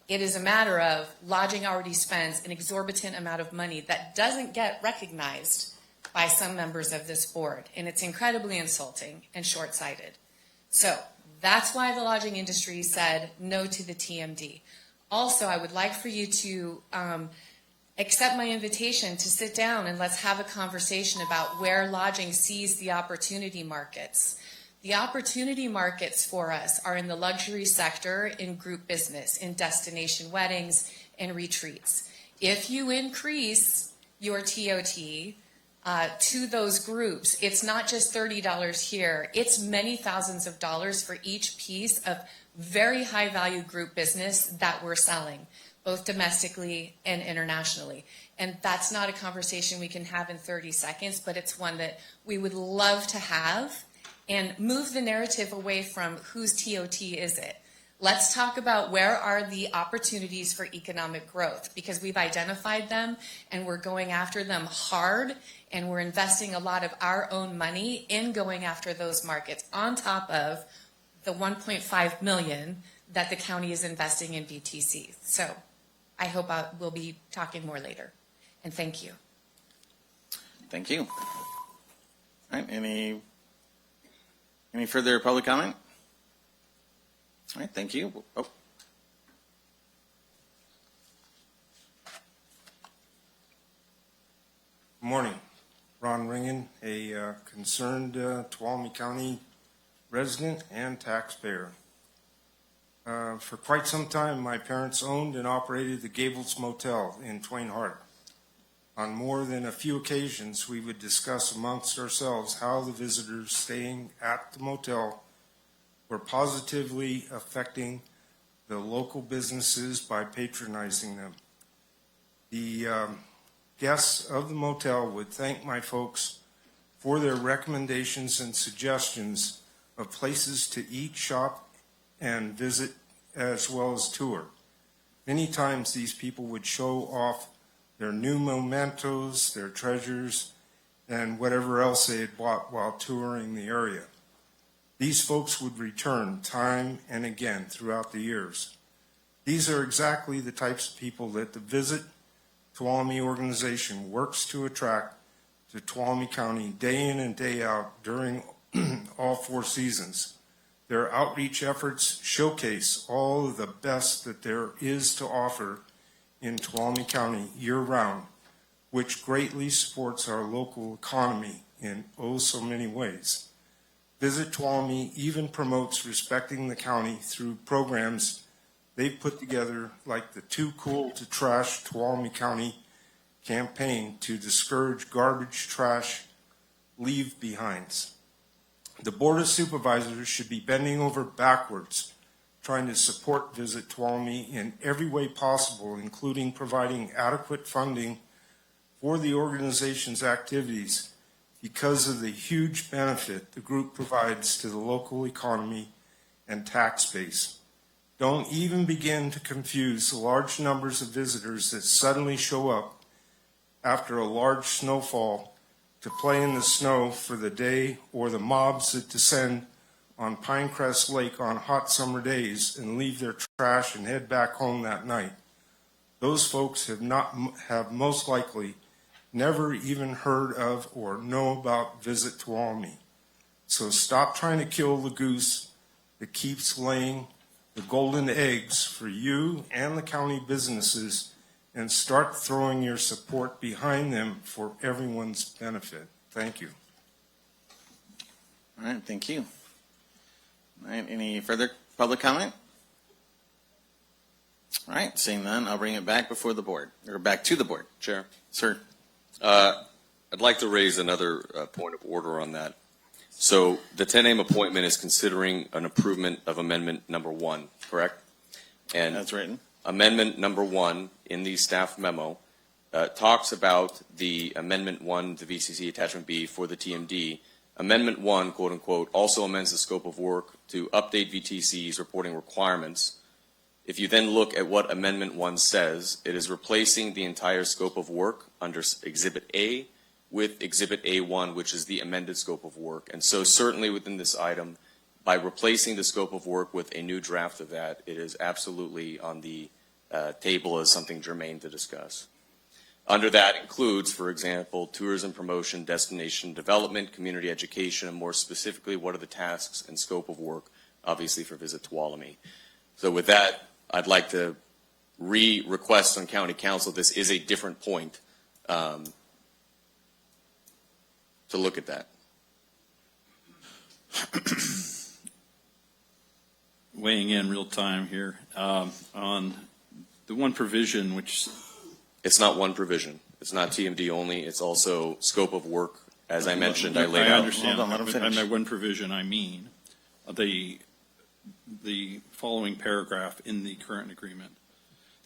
It is a matter of lodging already spends an exorbitant amount of money that doesn't get recognized by some members of this board. And it's incredibly insulting and short-sighted. So that's why the lodging industry said no to the TMD. Also, I would like for you to accept my invitation to sit down and let's have a conversation about where lodging sees the opportunity markets. The opportunity markets for us are in the luxury sector, in group business, in destination weddings, and retreats. If you increase your TOT to those groups, it's not just $30 here, it's many thousands of dollars for each piece of very high value group business that we're selling, both domestically and internationally. And that's not a conversation we can have in 30 seconds, but it's one that we would love to have and move the narrative away from whose TOT is it. Let's talk about where are the opportunities for economic growth, because we've identified them and we're going after them hard, and we're investing a lot of our own money in going after those markets on top of the $1.5 million that the county is investing in VTC. So I hope we'll be talking more later. And thank you. Thank you. All right, any further public comment? All right, thank you. Oh. Good morning. Ron Ringen, a concerned Tuolumne County resident and taxpayer. For quite some time, my parents owned and operated the Gables Motel in Twain Harbor. On more than a few occasions, we would discuss amongst ourselves how the visitors staying at the motel were positively affecting the local businesses by patronizing them. The guests of the motel would thank my folks for their recommendations and suggestions of places to eat, shop, and visit, as well as tour. Many times these people would show off their new mementos, their treasures, and whatever else they had bought while touring the area. These folks would return time and again throughout the years. These are exactly the types of people that the Visit Tuolumne organization works to attract to Tuolumne County day in and day out during all 4 seasons. Their outreach efforts showcase all of the best that there is to offer in Tuolumne County year-round, which greatly supports our local economy in oh so many ways. Visit Tuolumne even promotes respecting the county through programs they've put together, like the Too Cool to Trash Tuolumne County campaign to discourage garbage, trash, leave-behinds. The Board of Supervisors should be bending over backwards, trying to support Visit Tuolumne in every way possible, including providing adequate funding for the organization's activities because of the huge benefit the group provides to the local economy and tax base. Don't even begin to confuse the large numbers of visitors that suddenly show up after a large snowfall to play in the snow for the day, or the mobs that descend on Pinecrest Lake on hot summer days and leave their trash and head back home that night. Those folks have most likely never even heard of or know about Visit Tuolumne. So stop trying to kill the goose that keeps laying the golden eggs for you and the county businesses, and start throwing your support behind them for everyone's benefit. Thank you. All right, thank you. All right, any further public comment? All right, seeing none, I'll bring it back before the board, or back to the board. Chair. Sir. I'd like to raise another point of order on that. So the 10-AM appointment is considering an improvement of amendment number 1, correct? And that's written. Amendment number 1 in the staff memo talks about the amendment 1 to VCC attachment B for the TMD. Amendment 1, quote unquote, also amends the scope of work to update VTC's reporting requirements. If you then look at what amendment 1 says, it is replacing the entire scope of work under Exhibit A with Exhibit A1, which is the amended scope of work. And so certainly within this item, by replacing the scope of work with a new draft of that, it is absolutely on the table as something germane to discuss. Under that includes, for example, tourism promotion, destination development, community education, and more specifically, what are the tasks and scope of work, obviously, for Visit Tuolumne. So with that, I'd like to request on County Council, this is a different point, to look at that. Weighing in real time here on the one provision which... It's not one provision. It's not TMD only. It's also scope of work. As I mentioned, I laid out. I understand. By one provision, I mean the following paragraph in the current agreement.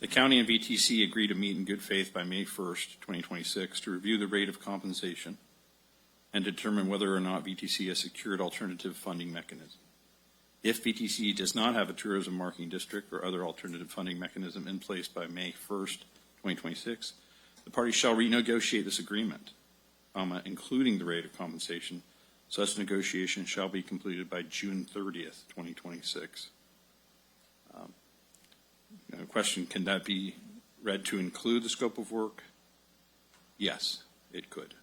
The county and VTC agree to meet in good faith by May 1st, 2026 to review the rate of compensation and determine whether or not VTC has secured alternative funding mechanism. If VTC does not have a tourism marketing district or other alternative funding mechanism in place by May 1st, 2026, the parties shall renegotiate this agreement, including the rate of compensation. Such negotiation shall be completed by June 30th, 2026. Question, can that be read to include the scope of work? Yes, it could.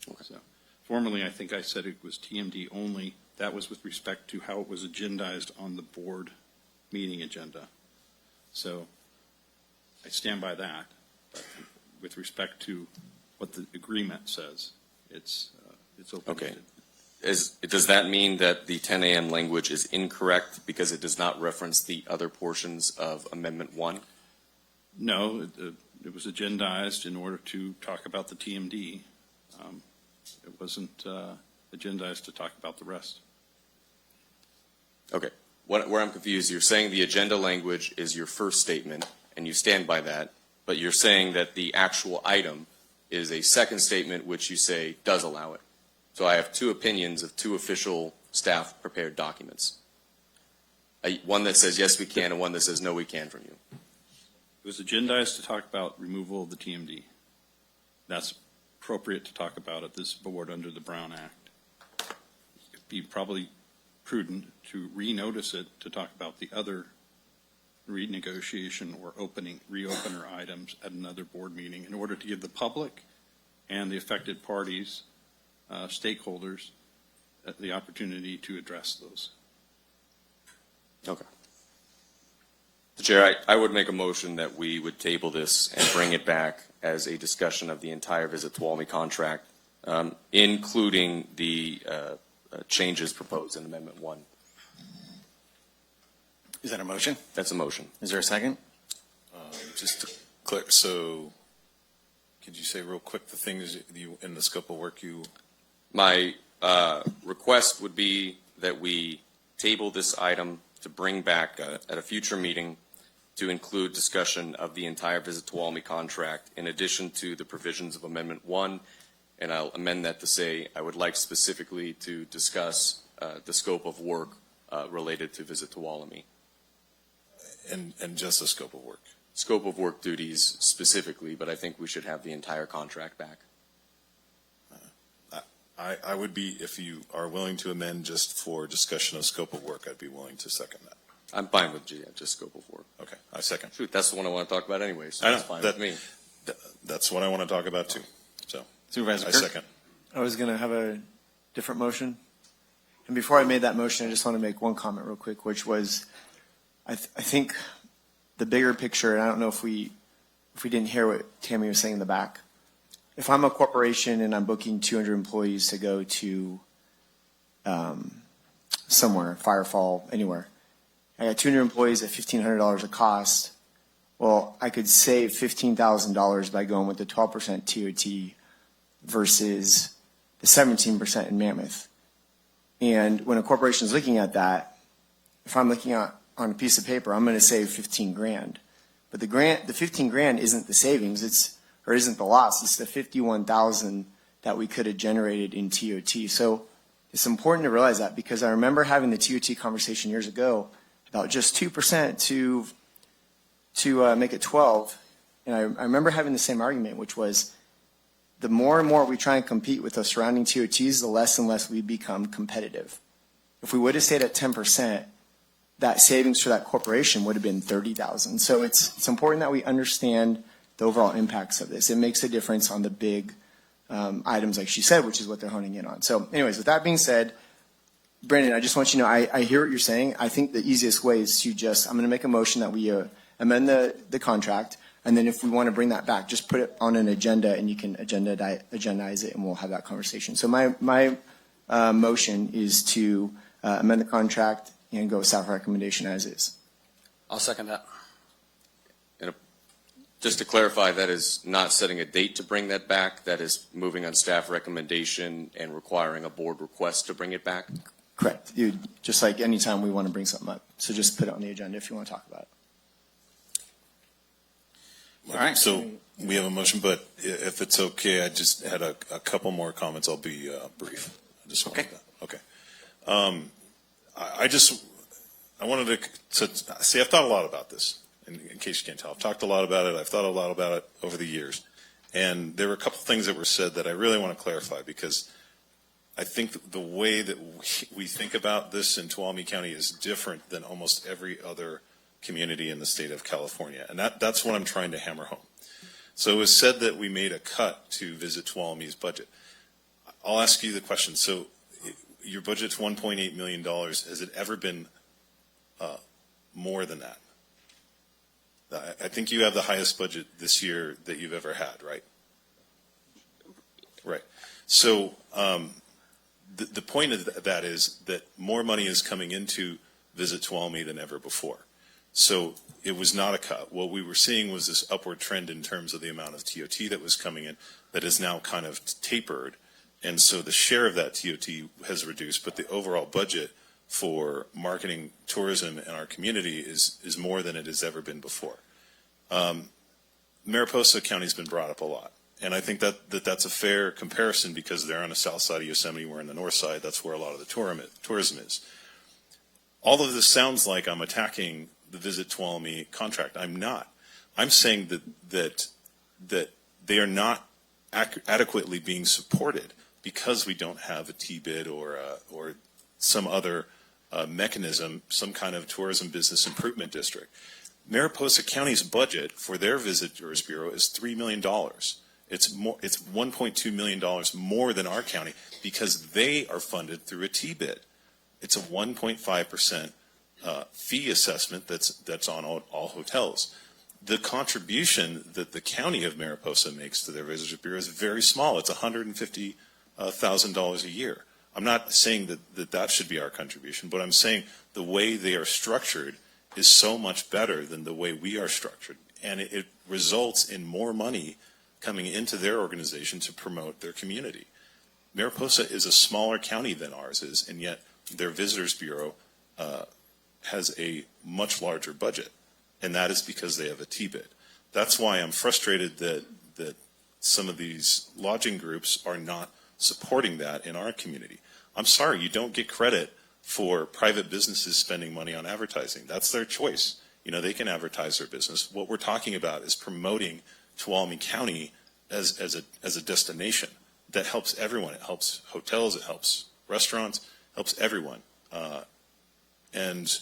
Okay. So, formerly, I think I said it was TMD only. That was with respect to how it was agendized on the board meeting agenda. So I stand by that. But with respect to what the agreement says, it's open. Okay. Does that mean that the 10 a.m. language is incorrect because it does not reference the other portions of Amendment 1? No, it was agendized in order to talk about the TMD. It wasn't agendized to talk about the rest. Okay. Where I'm confused, you're saying the agenda language is your first statement, and you stand by that, but you're saying that the actual item is a second statement which you say does allow it. So I have two opinions of two official staff prepared documents. One that says yes we can and one that says no we can from you. It was agendized to talk about removal of the TMD. That's appropriate to talk about at this board under the Brown Act. It'd be probably prudent to renotice it to talk about the other renegotiation or reopener items at another board meeting in order to give the public and the affected parties, stakeholders, the opportunity to address those. Okay. Mr. Chair, I would make a motion that we would table this and bring it back as a discussion of the entire Visit Tuolumne contract, including the changes proposed in Amendment 1. Is that a motion? That's a motion. Is there a second? Just to clear, so could you say real quick the things you, in the scope of work you? My request would be that we table this item to bring back at a future meeting to include discussion of the entire Visit Tuolumne contract in addition to the provisions of Amendment 1. And I'll amend that to say I would like specifically to discuss the scope of work related to Visit Tuolumne. And just the scope of work? Scope of work duties specifically, but I think we should have the entire contract back. I would be, if you are willing to amend just for discussion of scope of work, I'd be willing to second that. I'm fine with just scope of work. Okay, I second. Shoot, that's the one I want to talk about anyway, so I know, that's fine with me. That's what I want to talk about too. So, Supervisor I Kirk? second. I was going to have a different motion. And before I made that motion, I just want to make one comment real quick, which was, I think the bigger picture, and I don't know if we didn't hear what Tammy was saying in the back. If I'm a corporation and I'm booking 200 employees to go to somewhere, Firefall, anywhere, I got 200 employees at $1,500 a cost. Well, I could save $15,000 by going with the 12% TOT versus the 17% in Mammoth. And when a corporation is looking at that, if I'm looking at on a piece of paper, I'm going to save 15 grand. But the 15 grand isn't the savings, isn't the loss. It's the 51,000 that we could have generated in TOT. So it's important to realize that, because I remember having the TOT conversation years ago about just 2% to make it 12. And I remember having the same argument, which was the more and more we try and compete with the surrounding TOTs, the less and less we become competitive. If we would have stayed at 10%, that savings for that corporation would have been 30,000. So it's important that we understand the overall impacts of this. It makes a difference on the big items, like she said, which is what they're honing in on. So anyways, with that being said, Brandon, I just want you to know, I hear what you're saying. I think the easiest way is to I'm going to make a motion that we amend the contract, and then if we want to bring that back, just put it on an agenda, and you can agendize it, and we'll have that conversation. So my motion is to amend the contract and go with staff recommendation as is. I'll second that. And just to clarify, that is not setting a date to bring that back. That is moving on staff recommendation and requiring a board request to bring it back. Correct. Just like any time we want to bring something up. So just put it on the agenda if you want to talk about it. All right. So we have a motion, but if it's okay, I just had a couple more comments. I'll be brief. Okay. I wanted to see, I've thought a lot about this, in case you can't tell. I've talked a lot about it. I've thought a lot about it over the years. And there were a couple things that were said that I really want to clarify, because I think the way that we think about this in Tuolumne County is different than almost every other community in the state of California. And that's what I'm trying to hammer home. So it was said that we made a cut to Visit Tuolumne's budget. I'll ask you the question. So your budget's $1.8 million. Has it ever been more than that? I think you have the highest budget this year that you've ever had, right? Right. So the point of that is that more money is coming into Visit Tuolumne than ever before. So it was not a cut. What we were seeing was this upward trend in terms of the amount of TOT that was coming in that is now kind of tapered. And so the share of that TOT has reduced, but the overall budget for marketing tourism in our community is more than it has ever been before. Mariposa County has been brought up a lot. And I think that's a fair comparison, because they're on the south side of Yosemite, we're on the north side. That's where a lot of the tourism is. All of this sounds like I'm attacking the Visit Tuolumne contract. I'm not. I'm saying that they are not adequately being supported because we don't have a T-bid or some other mechanism, some kind of tourism business improvement district. Mariposa County's budget for their Visitors Bureau is $3 million. It's $1.2 million more than our county because they are funded through a T-bid. It's a 1.5% fee assessment that's on all hotels. The contribution that the county of Mariposa makes to their Visitors Bureau is very small. It's $150,000 a year. I'm not saying that should be our contribution, but I'm saying the way they are structured is so much better than the way we are structured. And it results in more money coming into their organization to promote their community. Mariposa is a smaller county than ours is, and yet their Visitors Bureau has a much larger budget, and that is because they have a T-bid. That's why I'm frustrated that some of these lodging groups are not supporting that in our community. I'm sorry, you don't get credit for private businesses spending money on advertising. That's their choice. You know, they can advertise their business. What we're talking about is promoting Tuolumne County as a destination that helps everyone. It helps hotels, it helps restaurants, helps everyone. And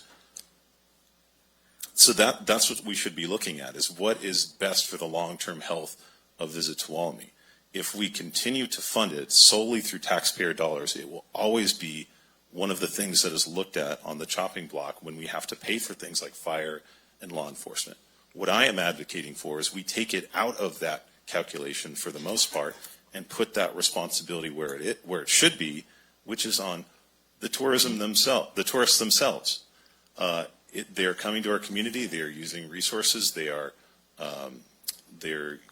so that's what we should be looking at, is what is best for the long-term health of Visit Tuolumne. If we continue to fund it solely through taxpayer dollars, it will always be one of the things that is looked at on the chopping block when we have to pay for things like fire and law enforcement. What I am advocating for is we take it out of that calculation for the most part and put that responsibility where it should be, which is on the tourists themselves. They are coming to our community. They are using resources. They're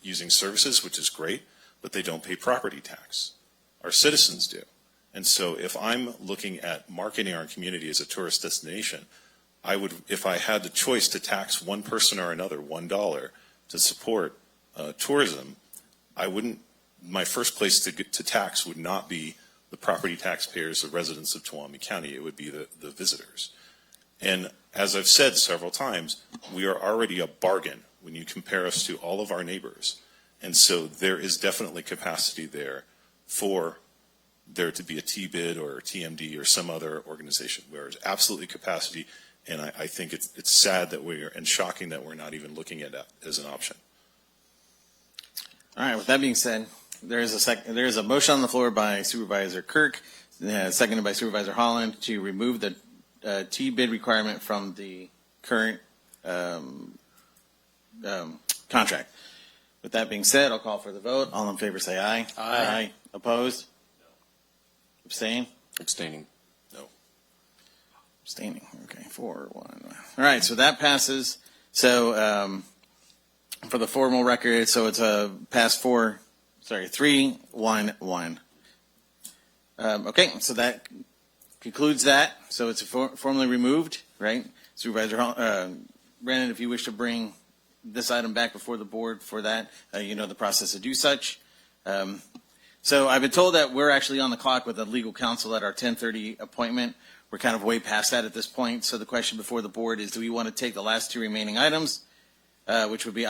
using services, which is great, but they don't pay property tax. Our citizens do. And so if I'm looking at marketing our community as a tourist destination, I would, if I had the choice to tax one person or another $1 to support tourism, I wouldn't. My first place to tax would not be the property taxpayers, the residents of Tuolumne County. It would be the visitors. And as I've said several times, we are already a bargain when you compare us to all of our neighbors. And so there is definitely capacity there for there to be a T-bid or a TMD or some other organization. There is absolutely capacity, and I think it's sad that and shocking that we're not even looking at that as an option. All right, with that being said, there is a motion on the floor by Supervisor Kirk, seconded by Supervisor Holland, to remove the T-bid requirement from the current contract. With that being said, I'll call for the vote. All in favor say aye. Aye. Opposed? Abstain? Abstaining. No. Abstaining. Okay, 4-1. All right, so that passes. So for the formal record, so it's a pass 3-1-1. Okay, so that concludes that. So it's formally removed, right? Supervisor Brandon, if you wish to bring this item back before the board for that, you know the process to do such. So I've been told that we're actually on the clock with a legal counsel at our 10:30 appointment. We're kind of way past that at this point. So the question before the board is, do we want to take the last two remaining items, which would be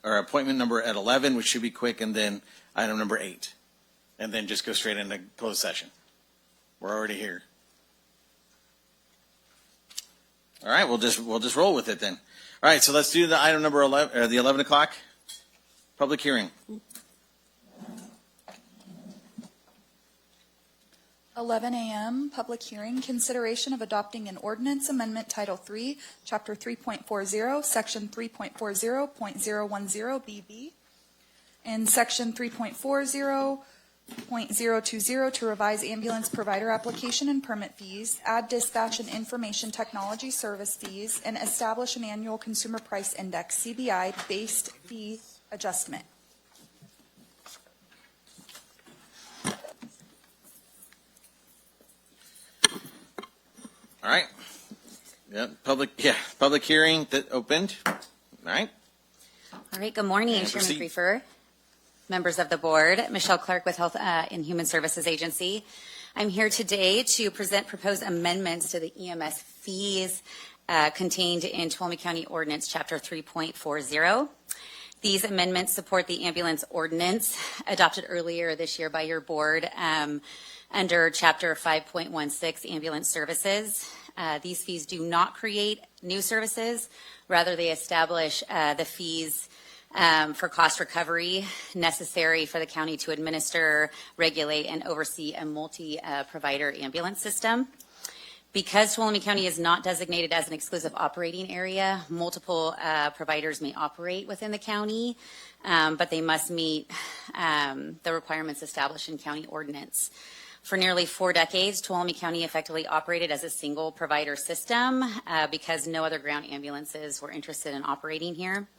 appointment number at 11, which should be quick, and then item number 8, and then just go straight into closed session. We're already here. All right, we'll just roll with it then. All right, so let's do the item number 11, the 11 o'clock public hearing. 11 a.m. Public hearing, consideration of adopting an ordinance amendment Title 3, Chapter 3.40, Section 3.40.010 BB, and Section 3.40.020 to revise ambulance provider application and permit fees, add dispatch and information technology service fees, and establish an annual consumer price index, CBI-based fee adjustment. All right. Yeah, public hearing that opened. All right. All right, good morning, And Chairman proceed. Briefer, members of the board, Michelle Clark with Health and Human Services Agency. I'm here today to present proposed amendments to the EMS fees contained in Tuolumne County Ordinance Chapter 3.40. These amendments support the ambulance ordinance adopted earlier this year by your board under Chapter 5.16, Ambulance Services. These fees do not create new services. Rather, they establish the fees for cost recovery necessary for the county to administer, regulate, and oversee a multi-provider ambulance system. Because Tuolumne County is not designated as an exclusive operating area, multiple providers may operate within the county, but they must meet the requirements established in county ordinance. For nearly 4 decades, Tuolumne County effectively operated as a single provider system because no other ground ambulances were interested in operating here.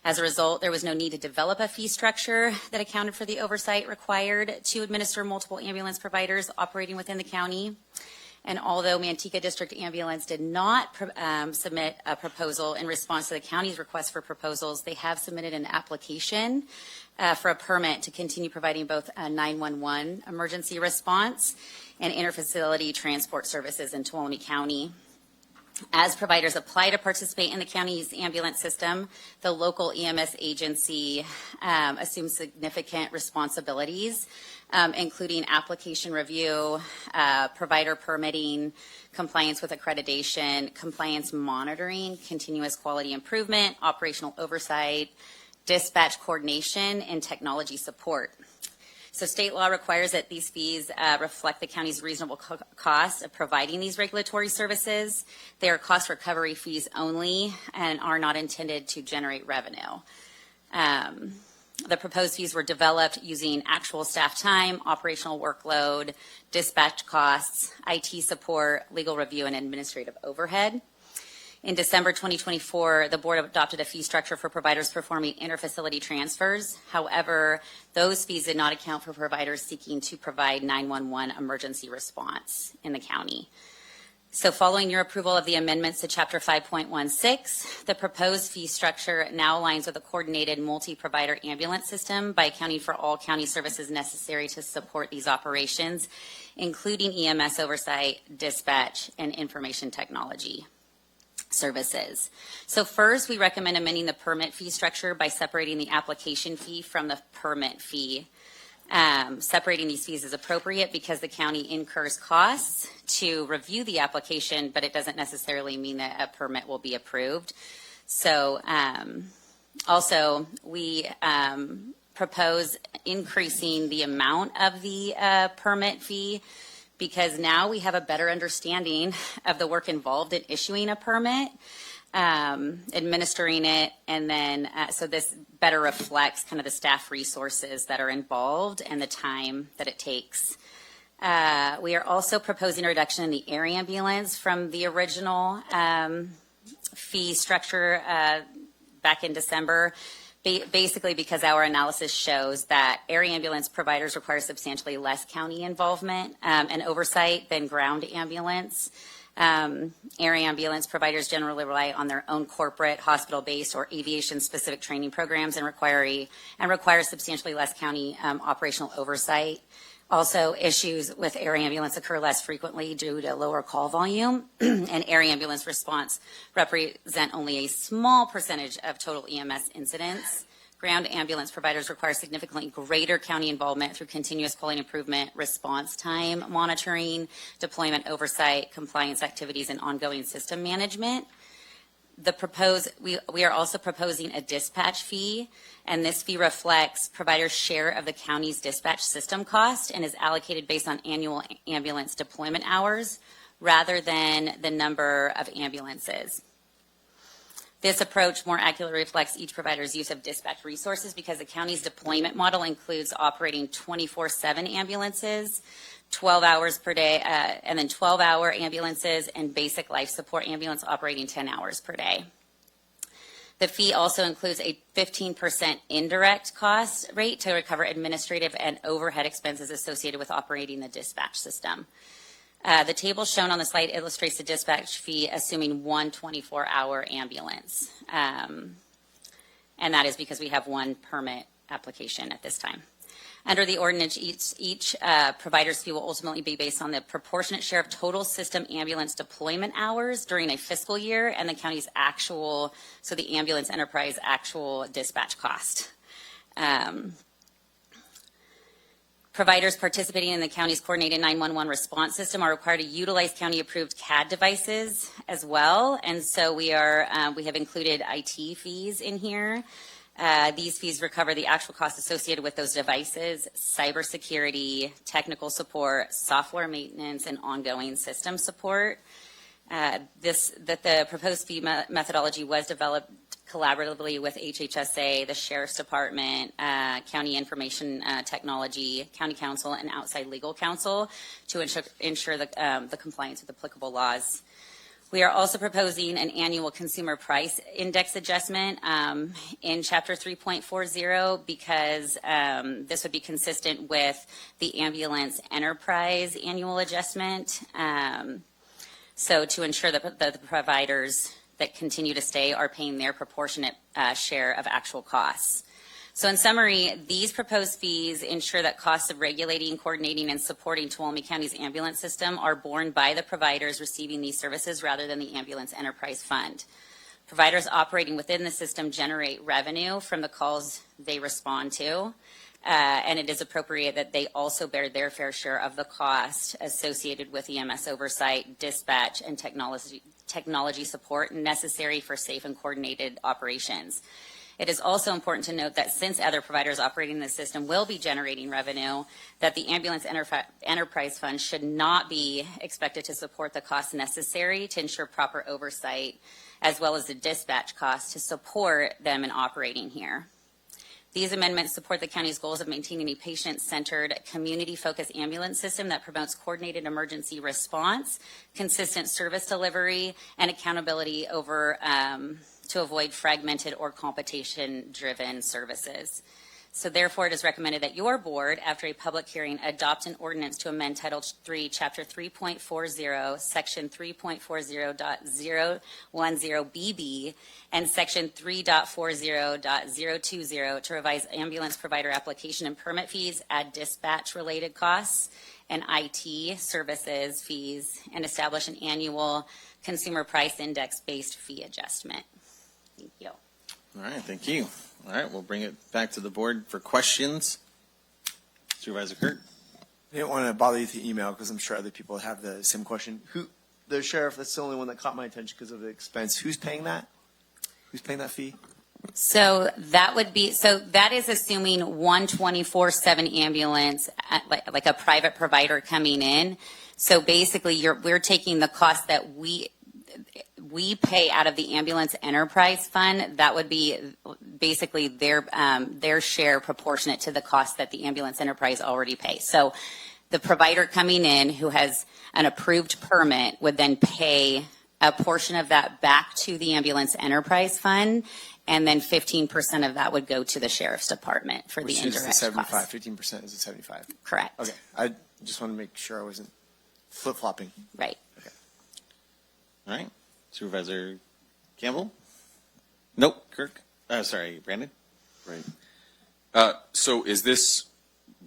As a result, there was no need to develop a fee structure that accounted for the oversight required to administer multiple ambulance providers operating within the county. And although Manteca District Ambulance did not submit a proposal in response to the county's request for proposals, they have submitted an application for a permit to continue providing both a 911 emergency response and interfacility transport services in Tuolumne County. As providers apply to participate in the county's ambulance system, the local EMS agency assumes significant responsibilities, including application review, provider permitting, compliance with accreditation, compliance monitoring, continuous quality improvement, operational oversight, dispatch coordination, and technology support. So state law requires that these fees reflect the county's reasonable cost of providing these regulatory services. They are cost recovery fees only and are not intended to generate revenue. The proposed fees were developed using actual staff time, operational workload, dispatch costs, IT support, legal review, and administrative overhead. In December 2024, the board adopted a fee structure for providers performing interfacility transfers. However, those fees did not account for providers seeking to provide 911 emergency response in the county. So following your approval of the amendments to Chapter 5.16, the proposed fee structure now aligns with a coordinated multi-provider ambulance system by accounting for all county services necessary to support these operations, including EMS oversight, dispatch, and information technology services. So first, we recommend amending the permit fee structure by separating the application fee from the permit fee. Separating these fees is appropriate because the county incurs costs to review the application, but it doesn't necessarily mean that a permit will be approved. So also, we propose increasing the amount of the permit fee because now we have a better understanding of the work involved in issuing a permit, administering it, and then so this better reflects kind of the staff resources that are involved and the time that it takes. We are also proposing a reduction in the air ambulance from the original fee structure back in December. Basically because our analysis shows that air ambulance providers require substantially less county involvement and oversight than ground ambulance. Air ambulance providers generally rely on their own corporate, hospital-based, or aviation-specific training programs and require substantially less county operational oversight. Also, issues with air ambulance occur less frequently due to lower call volume, and air ambulance response represent only a small percentage of total EMS incidents. Ground ambulance providers require significantly greater county involvement through continuous quality improvement, response time monitoring, deployment oversight, compliance activities, and ongoing system management. We are also proposing a dispatch fee, and this fee reflects providers' share of the county's dispatch system cost and is allocated based on annual ambulance deployment hours rather than the number of ambulances. This approach more accurately reflects each provider's use of dispatch resources because the county's deployment model includes operating 24/7 ambulances, 12 hours per day, and then 12-hour ambulances and basic life support ambulance operating 10 hours per day. The fee also includes a 15% indirect cost rate to recover administrative and overhead expenses associated with operating the dispatch system. The table shown on the slide illustrates the dispatch fee assuming one 24-hour ambulance. And that is because we have one permit application at this time. Under the ordinance, each provider's fee will ultimately be based on the proportionate share of total system ambulance deployment hours during a fiscal year and the county's actual, so the ambulance enterprise actual dispatch cost. Providers participating in the county's coordinated 911 response system are required to utilize county-approved CAD devices as well, and so we have included IT fees in here. These fees recover the actual costs associated with those devices, cybersecurity, technical support, software maintenance, and ongoing system support. The proposed fee methodology was developed collaboratively with HHSA, the Sheriff's Department, County Information Technology, County Council, and outside legal counsel to ensure the compliance with applicable laws. We are also proposing an annual consumer price index adjustment in Chapter 3.40 because this would be consistent with the ambulance enterprise annual adjustment. So to ensure that the providers that continue to stay are paying their proportionate share of actual costs. So in summary, these proposed fees ensure that costs of regulating, coordinating, and supporting Tuolumne County's ambulance system are borne by the providers receiving these services rather than the Ambulance Enterprise Fund. Providers operating within the system generate revenue from the calls they respond to, and it is appropriate that they also bear their fair share of the cost associated with EMS oversight, dispatch, and technology support necessary for safe and coordinated operations. It is also important to note that since other providers operating the system will be generating revenue, that the Ambulance Enterprise Fund should not be expected to support the costs necessary to ensure proper oversight, as well as the dispatch costs to support them in operating here. These amendments support the county's goals of maintaining a patient-centered, community-focused ambulance system that promotes coordinated emergency response, consistent service delivery, and accountability over to avoid fragmented or competition-driven services. So therefore, it is recommended that your board, after a public hearing, adopt an ordinance to amend Title 3, Chapter 3.40, Section 3.40.010BB, and Section 3.40.020 to revise ambulance provider application and permit fees, add dispatch-related costs, and IT services fees, and establish an annual consumer price index-based fee adjustment. Thank you. All right, thank you. All right, we'll bring it back to the board for questions. Supervisor Kurt. I didn't want to bother you through email because I'm sure other people have the same question. The sheriff, that's the only one that caught my attention because of the expense. Who's paying that? Who's paying that fee? So that is assuming 124/7 ambulance, like a private provider coming in. So basically, we're taking the cost that we pay out of the Ambulance Enterprise Fund. That would be basically their share proportionate to the cost that the Ambulance Enterprise already pays. So the provider coming in who has an approved permit would then pay a portion of that back to the Ambulance Enterprise Fund, and then 15% of that would go to the Sheriff's Department for the indirect Which is the 75, costs. 15% is the 75. Correct. Okay, I just want to make sure I wasn't flip-flopping. Right. Okay. All right, Supervisor Campbell? Nope, Kirk? Sorry, Brandon? Right. So is this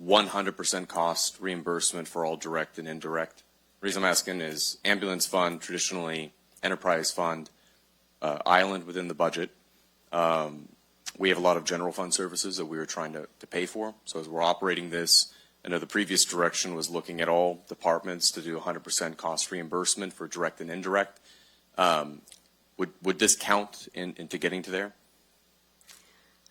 100% cost reimbursement for all direct and indirect? The reason I'm asking is ambulance fund, traditionally enterprise fund, island within the budget. We have a lot of general fund services that we were trying to pay for. So as we're operating this, I know the previous direction was looking at all departments to do 100% cost reimbursement for direct and indirect. Would this count into getting to there?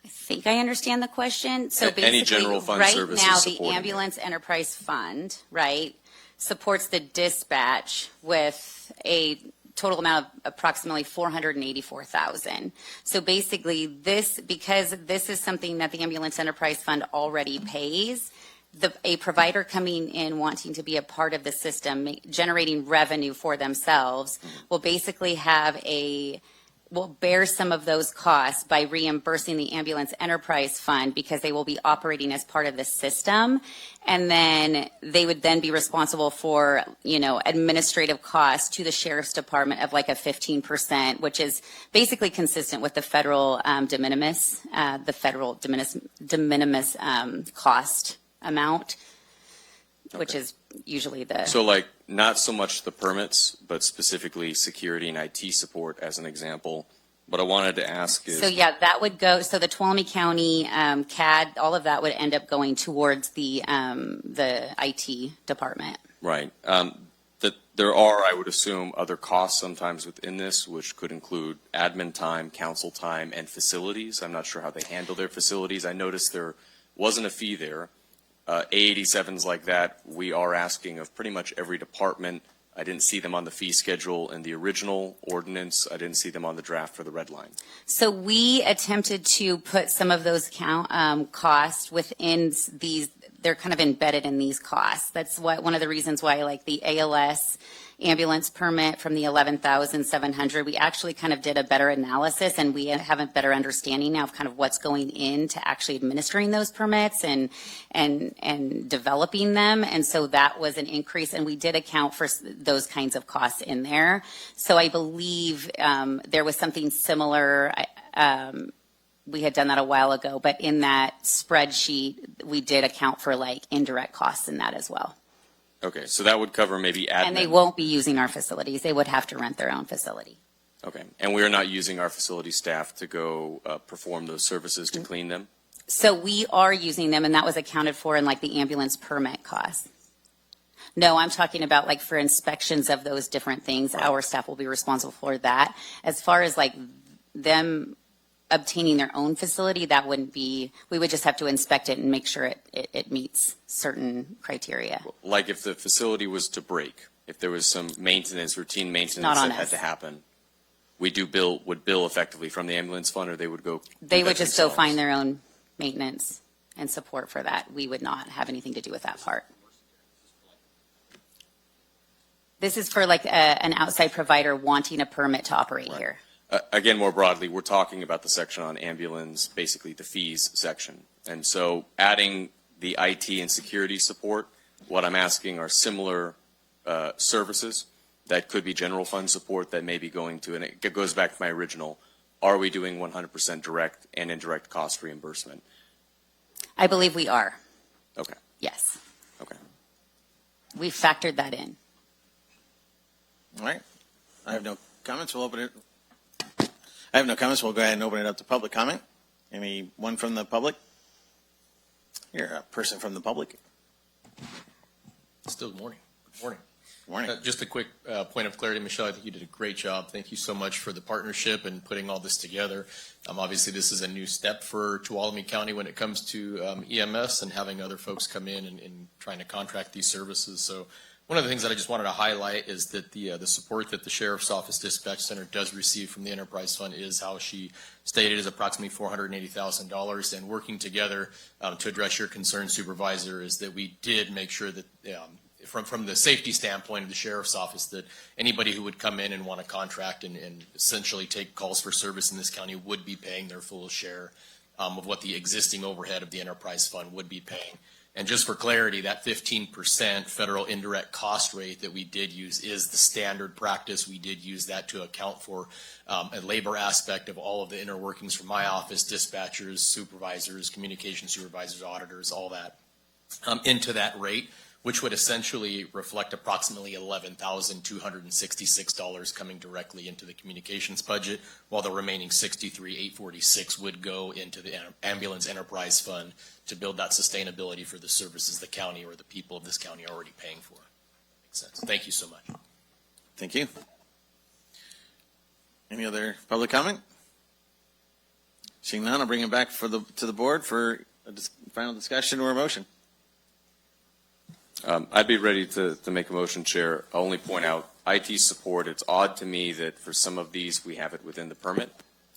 I think I understand the question. So basically, Any general fund right services now, the supporting Ambulance Enterprise Fund, right, supports the dispatch with a total amount of approximately $484,000. So basically, because this is something that the Ambulance Enterprise Fund already pays, a provider coming in wanting to be a part of the system, generating revenue for themselves, will basically will bear some of those costs by reimbursing the Ambulance Enterprise Fund because they will be operating as part of the system. And then they would then be responsible for, administrative costs to the Sheriff's Department of like a 15%, which is basically consistent with the federal de minimis cost amount, which is usually So like not so much the permits, but specifically security and IT support as an example. What I wanted to ask is. So yeah, that would go, so the Tuolumne County CAD, all of that would end up going towards the IT department. Right. There are, I would assume, other costs sometimes within this, which could include admin time, council time, and facilities. I'm not sure how they handle their facilities. I noticed there wasn't a fee there. A87s like that, we are asking of pretty much every department. I didn't see them on the fee schedule in the original ordinance. I didn't see them on the draft for the red line. So we attempted to put some of those costs within these. They're kind of embedded in these costs. That's one of the reasons why, like the ALS ambulance permit from the 11,700, we actually kind of did a better analysis, and we have a better understanding now of kind of what's going into actually administering those permits and developing them. And so that was an increase, and we did account for those kinds of costs in there. So I believe there was something similar. We had done that a while ago, but in that spreadsheet, we did account for like indirect costs in that as well. Okay, so that would cover maybe admin. And they won't be using our facilities. They would have to rent their own facility. Okay, and we are not using our facility staff to go perform those services to clean them? So we are using them, and that was accounted for in like the ambulance permit costs. No, I'm talking about like for inspections of those different things. Our staff will be responsible for that. As far as like them obtaining their own facility, that wouldn't be, we would just have to inspect it and make sure it meets certain criteria. Like if the facility was to break, if there was some maintenance, routine maintenance Not on that had us. to happen, would bill effectively from the ambulance fund, or they would go? They would just go find their own maintenance and support for that. We would not have anything to do with that part. This is for like an outside provider wanting a permit to operate here. Again, more broadly, we're talking about the section on ambulance, basically the fees section. And so adding the IT and security support, what I'm asking are similar services that could be general fund support that may be going to, and it goes back to my original, are we doing 100% direct and indirect cost reimbursement? I believe we are. Okay. Yes. Okay. We factored that in. All right. I have no comments. We'll open it. I have no comments. We'll go ahead and open it up to public comment. Anyone from the public? You're a person from the public. Still good morning. Good morning. Morning. Just a quick point of clarity, Michelle. I think you did a great job. Thank you so much for the partnership and putting all this together. Obviously, this is a new step for Tuolumne County when it comes to EMS and having other folks come in and trying to contract these services. So one of the things that I just wanted to highlight is that the support that the Sheriff's Office Dispatch Center does receive from the Enterprise Fund is how she stated is approximately $480,000. And working together to address your concern, Supervisor, is that we did make sure that from the safety standpoint of the Sheriff's Office, that anybody who would come in and want to contract and essentially take calls for service in this county would be paying their full share of what the existing overhead of the Enterprise Fund would be paying. And just for clarity, that 15% federal indirect cost rate that we did use is the standard practice. We did use that to account for a labor aspect of all of the inner workings from my office, dispatchers, supervisors, communication supervisors, auditors, all that into that rate, which would essentially reflect approximately $11,266 coming directly into the communications budget, while the remaining $63,846 would go into the ambulance enterprise fund to build that sustainability for the services the county or the people of this county are already paying for. Makes sense. Thank you so much. Thank you. Any other public comment? Seeing none, I'll bring it back to the board for a final discussion or a motion. I'd be ready to make a motion, Chair. I'll only point out IT support. It's odd to me that for some of these we have it within the permit,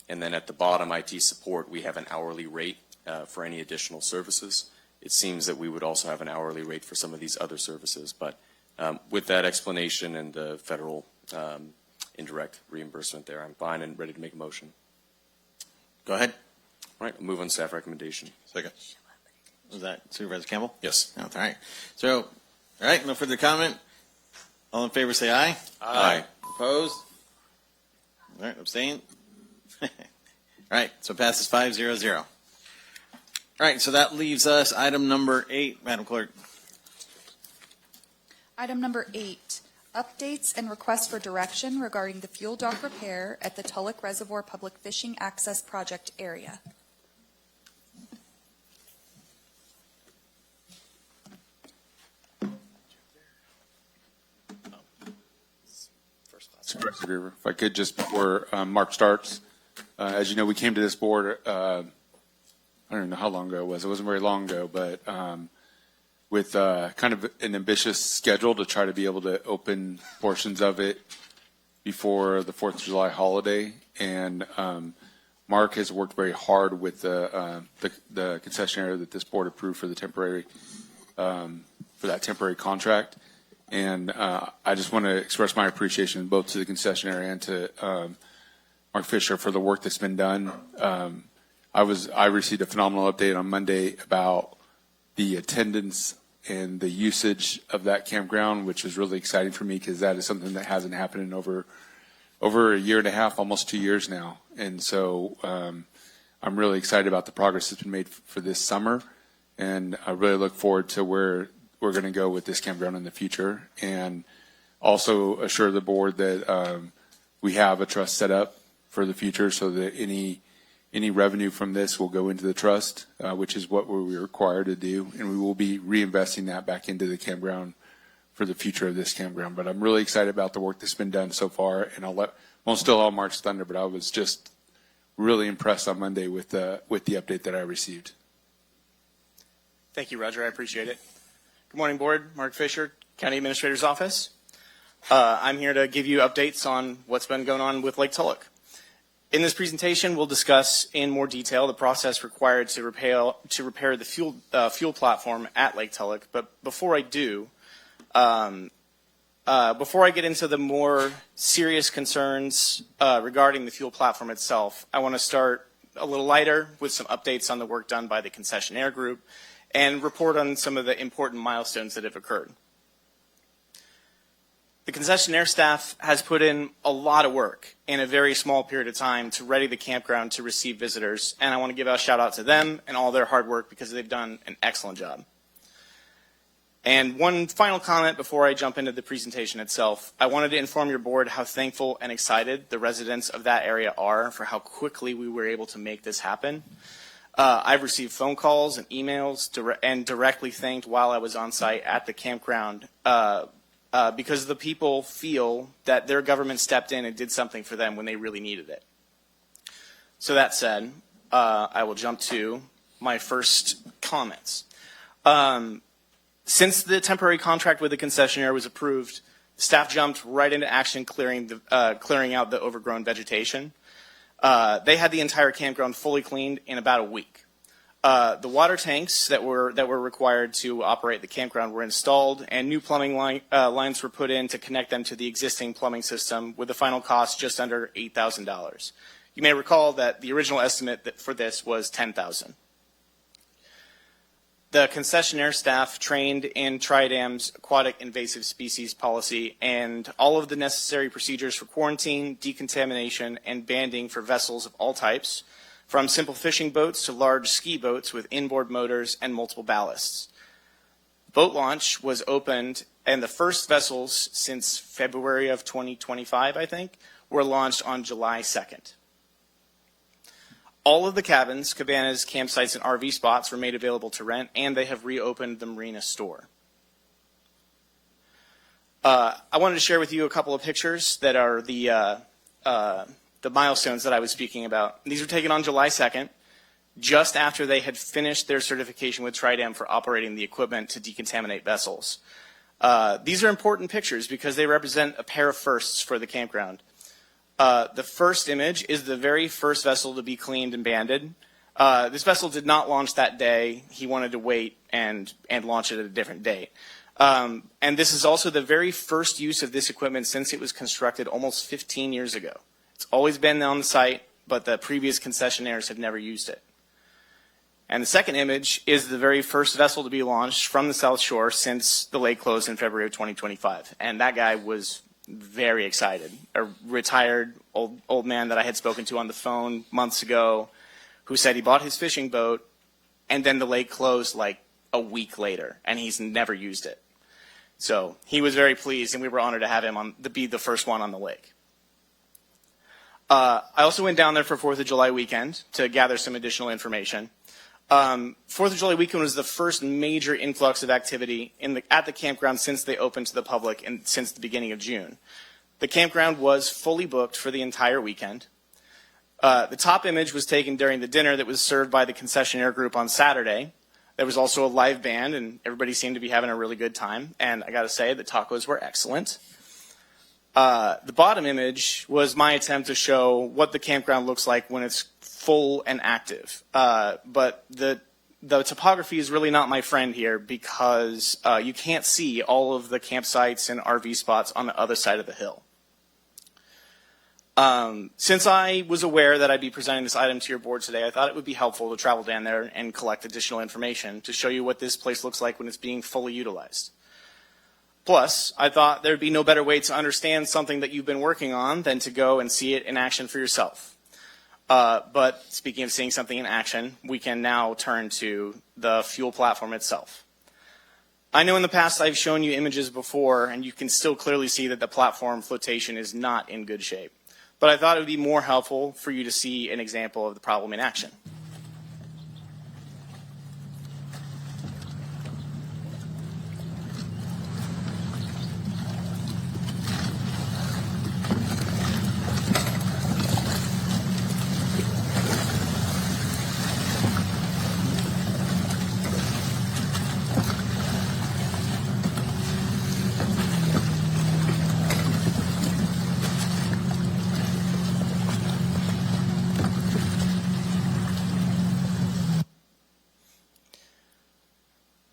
and then at the bottom, IT support, we have an hourly rate for any additional services. It seems that we would also have an hourly rate for some of these other services, but with that explanation and the federal indirect reimbursement there, I'm fine and ready to make a motion. Go ahead. All right, I'll move on staff recommendation. Second. Was that Supervisor Campbell? Yes. Oh, all right. So, all right, no further comment. All in favor say aye. Aye. Opposed? All right, abstain? All right, so it passes 5-0-0. All right, so that leaves us item number 8, Madam Clerk. Item number 8, updates and requests for direction regarding the fuel dock repair at the Tulloch Reservoir Public Fishing Access Project area. Supervisor Gruber, if I could just before Mark starts. As you know, we came to this board, I don't know how long ago it was. It wasn't very long ago, but with kind of an ambitious schedule to try to be able to open portions of it before the 4th of July holiday. And Mark has worked very hard with the concessionaire that this board approved for the temporary, for that temporary contract. And I just want to express my appreciation both to the concessionaire and to Mark Fisher for the work that's been done. I received a phenomenal update on Monday about the attendance and the usage of that campground, which is really exciting for me because that is something that hasn't happened in over a year and a half, almost 2 years now. And so I'm really excited about the progress that's been made for this summer. And I really look forward to where we're going to go with this campground in the future. And also assure the board that we have a trust set up for the future so that any revenue from this will go into the trust, which is what we're required to do. And we will be reinvesting that back into the campground for the future of this campground. But I'm really excited about the work that's been done so far. And won't steal all Mark's thunder, but I was just really impressed on Monday with the update that I received. Thank you, Roger. I appreciate it. Good morning, Board. Mark Fisher, County Administrator's Office. I'm here to give you updates on what's been going on with Lake Tulloch. In this presentation, we'll discuss in more detail the process required to repair the fuel platform at Lake Tulloch. But before I do, before I get into the more serious concerns regarding the fuel platform itself, I want to start a little lighter with some updates on the work done by the concessionaire group and report on some of the important milestones that have occurred. The concessionaire staff has put in a lot of work in a very small period of time to ready the campground to receive visitors, and I want to give a shout out to them and all their hard work because they've done an excellent job. And one final comment before I jump into the presentation itself. I wanted to inform your board how thankful and excited the residents of that area are for how quickly we were able to make this happen. I've received phone calls and emails and directly thanked while I was on site at the campground because the people feel that their government stepped in and did something for them when they really needed it. So that said, I will jump to my first comments. Since the temporary contract with the concessionaire was approved, staff jumped right into action clearing out the overgrown vegetation. They had the entire campground fully cleaned in about a week. The water tanks that were required to operate the campground were installed, and new plumbing lines were put in to connect them to the existing plumbing system, with the final cost just under $8,000. You may recall that the original estimate for this was $10,000. The concessionaire staff trained in Tridam's aquatic invasive species policy and all of the necessary procedures for quarantine, decontamination, and banding for vessels of all types, from simple fishing boats to large ski boats with inboard motors and multiple ballasts. Boat launch was opened, and the first vessels since February of 2025, I think, were launched on July 2nd. All of the cabins, cabanas, campsites, and RV spots were made available to rent, and they have reopened the marina store. I wanted to share with you a couple of pictures that are the milestones that I was speaking about. These were taken on July 2nd, just after they had finished their certification with Tridam for operating the equipment to decontaminate vessels. These are important pictures because they represent a pair of firsts for the campground. The first image is the very first vessel to be cleaned and banded. This vessel did not launch that day. He wanted to wait and launch it at a different date. And this is also the very first use of this equipment since it was constructed almost 15 years ago. It's always been on the site, but the previous concessionaires have never used it. And the second image is the very first vessel to be launched from the South Shore since the lake closed in February of 2025. And that guy was very excited. A retired old man that I had spoken to on the phone months ago who said he bought his fishing boat and then the lake closed like a week later and he's never used it. So he was very pleased and we were honored to have him be the first one on the lake. I also went down there for 4th of July weekend to gather some additional information. 4th of July weekend was the first major influx of activity at the campground since they opened to the public and since the beginning of June. The campground was fully booked for the entire weekend. The top image was taken during the dinner that was served by the concessionaire group on Saturday. There was also a live band, and everybody seemed to be having a really good time. And I got to say, the tacos were excellent. The bottom image was my attempt to show what the campground looks like when it's full and active. But the topography is really not my friend here because you can't see all of the campsites and RV spots on the other side of the hill. Since I was aware that I'd be presenting this item to your board today, I thought it would be helpful to travel down there and collect additional information to show you what this place looks like when it's being fully utilized. Plus, I thought there'd be no better way to understand something that you've been working on than to go and see it in action for yourself. But speaking of seeing something in action, we can now turn to the fuel platform itself. I know in the past I've shown you images before, and you can still clearly see that the platform flotation is not in good shape. But I thought it would be more helpful for you to see an example of the problem in action.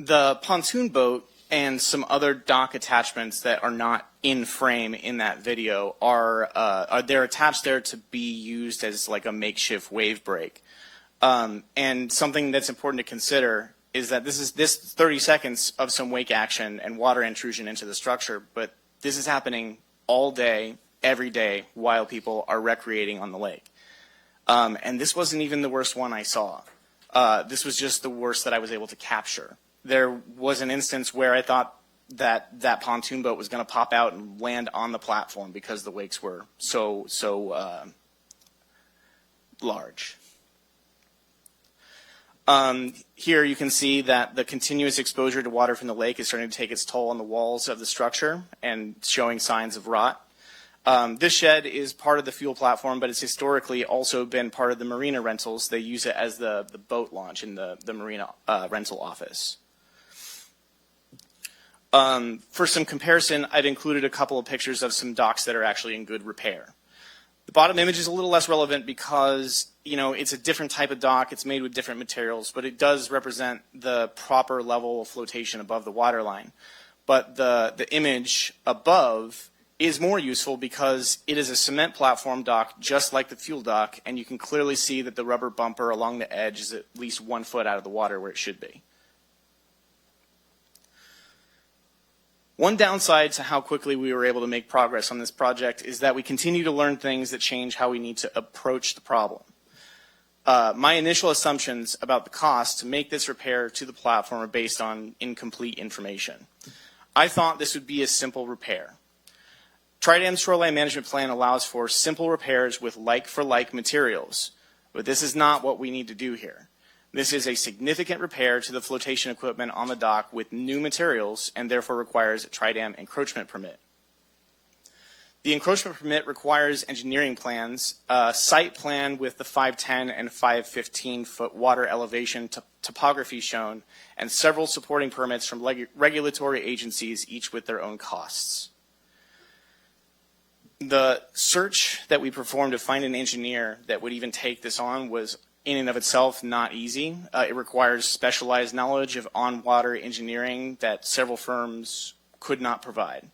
The pontoon boat and some other dock attachments that are not in frame in that video they're attached there to be used as like a makeshift wave break. And something that's important to consider is that this 30 seconds of some wake action and water intrusion into the structure, but this is happening all day, every day, while people are recreating on the lake. And this wasn't even the worst one I saw. This was just the worst that I was able to capture. There was an instance where I thought that pontoon boat was going to pop out and land on the platform because the wakes were so large. Here you can see that the continuous exposure to water from the lake is starting to take its toll on the walls of the structure and showing signs of rot. This shed is part of the fuel platform, but it's historically also been part of the marina rentals. They use it as the boat launch in the marina rental office. For some comparison, I've included a couple of pictures of some docks that are actually in good repair. The bottom image is a little less relevant because, it's a different type of dock. It's made with different materials, but it does represent the proper level of flotation above the waterline. But the image above is more useful because it is a cement platform dock just like the fuel dock, and you can clearly see that the rubber bumper along the edge is at least 1 foot out of the water where it should be. One downside to how quickly we were able to make progress on this project is that we continue to learn things that change how we need to approach the problem. My initial assumptions about the cost to make this repair to the platform are based on incomplete information. I thought this would be a simple repair. Tridam's shoreline management plan allows for simple repairs with like-for-like materials, but this is not what we need to do here. This is a significant repair to the flotation equipment on the dock with new materials and therefore requires a Tridam encroachment permit. The encroachment permit requires engineering plans, a site plan with the 510 and 515 foot water elevation topography shown, and several supporting permits from regulatory agencies, each with their own costs. The search that we performed to find an engineer that would even take this on was in and of itself not easy. It requires specialized knowledge of on-water engineering that several firms could not provide.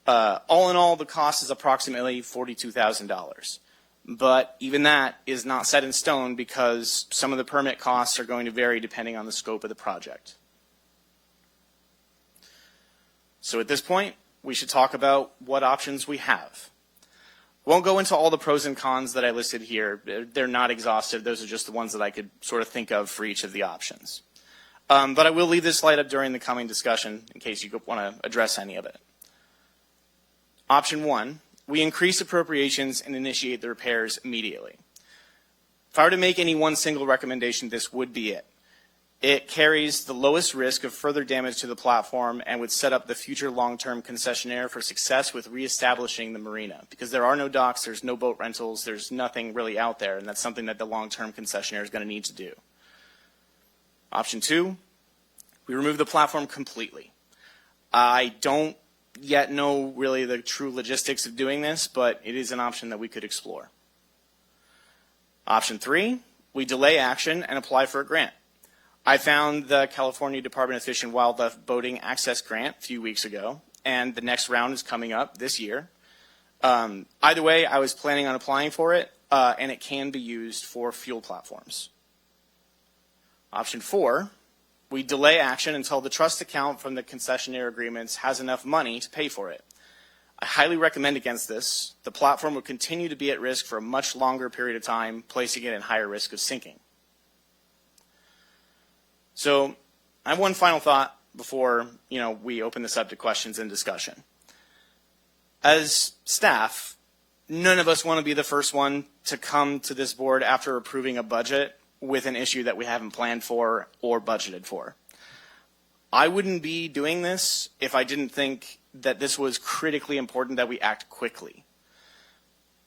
All in all, the cost is approximately $42,000. But even that is not set in stone because some of the permit costs are going to vary depending on the scope of the project. So at this point, we should talk about what options we have. Won't go into all the pros and cons that I listed here. They're not exhaustive. Those are just the ones that I could sort of think of for each of the options. But I will leave this slide up during the coming discussion in case you want to address any of it. Option 1, we increase appropriations and initiate the repairs immediately. If I were to make any one single recommendation, this would be it. It carries the lowest risk of further damage to the platform and would set up the future long-term concessionaire for success with reestablishing the marina. Because there are no docks, there's no boat rentals, there's nothing really out there, and that's something that the long-term concessionaire is going to need to do. Option 2, we remove the platform completely. I don't yet know really the true logistics of doing this, but it is an option that we could explore. Option 3, we delay action and apply for a grant. I found the California Department of Fish and Wildlife Boating Access Grant a few weeks ago, and the next round is coming up this year. Either way, I was planning on applying for it, and it can be used for fuel platforms. Option 4, we delay action until the trust account from the concessionaire agreements has enough money to pay for it. I highly recommend against this. The platform will continue to be at risk for a much longer period of time, placing it in higher risk of sinking. So I have one final thought before we open this up to questions and discussion. As staff, none of us want to be the first one to come to this board after approving a budget with an issue that we haven't planned for or budgeted for. I wouldn't be doing this if I didn't think that this was critically important that we act quickly.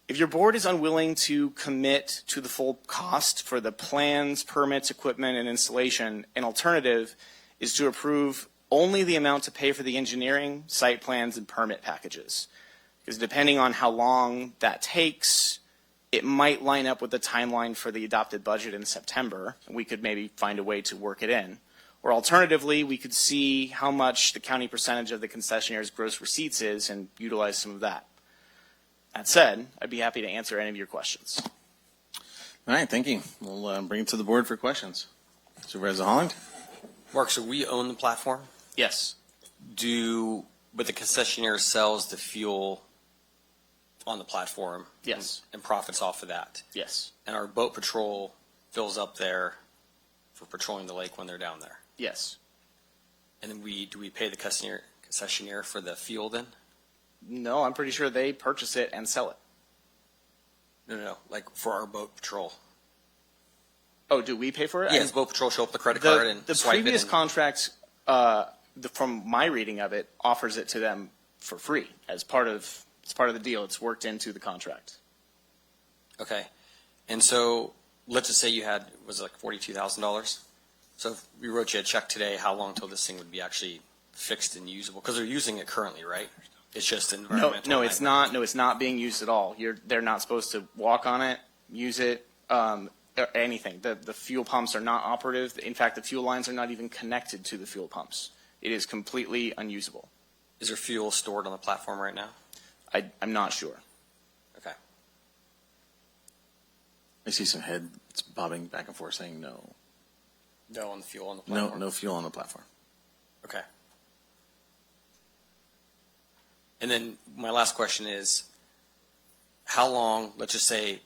If your board is unwilling to commit to the full cost for the plans, permits, equipment, and installation, an alternative is to approve only the amount to pay for the engineering, site plans, and permit packages. Because depending on how long that takes, it might line up with the timeline for the adopted budget in September, and we could maybe find a way to work it in. Or alternatively, we could see how much the county percentage of the concessionaire's gross receipts is and utilize some of that. That said, I'd be happy to answer any of your questions. All right, thank you. We'll bring it to the board for questions. Supervisor Holland? Mark, so we own the platform? Yes. But the concessionaire sells the fuel on the platform? Yes. And profits off of that? Yes. And our boat patrol fills up there for patrolling the lake when they're down there? Yes. And then do we pay the concessionaire for the fuel then? No, I'm pretty sure they purchase it and sell it. No, like for our boat patrol. Oh, do we pay for it? Yeah, does boat patrol show up the credit card and the swipe it? The previous contracts, from my reading of it, offers it to them for free as part of the deal. It's worked into the contract. Okay, and so let's just say you had was it like $42,000. So if we wrote you a check today, how long till this thing would be actually fixed and usable? Because they're using it currently, right? It's just environmental. No, it's not. No, it's not being used at all. They're not supposed to walk on it, use it, or anything. The fuel pumps are not operative. In fact, the fuel lines are not even connected to the fuel pumps. It is completely unusable. Is there fuel stored on the platform right now? I'm not sure. Okay. I see some heads bobbing back and forth saying no. No on the fuel on the platform? No fuel on the platform. Okay. And then my last question is, how long, let's just say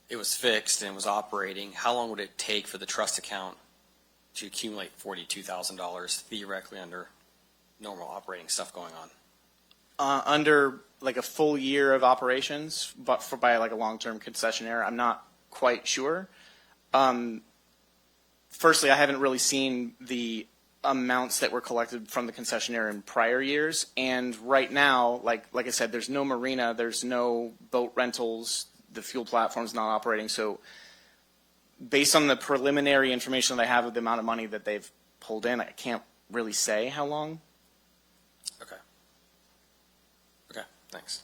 it was fixed and was operating, how long would it take for the trust account to accumulate $42,000 theoretically under normal operating stuff going on? Under like a full year of operations, but by like a long-term concessionaire, I'm not quite sure. Firstly, I haven't really seen the amounts that were collected from the concessionaire in prior years, and right now, like I said, there's no marina, there's no boat rentals, the fuel platform's not operating. So, based on the preliminary information that I have of the amount of money that they've pulled in, I can't really say how long. Okay. Okay. Thanks.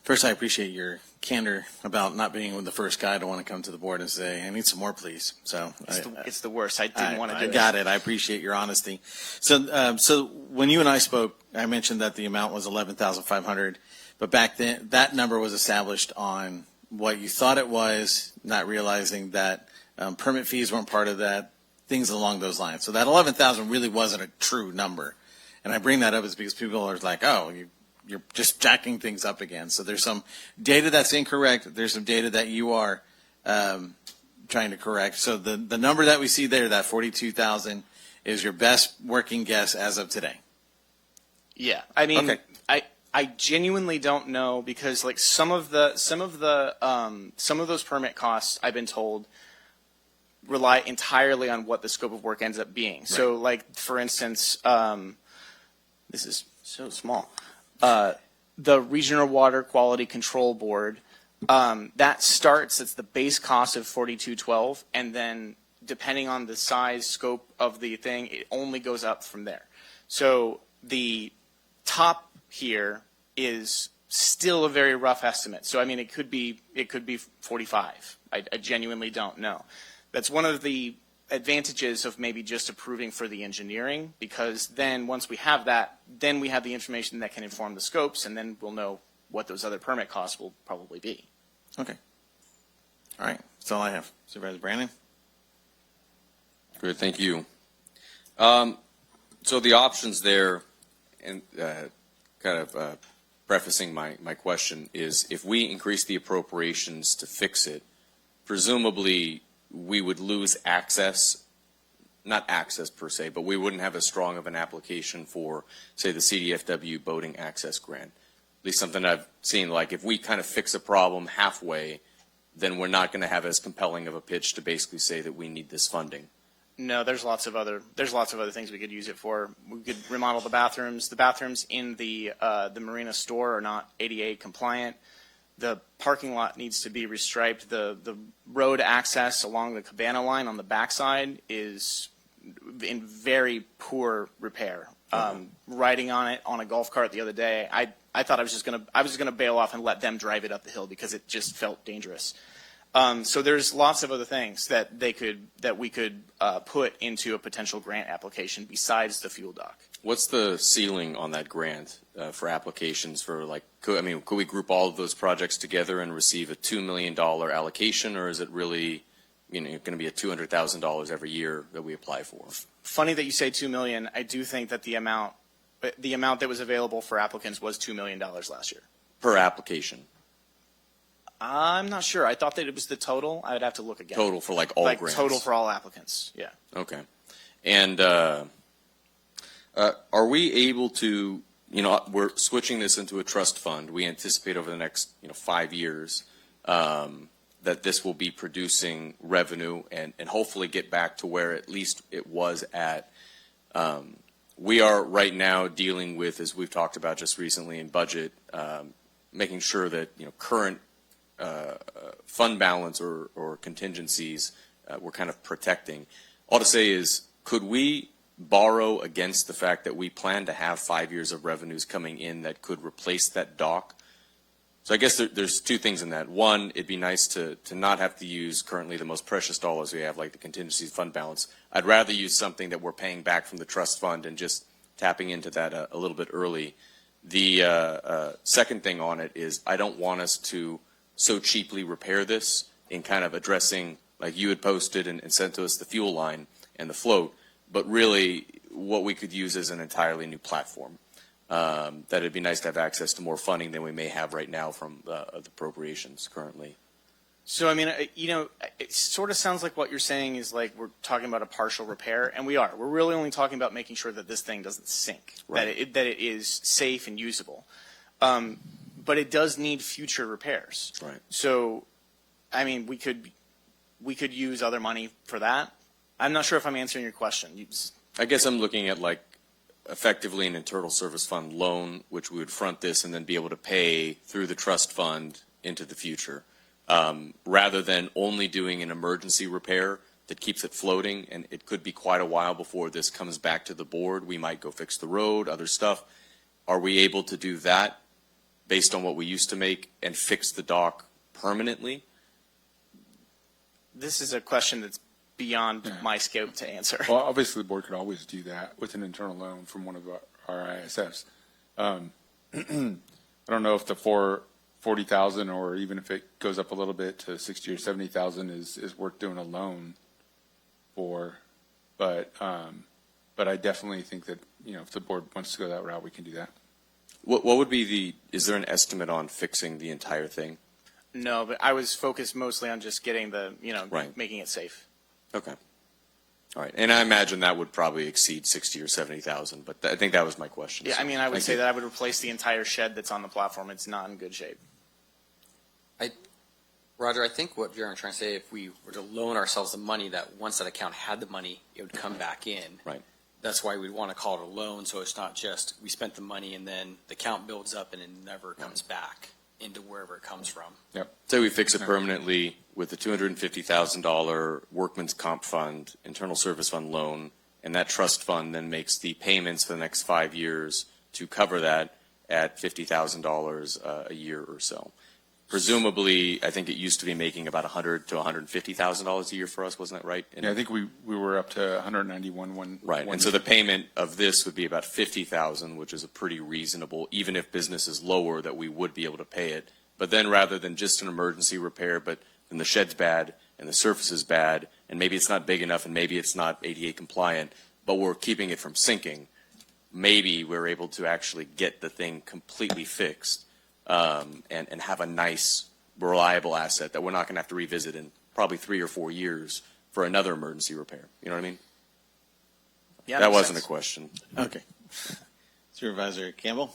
First, I appreciate your candor about not being the first guy to want to come to the board and say, I need some more, please. So It's the worst. I didn't want to do it. I got it. I appreciate your honesty. So when you and I spoke, I mentioned that the amount was $11,500, but back then that number was established on what you thought it was, not realizing that permit fees weren't part of that, things along those lines. So that $11,000 really wasn't a true number. And I bring that up is because people are like, oh, you're just jacking things up again. So there's some data that's incorrect. There's some data that you are trying to correct. So the number that we see there, that 42,000, is your best working guess as of today. Yeah, I mean, Okay. I genuinely don't know because like some of those permit costs, I've been told, rely entirely on what the scope of work ends up being. So, like, for instance, this is so small. The Regional Water Quality Control Board, that starts, it's the base cost of $42.12, and then depending on the size, scope of the thing, it only goes up from there. So the top here is still a very rough estimate. So I mean, it could be 45. I genuinely don't know. That's one of the advantages of maybe just approving for the engineering, because then once we have that, then we have the information that can inform the scopes, and then we'll know what those other permit costs will probably be. Okay. All right. That's all I have. Supervisor Brandon? Great, thank you. So the options there, and kind of prefacing my question, is if we increase the appropriations to fix it, presumably we would lose access, not access per se, but we wouldn't have as strong of an application for, say, the CDFW boating access grant. At least something I've seen, like if we kind of fix a problem halfway, then we're not going to have as compelling of a pitch to basically say that we need this funding. No, there's lots of other things we could use it for. We could remodel the bathrooms. The bathrooms in the marina store are not ADA compliant. The parking lot needs to be restriped. The road access along the Cabana line on the backside is in very poor repair. Riding on it on a golf cart the other day, I thought I was just gonna bail off and let them drive it up the hill because it just felt dangerous. So there's lots of other things that we could put into a potential grant application besides the fuel dock. What's the ceiling on that grant for applications for, like, could we group all of those projects together and receive a $2 million allocation, or is it really, going to be a $200,000 every year that we apply for? Funny that you say $2 million. I do think that the amount that was available for applicants was $2 million last year. Per application? I'm not sure. I thought that it was the total. I would have to look again. Total for like all grants? Total for all applicants, yeah. Okay. And are we able to, we're switching this into a trust fund. We anticipate over the next 5 years that this will be producing revenue and hopefully get back to where at least it was at. We are right now dealing with, as we've talked about just recently in budget, making sure that current fund balance or contingencies we're kind of protecting. All to say is, could we borrow against the fact that we plan to have 5 years of revenues coming in that could replace that dock? So I guess there's two things in that. One, it'd be nice to not have to use currently the most precious dollars we have, like the contingency fund balance. I'd rather use something that we're paying back from the trust fund and just tapping into that a little bit early. The second thing on it is I don't want us to so cheaply repair this in kind of addressing, like you had posted and sent to us, the fuel line and the float, but really what we could use is an entirely new platform. That it'd be nice to have access to more funding than we may have right now from the appropriations currently. So, I mean, it sort of sounds like what you're saying is like we're talking about a partial repair, and we are. We're really only talking about making sure that this thing doesn't sink, right. that it is safe and usable. But it does need future repairs. Right. So, I mean, we could use other money for that. I'm not sure if I'm answering your question. I guess I'm looking at like effectively an internal service fund loan, which we would front this and then be able to pay through the trust fund into the future, rather than only doing an emergency repair that keeps it floating. And it could be quite a while before this comes back to the board. We might go fix the road, other stuff. Are we able to do that based on what we used to make and fix the dock permanently? This is a question that's beyond my scope to answer. Well, obviously the board could always do that with an internal loan from one of our ISFs. I don't know if the 40,000 or even if it goes up a little bit to 60 or 70,000 is worth doing a loan for, but I definitely think that if the board wants to go that route, we can do that. What would be is there an estimate on fixing the entire thing? No, but I was focused mostly on just getting Right. making it safe. Okay. All right. And I imagine that would probably exceed 60 or 70,000, but I think that was my question. Yeah, So, I mean, I would thank say you. that I would replace the entire shed that's on the platform. It's not in good shape. Roger, I think what you're trying to say, if we were to loan ourselves the money, that once that account had the money, it would come back in. Right. That's why we'd want to call it a loan, so it's not just we spent the money and then the account builds up and it never comes back into wherever it comes from. Yep. Say we fix it permanently with the $250,000 workman's comp fund, internal service fund loan, and that trust fund then makes the payments for the next 5 years to cover that at $50,000 a year or so. Presumably, I think it used to be making about $100,000 to $150,000 a year for us, wasn't that right? Yeah, I think we were up to 191. Right, and so the payment of this would be about $50,000, which is a pretty reasonable, even if business is lower, that we would be able to pay it. But then rather than just an emergency repair, but then the shed's bad and the surface is bad, and maybe it's not big enough and maybe it's not ADA compliant, but we're keeping it from sinking, maybe we're able to actually get the thing completely fixed and have a nice, reliable asset that we're not going to have to revisit in probably 3 or 4 years for another emergency repair. You know what I mean? Yeah, that makes wasn't sense. a question. Okay. Supervisor Campbell,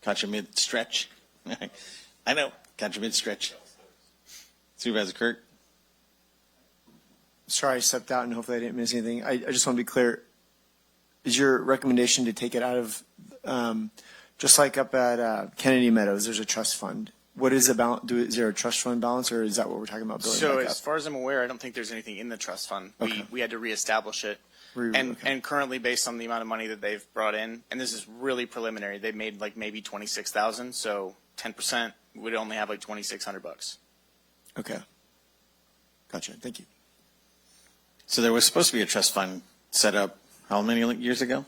caught you mid-stretch. I know, caught you mid-stretch. Supervisor Kirk. Sorry, I stepped out and hopefully I didn't miss anything. I just want to be clear. Is your recommendation to take it out of, just like up at Kennedy Meadows, there's a trust fund. What is the balance? Is there a trust fund balance, or is that what we're talking about building So back as up? far as I'm aware, I don't think there's anything in the trust fund. Okay. We had to reestablish it. And currently, based on the amount of money that they've brought in, and this is really preliminary, they've made like maybe 26,000. So 10% would only have like $2,600. Okay. Gotcha. Thank you. So there was supposed to be a trust fund set up how many years ago?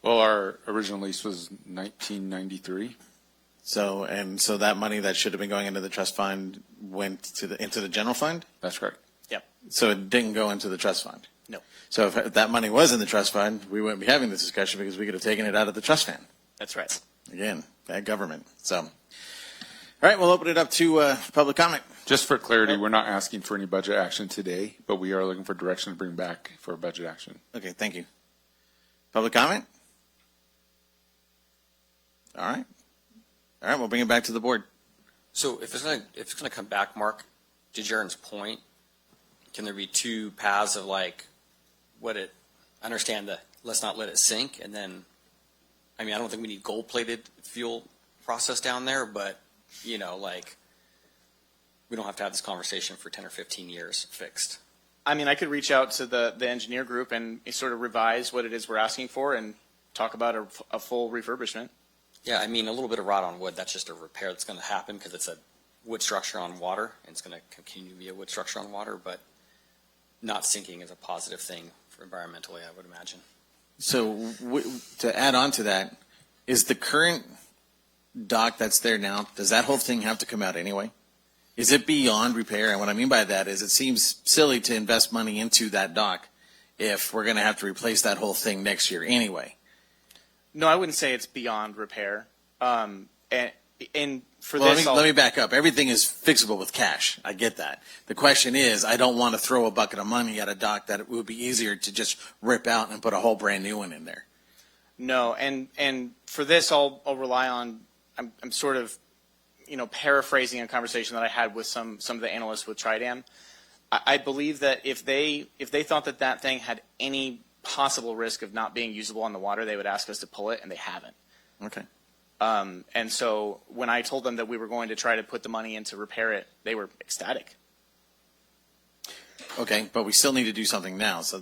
Well, our original lease was 1993. So that money that should have been going into the trust fund went into the general fund? That's correct. Yep. So it didn't go into the trust fund? No. So if that money was in the trust fund, we wouldn't be having this discussion because we could have taken it out of the trust fund. That's right. Again, bad government. So, all right, we'll open it up to public comment. Just for clarity, we're not asking for any budget action today, but we are looking for direction to bring back for budget action. Okay, thank you. Public comment? All right. All right, we'll bring it back to the board. So if it's gonna come back, Mark, to Jaren's point, can there be two paths of like I understand that let's not let it sink, and then, I mean, I don't think we need gold-plated fuel process down there, but, you know, like, we don't have to have this conversation for 10 or 15 years fixed. I mean, I could reach out to the engineer group and sort of revise what it is we're asking for and talk about a full refurbishment. Yeah, I mean, a little bit of rot on wood, that's just a repair that's going to happen because it's a wood structure on water, and it's going to continue to be a wood structure on water, but not sinking is a positive thing for environmentally, I would imagine. So to add on to that, is the current dock that's there now, does that whole thing have to come out anyway? Is it beyond repair? And what I mean by that is it seems silly to invest money into that dock if we're going to have to replace that whole thing next year anyway. No, I wouldn't say it's beyond repair. And for Well, this, let me back up. Everything is fixable with cash. I get that. The question is, I don't want to throw a bucket of money at a dock that it would be easier to just rip out and put a whole brand new one in there. No, and for this, I'll rely on. I'm sort of, paraphrasing a conversation that I had with some of the analysts with Tridam. I believe that if they thought that thing had any possible risk of not being usable on the water, they would ask us to pull it, and they haven't. Okay. And so when I told them that we were going to try to put the money in to repair it, they were ecstatic. Okay, but we still need to do something now. So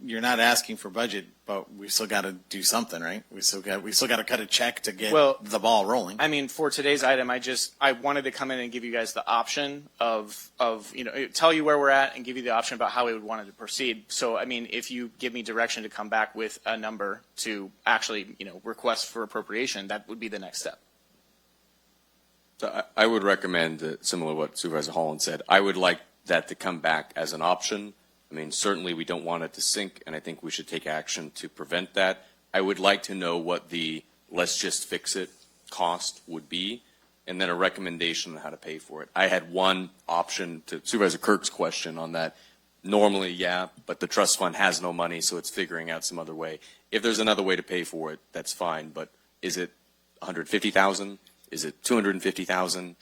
you're not asking for budget, but we still got to do something, right? We still got to cut a check to get the ball rolling. I mean, for today's item, I wanted to come in and give you guys the option of tell you where we're at and give you the option about how we would want it to proceed. So, I mean, if you give me direction to come back with a number to actually, request for appropriation, that would be the next step. So I would recommend, similar to what Supervisor Holland said, I would like that to come back as an option. I mean, certainly we don't want it to sink, and I think we should take action to prevent that. I would like to know what the let's just fix it cost would be, and then a recommendation on how to pay for it. I had one option to Supervisor Kirk's question on that. Normally, yeah, but the trust fund has no money, so it's figuring out some other way. If there's another way to pay for it, that's fine, but is it $150,000? Is it $250,000?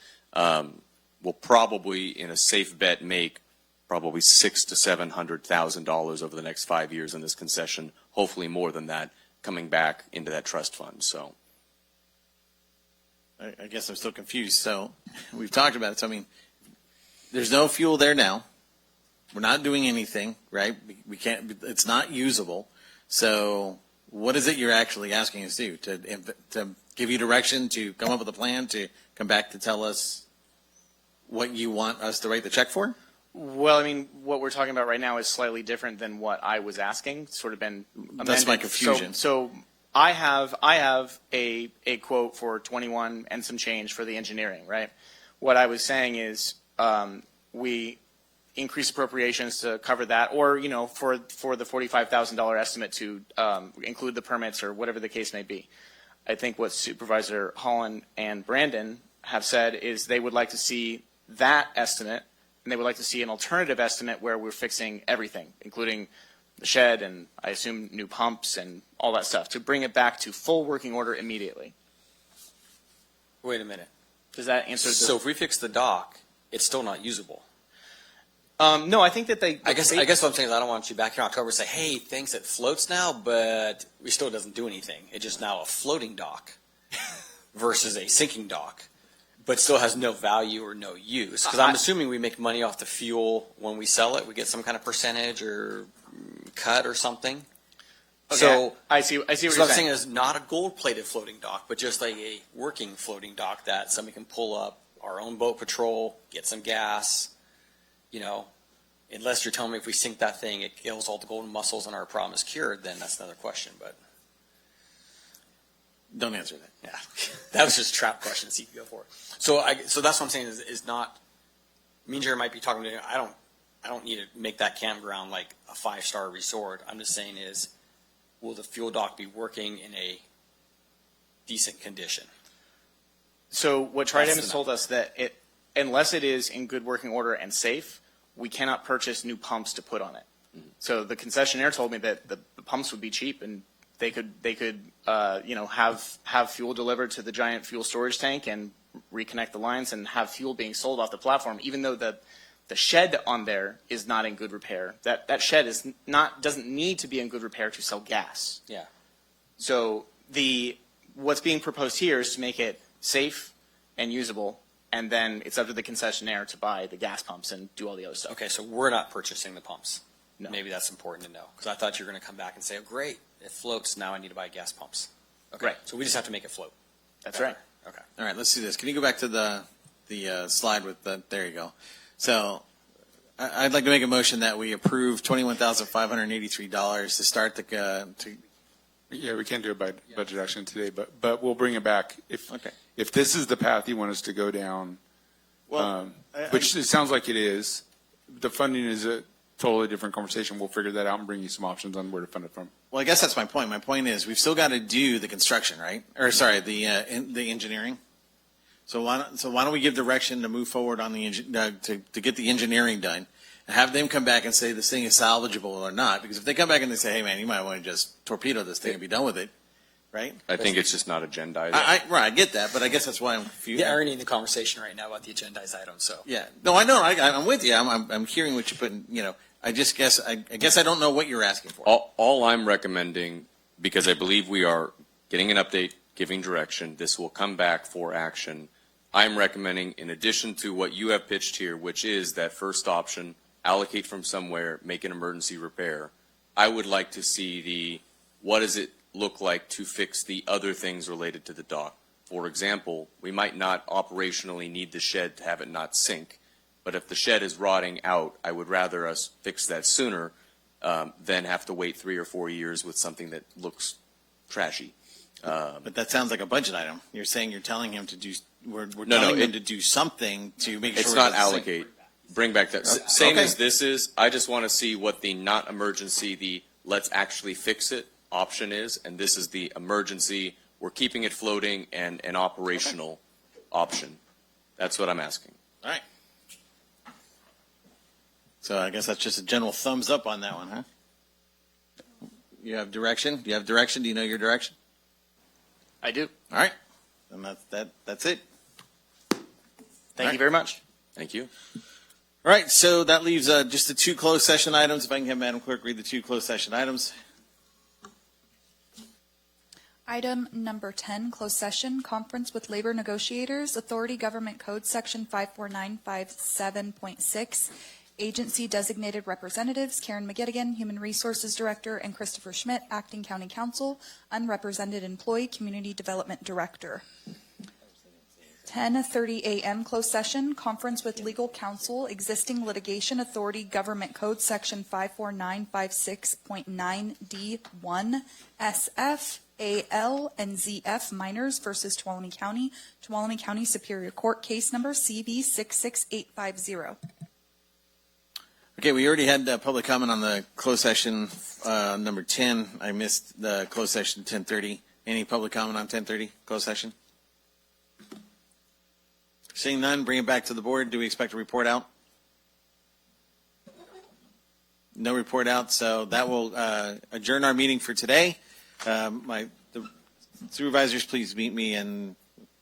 will probably, in a safe bet, make probably $600,000 to $700,000 over the next 5 years in this concession. Hopefully more than that coming back into that trust fund. So I guess I'm still confused. So we've talked about it. So I mean, there's no fuel there now. We're not doing anything, right? We can't. It's not usable. So what is it you're actually asking us to do? To give you direction, to come up with a plan, to come back to tell us what you want us to write the check for? Well, I mean, what we're talking about right now is slightly different than what I was asking. Sort of been amended. That's my confusion. So I have a quote for 21 and some change for the engineering, right? What I was saying is we increase appropriations to cover that, or for the $45,000 estimate to include the permits or whatever the case may be. I think what Supervisor Holland and Brandon have said is they would like to see that estimate, and they would like to see an alternative estimate where we're fixing everything, including the shed and I assume new pumps and all that stuff, to bring it back to full working order immediately. Wait a minute. Does that answer the... So if we fix the dock, it's still not usable? No, I think that I guess what I'm saying is I don't want you back here in October to say, hey, thanks, it floats now, but it still doesn't do anything. It's just now a floating dock versus a sinking dock, but still has no value or no use. Because I'm assuming we make money off the fuel when we sell it. We get some kind of percentage or cut or something. Okay, So I see what you're I'm saying. saying is not a gold-plated floating dock, but just like a working floating dock that somebody can pull up, our own boat patrol, get some gas, unless you're telling me if we sink that thing, it kills all the golden mussels and our problem is cured, then that's another question, but. Don't answer that. Yeah, that was just a trap question, so you can go for it. So that's what I'm saying is not, me and Jerry might be talking to, I don't need to make that campground like a 5-star resort. I'm just saying is, will the fuel dock be working in a decent condition? So what Trident has told us that unless it is in good working order and safe, we cannot purchase new pumps to put on it. So the concessionaire told me that the pumps would be cheap and they could have fuel delivered to the giant fuel storage tank and reconnect the lines and have fuel being sold off the platform, even though the shed on there is not in good repair. That shed doesn't need to be in good repair to sell gas. Yeah. So what's being proposed here is to make it safe and usable, and then it's up to the concessionaire to buy the gas pumps and do all the other stuff. Okay, so we're not purchasing the pumps. No. Maybe that's important to know, because I thought you were going to come back and say, oh, great, it floats, now I need to buy gas pumps. Okay, Right. so we just have to make it float. That's right. Okay. All right, let's do this. Can you go back to the slide with the, there you go. So I'd like to make a motion that we approve $21,583 to start Yeah, we can't do a budget action today, but we'll bring it back. If this is the path you want us to go down, which it sounds like it is, the funding is a totally different conversation. We'll figure that out and bring you some options on where to fund it from. Well, I guess that's my point. My point is we've still got to do the construction, right? Or sorry, the engineering. So why don't we give direction to move forward on to get the engineering done, and have them come back and say this thing is salvageable or not? Because if they come back and they say, hey man, you might want to just torpedo this thing and be done with it, right? I think it's just not agendized. I get that, but I guess that's why I'm confused. The irony in the conversation right now about the agendized item, so. Yeah, no, I know. I'm with you. I'm hearing what you're putting. I just guess I guess I don't know what you're asking for. All I'm recommending, because I believe we are getting an update, giving direction, this will come back for action. I'm recommending, in addition to what you have pitched here, which is that first option, allocate from somewhere, make an emergency repair, I would like to see what does it look like to fix the other things related to the dock. For example, we might not operationally need the shed to have it not sink, but if the shed is rotting out, I would rather us fix that sooner than have to wait 3 or 4 years with something that looks trashy. But that sounds like a budget item. You're saying you're telling him to do. We're telling him to do something to make sure it's not it doesn't allocate. sink. Bring back that. Same Okay. as this is. I just want to see what the not emergency, the let's actually fix it option is, and this is the emergency. We're keeping it floating and an operational option. That's what I'm asking. All right. So I guess that's just a general thumbs up on that one, huh? You have direction? Do you have direction? Do you know your direction? I do. All right. Then that's it. Thank you very much. Thank you. All right, so that leaves just the two closed session items. If I can have Madam Clerk read the two closed session items. Item number 10, closed session, conference with labor negotiators, Authority Government Code Section 54957.6, agency designated representatives, Karen McGettigan, Human Resources Director, and Christopher Schmidt, Acting County Counsel, unrepresented employee, Community Development Director. 10:30 a.m. closed session, conference with legal counsel, existing litigation, Authority Government Code Section 54956.9D1, SF, AL, and ZF minors versus Tuolumne County Superior Court, case number CB 66850. Okay, we already had public comment on the closed session number 10. I missed the closed session 10:30. Any public comment on 10:30 closed session? Seeing none, bring it back to the board. Do we expect a report out? No report out, so that will adjourn our meeting for today. The supervisors, please meet me in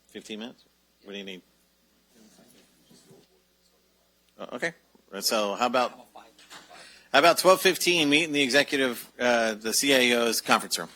15 minutes. What do you need? Okay, so how about 12:15? Meet in the executive, the CIO's conference room.